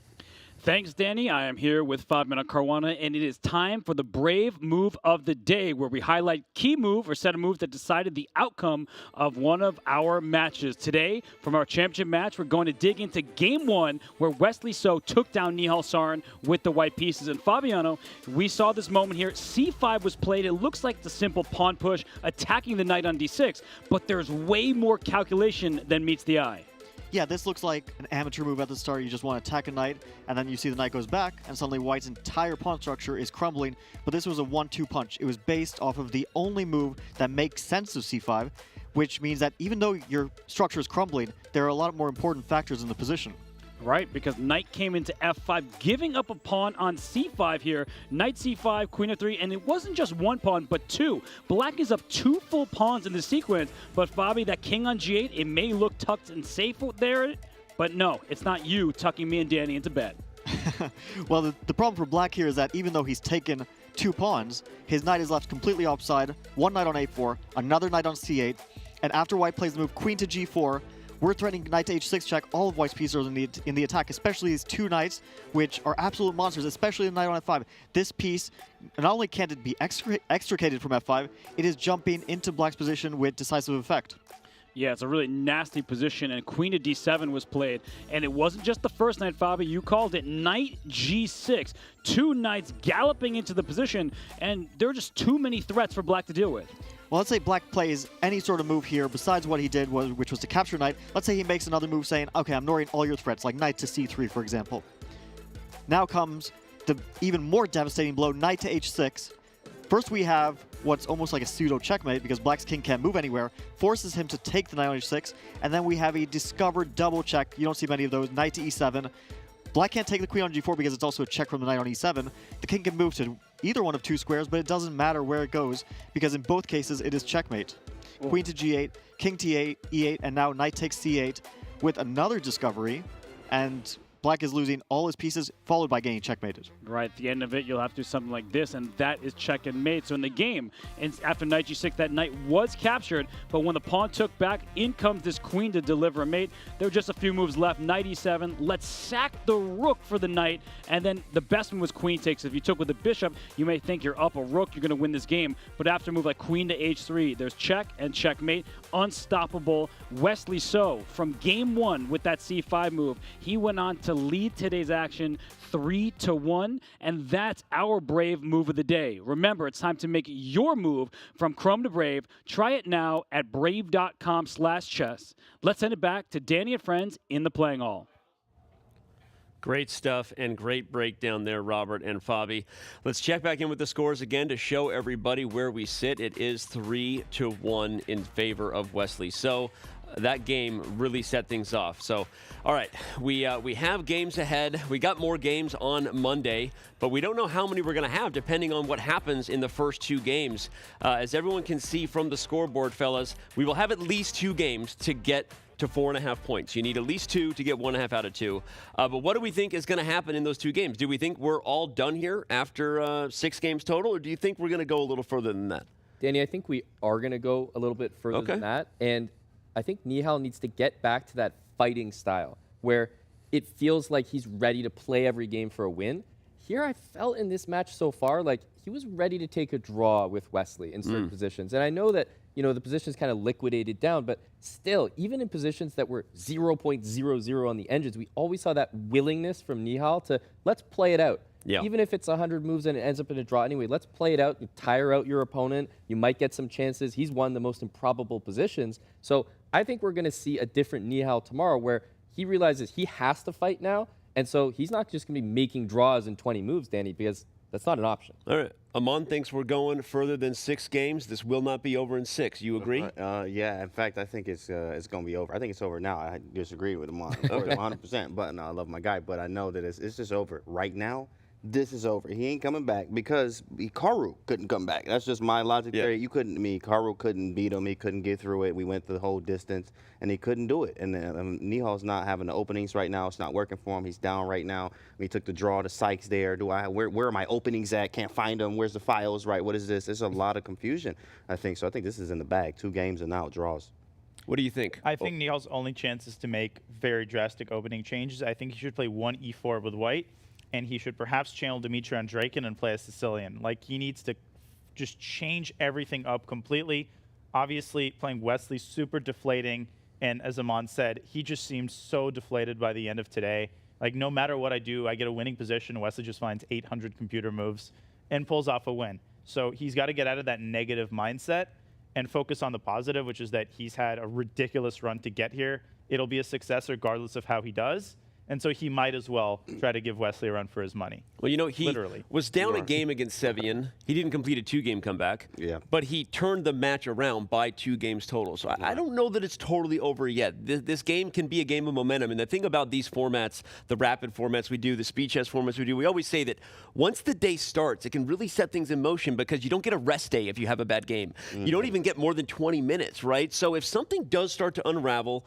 Thanks, Danny. I am here with Fabiana Caruana, and it is time for the Brave Move of the Day, where we highlight key move or set of moves that decided the outcome of one of our matches. Today, from our championship match, we're going to dig into Game 1, where Wesley So took down Nihal Sarin with the white pieces. And Fabiano, we saw this moment here. C5 was played. It looks like the simple pawn push, attacking the knight on D6, but there's way more calculation than meets the eye. Yeah, this looks like an amateur move at the start. You just want to attack a knight, and then you see the knight goes back, and suddenly white's entire pawn structure is crumbling. But this was a 1-2 punch. It was based off of the only move that makes sense of c5, which means that even though your structure is crumbling, there are a lot more important factors in the position. Right, because knight came into f5, giving up a pawn on c5 here. Knight c5, queen f3, and it wasn't just one pawn, but two. Black is up 2 full pawns in the sequence, but Fabi, that king on g8, it may look tucked and safe there, but no, it's not you tucking me and Danny into bed. Well, the problem for Black here is that even though he's taken 2 pawns, his knight is left completely offside, one knight on a4, another knight on c8, and after white plays the move queen to g4, we're threatening knight to h6 check. All of white's pieces are in the attack, especially these 2 knights, which are absolute monsters, especially the knight on f5. This piece, not only can't it be extricated from f5, it is jumping into Black's position with decisive effect. Yeah, it's a really nasty position, and queen to d7 was played. And it wasn't just the first knight, Fabi. You called it knight g6. 2 knights galloping into the position, and there are just too many threats for Black to deal with. Well, let's say Black plays any sort of move here besides what he did, which was to capture knight. Let's say he makes another move saying, okay, I'm ignoring all your threats, like knight to c3, for example. Now comes the even more devastating blow, knight to h6. First, we have what's almost like a pseudo checkmate because Black's king can't move anywhere, forces him to take the knight on h6, and then we have a discovered double check. You don't see many of those. Knight to e7. Black can't take the queen on g4 because it's also a check from the knight on e7. The king can move to either one of 2 squares, but it doesn't matter where it goes because in both cases it is checkmate. Ooh. Queen to g8, king to e8, and now knight takes c8 with another discovery, and Black is losing all his pieces, followed by getting checkmated. Right, at the end of it, you'll have to do something like this, and that is check and mate. So in the game, after knight g6, that knight was captured, but when the pawn took back, in comes this queen to deliver a mate. There were just a few moves left. Knight e7, let's sack the rook for the knight, and then the best one was queen takes. If you took with the bishop, you may think you're up a rook, you're going to win this game, but after a move like queen to h3, there's check and checkmate. Unstoppable. Wesley So, from game 1 with that c5 move, he went on to lead today's action 3-1, and that's our Brave Move of the Day. Remember, it's time to make your move from Chrome to Brave. Try it now at brave.com/chess. Let's send it back to Danny and friends in the playing hall. Great stuff and great breakdown there, Robert and Fabi. Let's check back in with the scores again to show everybody where we sit. It is 3-1 in favor of Wesley. So that game really set things off. So, all right, we have games ahead. We got more games on Monday, but we don't know how many we're going to have depending on what happens in the first 2 games. As everyone can see from the scoreboard, fellas, we will have at least 2 games to get to 4.5 points. You need at least 2 to get 1.5 out of 2. But what do we think is going to happen in those 2 games? Do we think we're all done here after 6 games total, or do you think we're going to go a little further than that? Danny, I think we are going to go a little bit further than that, and I think Nihal needs to get back to that fighting style where it feels like he's ready to play every game for a win. Here I felt in this match so far like he was ready to take a draw with Wesley in certain positions. And I know that the positions kind of liquidated down. But still, even in positions that were 0.00 on the engines, we always saw that willingness from Nihal to let's play it out. Yeah. Even if it's 100 moves and it ends up in a draw anyway, let's play it out. You tire out your opponent. You might get some chances. He's won the most improbable positions. So I think we're going to see a different Nihal tomorrow where he realizes he has to fight now. And so he's not just going to be making draws in 20 moves, Danny, because that's not an option. All right. Amon thinks we're going further than 6 games. This will not be over in 6. You agree? Yeah. In fact, I think it's going to be over. I think it's over now. I disagree with Amon. 100%. But no, I love my guy. But I know that it's just over right now. This is over. He ain't coming back because Hikaru couldn't come back. That's just my logic there. Hikaru couldn't beat him. He couldn't get through it. We went the whole distance, and he couldn't do it. And Nihal's not having the openings right now. It's not working for him. He's down right now. He took the draw to Sykes there. Where are my openings at? Can't find them. Where's the files? Right. What is this? There's a lot of confusion, I think. So I think this is in the bag. 2 games and now draws. What do you think? I think Nihal's only chance is to make very drastic opening changes. I think he should play 1 E4 with white. And he should perhaps channel Dimitrian Draken and play a Sicilian. Like, he needs to just change everything up completely. Obviously, playing Wesley, super deflating. And as Amon said, he just seems so deflated by the end of today. Like, no matter what I do, I get a winning position. Wesley just finds 800 computer moves and pulls off a win. So he's got to get out of that negative mindset and focus on the positive, which is that he's had a ridiculous run to get here. It'll be a success regardless of how he does. And so he might as well try to give Wesley a run for his money. Well, he literally was down a game against Sevian. He didn't complete a 2-game comeback. Yeah. But he turned the match around by 2 games total. So I don't know that it's totally over yet. This game can be a game of momentum. And the thing about these formats, the rapid formats we do, the speed chess formats we do, we always say that once the day starts, it can really set things in motion because you don't get a rest day if you have a bad game. You don't even get more than 20 minutes, right? So if something does start to unravel,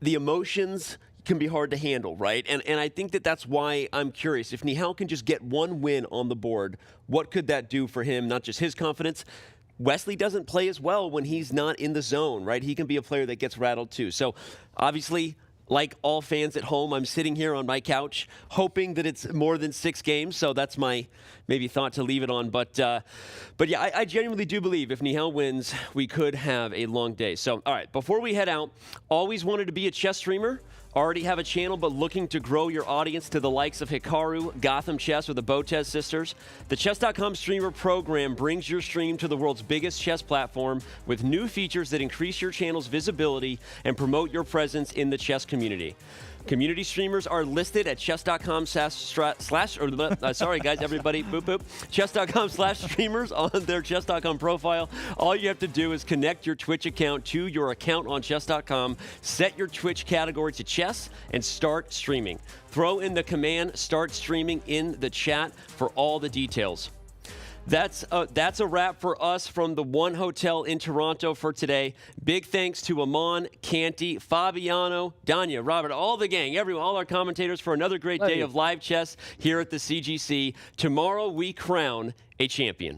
the emotions can be hard to handle, right? And I think that's why I'm curious. If Nihal can just get 1 win on the board, what could that do for him? Not just his confidence. Wesley doesn't play as well when he's not in the zone, right? He can be a player that gets rattled too. So obviously, like all fans at home, I'm sitting here on my couch hoping that it's more than 6 games. So that's my maybe thought to leave it on. But yeah, I genuinely do believe if Nihal wins, we could have a long day. So, all right, before we head out, always wanted to be a chess streamer. Already have a channel, but looking to grow your audience to the likes of Hikaru, Gotham Chess, or the Botez sisters? The Chess.com Streamer Program brings your stream to the world's biggest chess platform with new features that increase your channel's visibility and promote your presence in the chess community. Community streamers are listed at chess.com sorry guys, everybody, boop boop. Chess.com/streamers on their chess.com profile. All you have to do is connect your Twitch account to your account on chess.com, set your Twitch category to chess, and start streaming. Throw in the command start streaming in the chat for all the details. That's a wrap for us from the One Hotel in Toronto for today. Big thanks to Amon, Canty, Fabiano, Danya, Robert, all the gang, everyone, all our commentators for another great day of live chess here at the CGC. Tomorrow we crown a champion.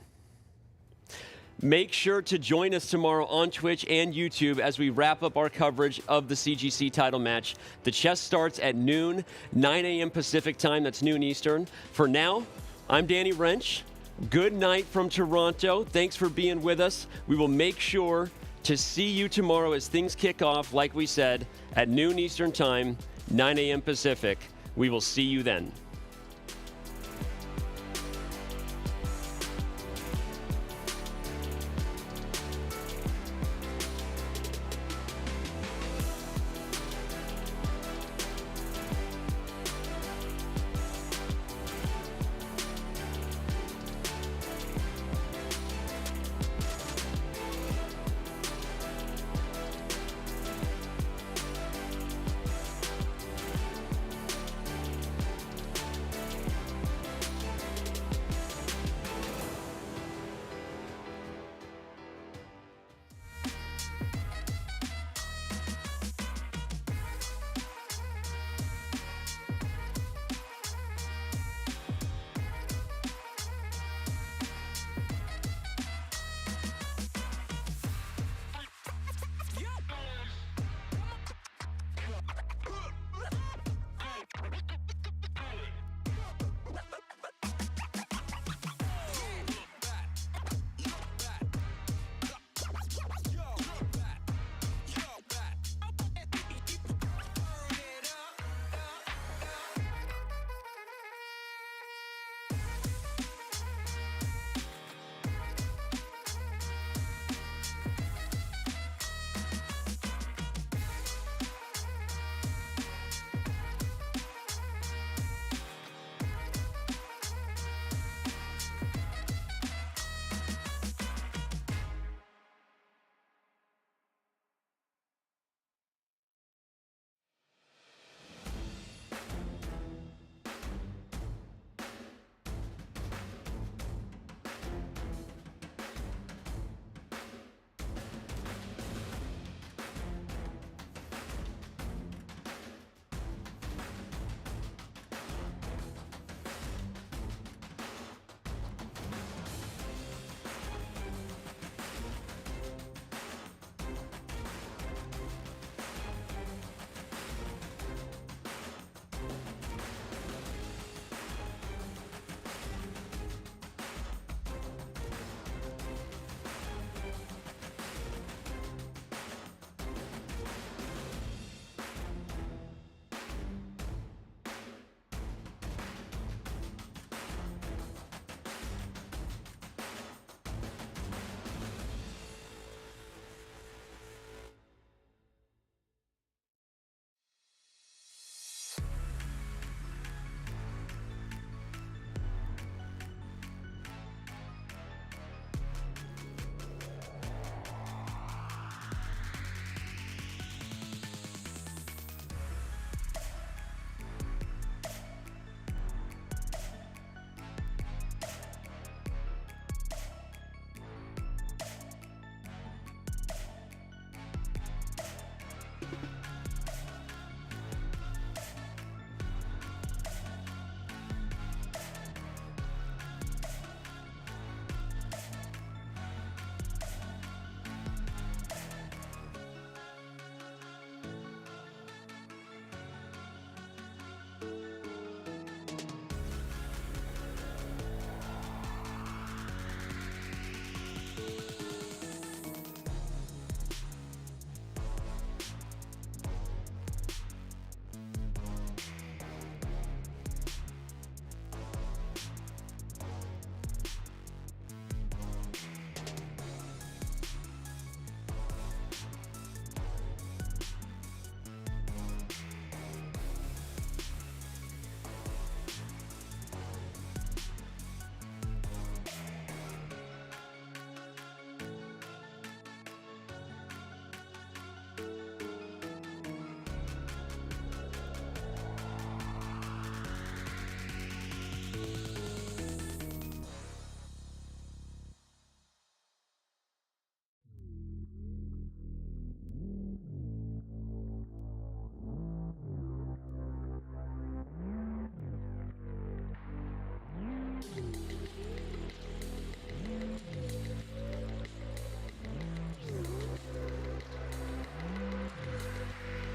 Make sure to join us tomorrow on Twitch and YouTube as we wrap up our coverage of the CGC title match. The chess starts at noon, 9 a.m. Pacific time. That's noon Eastern. For now, I'm Danny Wrench. Good night from Toronto. Thanks for being with us. We will make sure to see you tomorrow as things kick off, like we said, at noon Eastern Time, 9 a.m. Pacific. We will see you then.